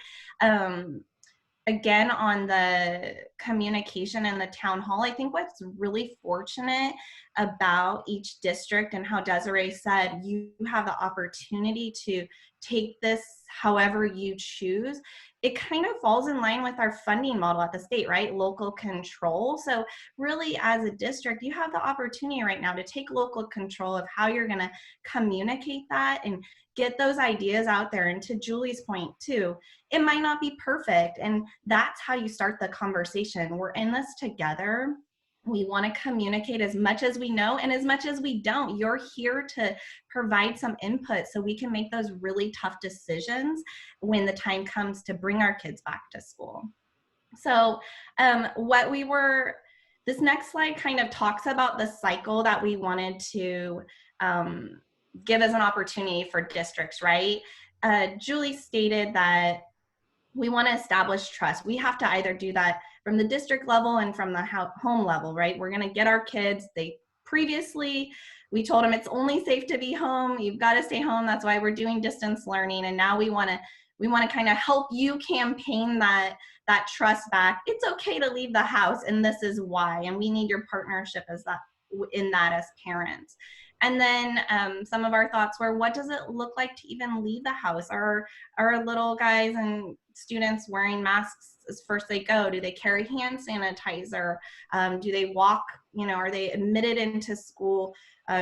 G: Again, on the communication in the town hall, I think what's really fortunate about each district, and how Desiree said, you have the opportunity to take this however you choose. It kind of falls in line with our funding model at the state, right? Local control. So really, as a district, you have the opportunity right now to take local control of how you're going to communicate that and get those ideas out there. And to Julie's point too, it might not be perfect. And that's how you start the conversation. We're in this together. We want to communicate as much as we know and as much as we don't. You're here to provide some input so we can make those really tough decisions when the time comes to bring our kids back to school. So this next slide kind of talks about the cycle that we wanted to give as an opportunity for districts, right? Julie stated that we want to establish trust. We have to either do that from the district level and from the home level, right? We're going to get our kids. We told them it's only safe to be home. You've got to stay home. That's why we're doing distance learning. And now we want to kind of help you campaign that trust back. It's okay to leave the house, and this is why. And we need your partnership as parents. And then some of our thoughts were, what does it look like to even leave the house? Are little guys and students wearing masks as first they go? Do they carry hand sanitizer? Do they walk? Are they admitted into school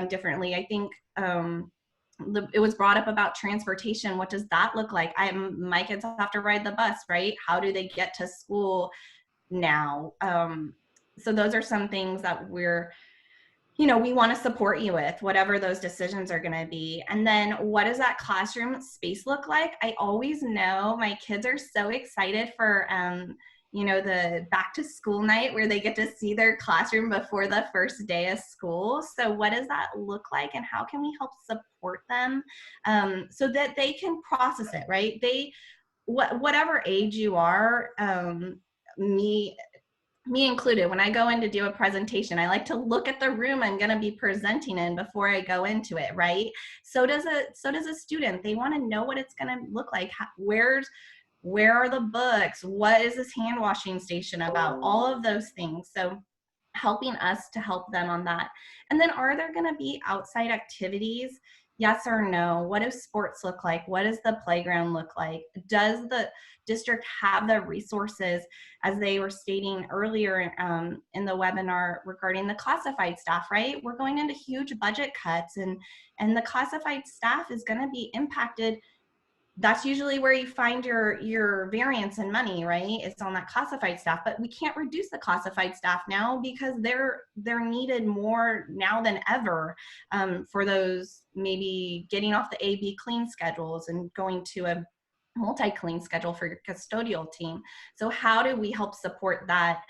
G: differently? I think it was brought up about transportation. What does that look like? My kids have to ride the bus, right? How do they get to school now? So those are some things that we want to support you with, whatever those decisions are going to be. And then what does that classroom space look like? I always know my kids are so excited for, the back to school night where they get to see their classroom before the first day of school. So what does that look like, and how can we help support them so that they can process it, right? Whatever age you are, me included, when I go in to do a presentation, I like to look at the room I'm going to be presenting in before I go into it, right? So does a student. They want to know what it's going to look like. Where are the books? What is this hand washing station about? All of those things. So helping us to help them on that. And then, are there going to be outside activities? Yes or no? What do sports look like? What does the playground look like? Does the district have the resources, as they were stating earlier in the webinar regarding the classified staff, right? We're going into huge budget cuts, and the classified staff is going to be impacted. That's usually where you find your variance in money, right? It's on that classified staff, but we can't reduce the classified staff now because they're needed more now than ever for those maybe getting off the A/B clean schedules and going to a multi-clean schedule for your custodial team. So how do we help support that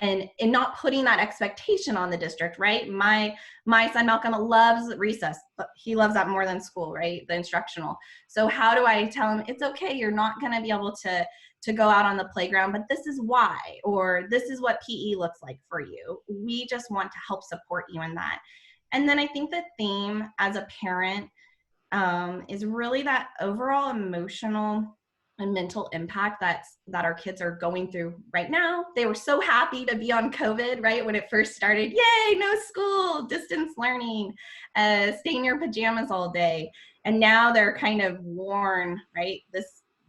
G: and not putting that expectation on the district, right? My son Malcolm loves recess, but he loves that more than school, right? The instructional. So how do I tell him it's okay, you're not going to be able to go out on the playground, but this is why, or this is what PE looks like for you. We just want to help support you in that. And then I think the theme as a parent is really that overall emotional and mental impact that our kids are going through right now. They were so happy to be on COVID, right? When it first started, yay, no school, distance learning, stay in your pajamas all day. And now they're kind of worn, right?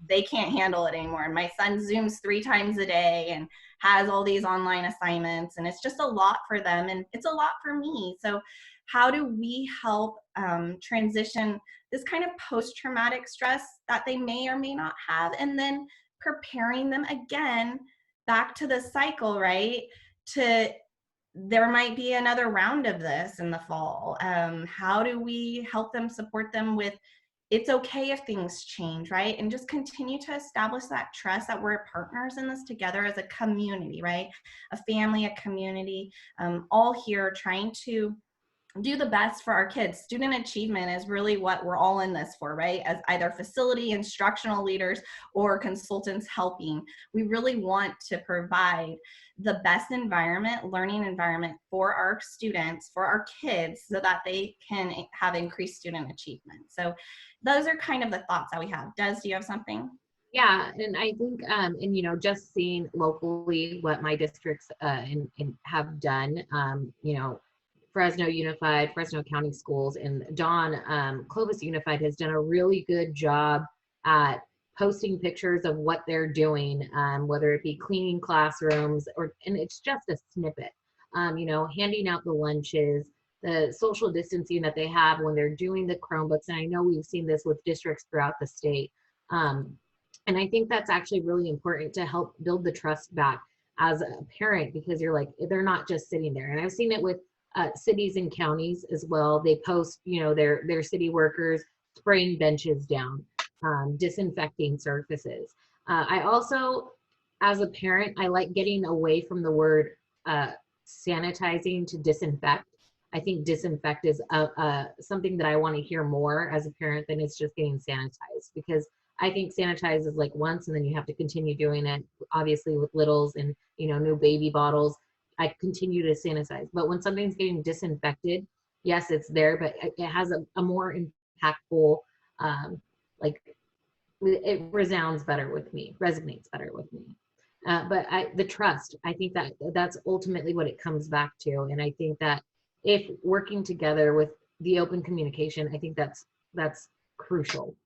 G: They can't handle it anymore. My son Zooms 3 times a day and has all these online assignments, and it's just a lot for them, and it's a lot for me. So how do we help transition this kind of post-traumatic stress that they may or may not have, and then preparing them again back to the cycle, right? There might be another round of this in the fall. How do we help them, support them with, it's okay if things change, right? And just continue to establish that trust that we're partners in this together as a community, right? A family, a community, all here trying to do the best for our kids. Student achievement is really what we're all in this for, right? As either facility instructional leaders or consultants helping, we really want to provide the best environment, learning environment for our students, for our kids, so that they can have increased student achievement. So those are kind of the thoughts that we have. Des, do you have something?
H: Yeah, and I think, and you know, just seeing locally what my districts and have done, you know, Fresno Unified, Fresno County Schools, and Dawn, Clovis Unified has done a really good job at posting pictures of what they're doing, whether it be cleaning classrooms and it's just a snippet, you know, handing out the lunches, the social distancing that they have when they're doing the Chromebooks. And I know we've seen this with districts throughout the state. And I think that's actually really important to help build the trust back as a parent, because you're like, they're not just sitting there. And I've seen it with cities and counties as well. They post, you know, their city workers spraying benches down, disinfecting surfaces. I also, as a parent, I like getting away from the word sanitizing to disinfect. I think disinfect is something that I want to hear more as a parent than it's just getting sanitized, because I think sanitize is like once and then you have to continue doing it, obviously with littles and, you know, new baby bottles. I continue to sanitize. But when something's getting disinfected, yes, it's there, but it has a more impactful, like it resounds better with me, resonates better with me. But the trust, I think that's ultimately what it comes back to. And I think that if working together with the open communication, I think that's crucial.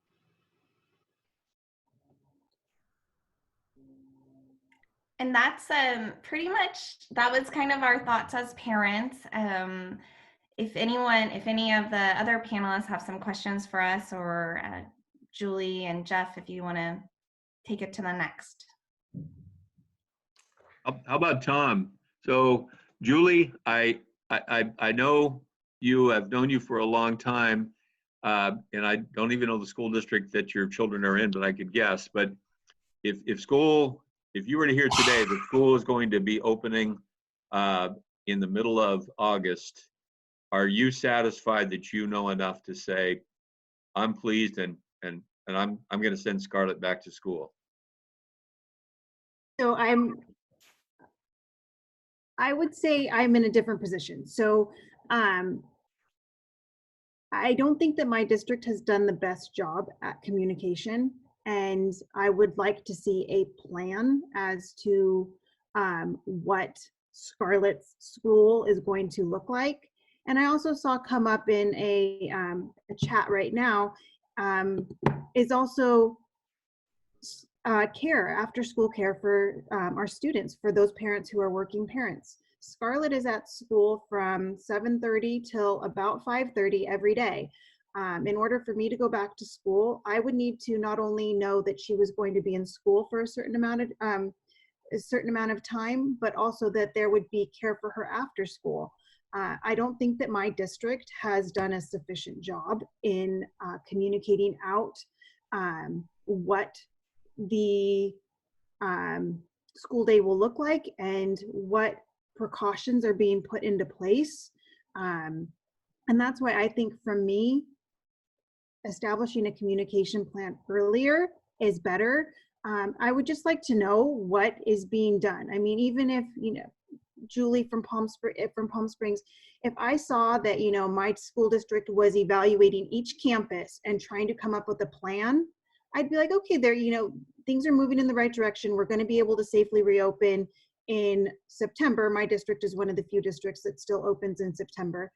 G: And that's pretty much, that was kind of our thoughts as parents. If any of the other panelists have some questions for us, or Julie and Jeff, if you want to take it to the next.
D: How about Tom? So Julie, I know you, have known you for a long time, and I don't even know the school district that your children are in, but I could guess. But if you were to hear today that school is going to be opening in the middle of August, are you satisfied that you know enough to say, I'm pleased and I'm going to send Scarlett back to school?
I: So I would say I'm in a different position. So I don't think that my district has done the best job at communication, and I would like to see a plan as to what Scarlett's school is going to look like. And I also saw come up in a chat right now is also care, after school care for our students, for those parents who are working parents. Scarlett is at school from 7:30 till about 5:30 every day. In order for me to go back to school, I would need to not only know that she was going to be in school for a certain amount of time, but also that there would be care for her after school. I don't think that my district has done a sufficient job in communicating out what the school day will look like and what precautions are being put into place. And that's why I think, for me, establishing a communication plan earlier is better. I would just like to know what is being done. I mean, even if, you know, Julie from Palm Springs, if I saw that, you know, my school district was evaluating each campus and trying to come up with a plan, I'd be like, okay, there, you know, things are moving in the right direction. We're going to be able to safely reopen in September. My district is one of the few districts that still opens in September.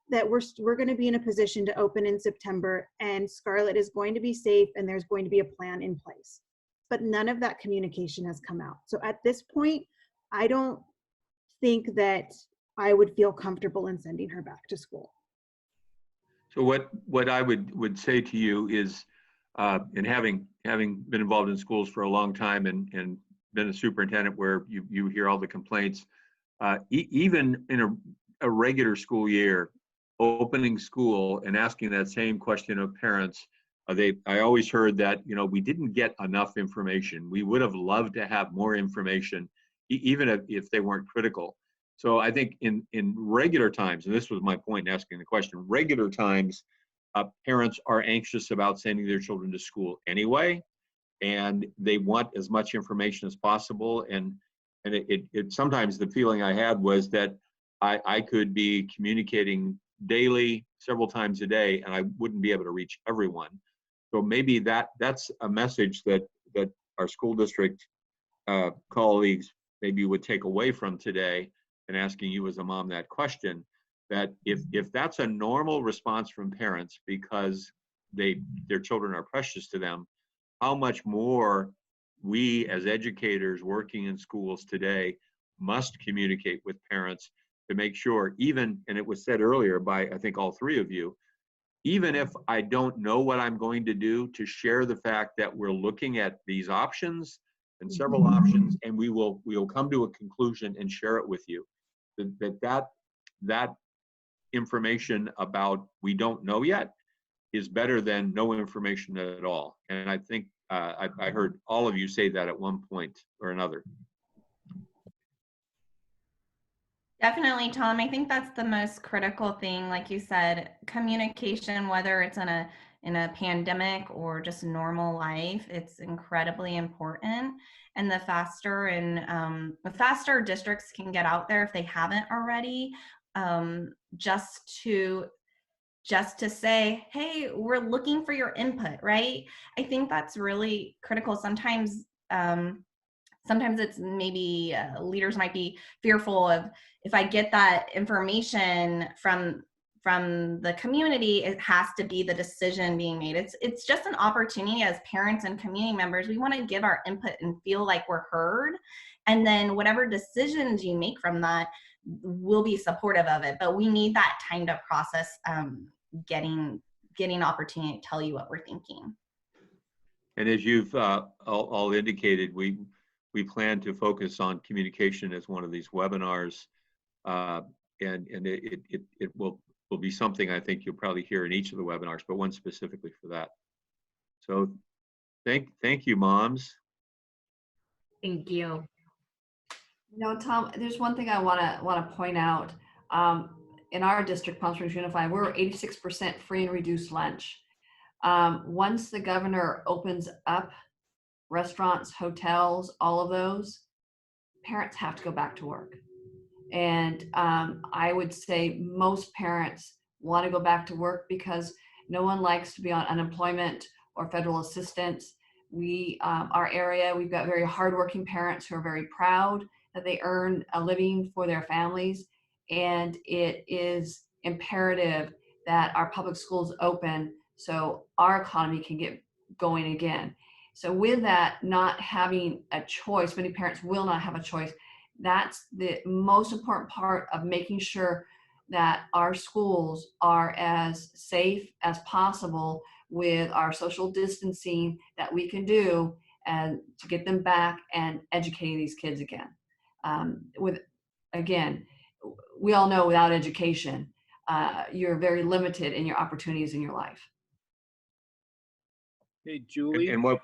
I: that we're going to be in a position to open in September, and Scarlett is going to be safe and there's going to be a plan in place. But none of that communication has come out. So at this point, I don't think that I would feel comfortable in sending her back to school.
D: So what I would say to you is, and having been involved in schools for a long time and been a superintendent where you hear all the complaints, even in a regular school year, opening school and asking that same question of parents, I always heard that, we didn't get enough information. We would have loved to have more information, even if they weren't critical. So I think in regular times, and this was my point in asking the question, regular times, parents are anxious about sending their children to school anyway, and they want as much information as possible. And it sometimes the feeling I had was that I could be communicating daily, several times a day, and I wouldn't be able to reach everyone. So maybe that's a message that our school district colleagues maybe would take away from today, and asking you as a mom that question, that if that's a normal response from parents because their children are precious to them, how much more we as educators working in schools today must communicate with parents to make sure, even, and it was said earlier by I think all three of you, even if I don't know what I'm going to do, to share the fact that we're looking at these options and several options, and we will come to a conclusion and share it with you. That information about we don't know yet is better than no information at all. And I think I heard all of you say that at one point or another.
G: Definitely, Tom. I think that's the most critical thing. Like you said, communication, whether it's in a pandemic or just normal life, it's incredibly important. And the faster districts can get out there if they haven't already, just to say, hey, we're looking for your input, right? I think that's really critical. Sometimes it's maybe leaders might be fearful of, if I get that information from the community, it has to be the decision being made. It's just an opportunity as parents and community members. We want to give our input and feel like we're heard. And then whatever decisions you make from that, we'll be supportive of it. But we need that time to process getting opportunity to tell you what we're thinking.
D: And as you've all indicated, we plan to focus on communication as one of these webinars, and it will be something I think you'll probably hear in each of the webinars, but one specifically for that. So thank you, moms.
H: Thank you.
E: Tom, there's one thing I want to point out. In our district, Palm Springs Unified, we're 86% free and reduced lunch. Once the governor opens up restaurants, hotels, all of those, parents have to go back to work. And I would say most parents want to go back to work because no one likes to be on unemployment or federal assistance. Our area, we've got very hardworking parents who are very proud that they earn a living for their families. And it is imperative that our public schools open so our economy can get going again. So with that, not having a choice, many parents will not have a choice. That's the most important part of making sure that our schools are as safe as possible with our social distancing that we can do, and to get them back and educating these kids again. We all know without education, you're very limited in your opportunities in your life.
J: Hey, Julie.
D: And what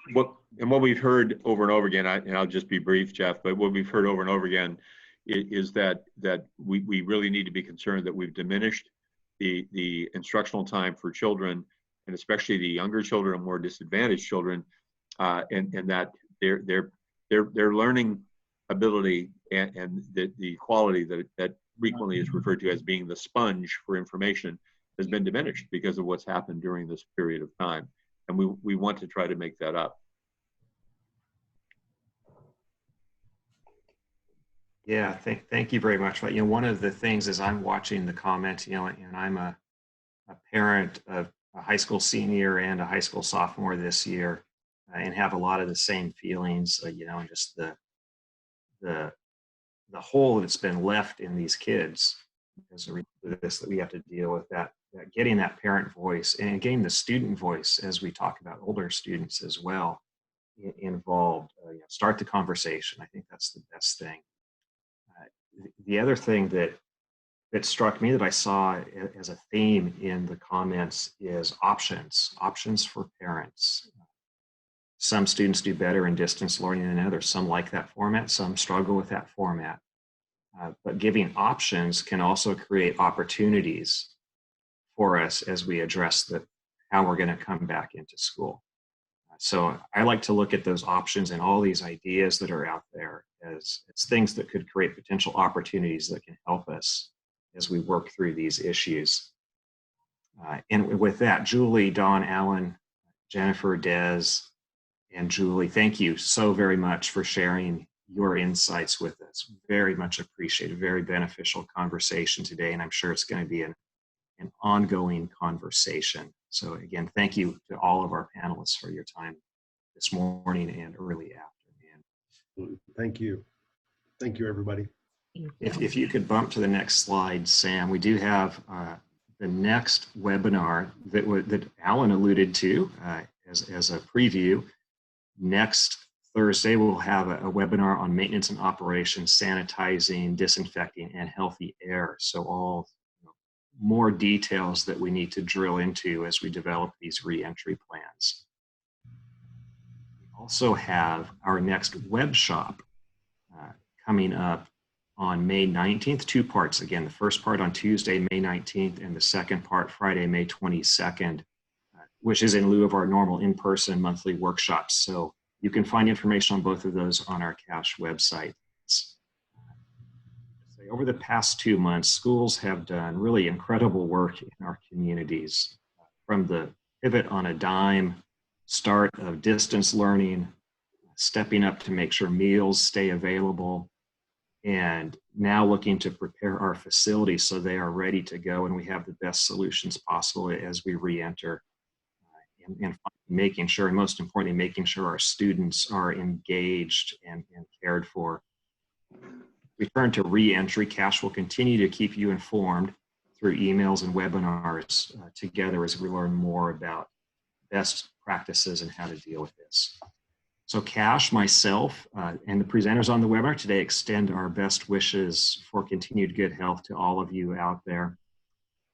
D: we've heard over and over again, and I'll just be brief, Jeff, but what we've heard over and over again is that we really need to be concerned that we've diminished the instructional time for children, and especially the younger children and more disadvantaged children, and that their learning ability and the quality that frequently is referred to as being the sponge for information has been diminished because of what's happened during this period of time. And we want to try to make that up.
A: Yeah, thank you very much. But, one of the things as I'm watching the comments, and I'm a parent of a high school senior and a high school sophomore this year, and have a lot of the same feelings, and just the the hole that's been left in these kids as a result of this, that we have to deal with, that getting that parent voice and getting the student voice, as we talk about older students as well, involved. Start the conversation. I think that's the best thing. The other thing that struck me, that I saw as a theme in the comments, is options for parents. Some students do better in distance learning than others. Some like that format, some struggle with that format. But giving options can also create opportunities for us as we address how we're going to come back into school. So I like to look at those options and all these ideas that are out there as things that could create potential opportunities that can help us as we work through these issues. And with that, Julie, Dawn, Alan, Jennifer, Des, and Julie, thank you so very much for sharing your insights with us. Very much appreciated. Very beneficial conversation today, and I'm sure it's going to be an ongoing conversation. So again, thank you to all of our panelists for your time this morning and early afternoon.
C: Thank you. Thank you, everybody.
A: If you could bump to the next slide, Sam, we do have the next webinar that Alan alluded to as a preview. Next Thursday, we'll have a webinar on maintenance and operations, sanitizing, disinfecting, and healthy air. So all more details that we need to drill into as we develop these reentry plans. We also have our next web shop coming up on May 19th, 2 parts. Again, the first part on Tuesday, May 19th, and the second part Friday, May 22nd, which is in lieu of our normal in-person monthly workshops. So you can find information on both of those on our CASH website. Over the past 2 months, schools have done really incredible work in our communities, from the pivot on a dime, start of distance learning, stepping up to make sure meals stay available, and now looking to prepare our facilities so they are ready to go and we have the best solutions possible as we re-enter, and making sure, and most importantly, making sure our students are engaged and cared for. Return to reentry. CASH will continue to keep you informed through emails and webinars together as we learn more about best practices and how to deal with this. So CASH, myself, and the presenters on the webinar today extend our best wishes for continued good health to all of you out there.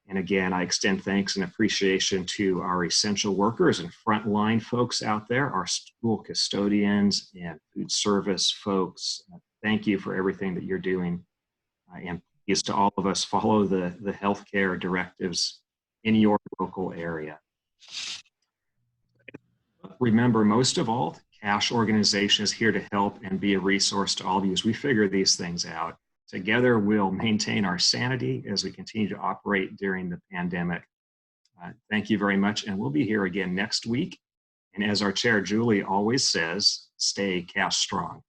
A: And again, I extend thanks and appreciation to our essential workers and frontline folks out there, our school custodians and food service folks. Thank you for everything that you're doing. And please, to all of us, follow the healthcare directives in your local area. Remember, most of all, CASH organization is here to help and be a resource to all of you as we figure these things out. Together, we'll maintain our sanity as we continue to operate during the pandemic. Thank you very much, and we'll be here again next week. And as our chair, Julie, always says, stay CASH strong.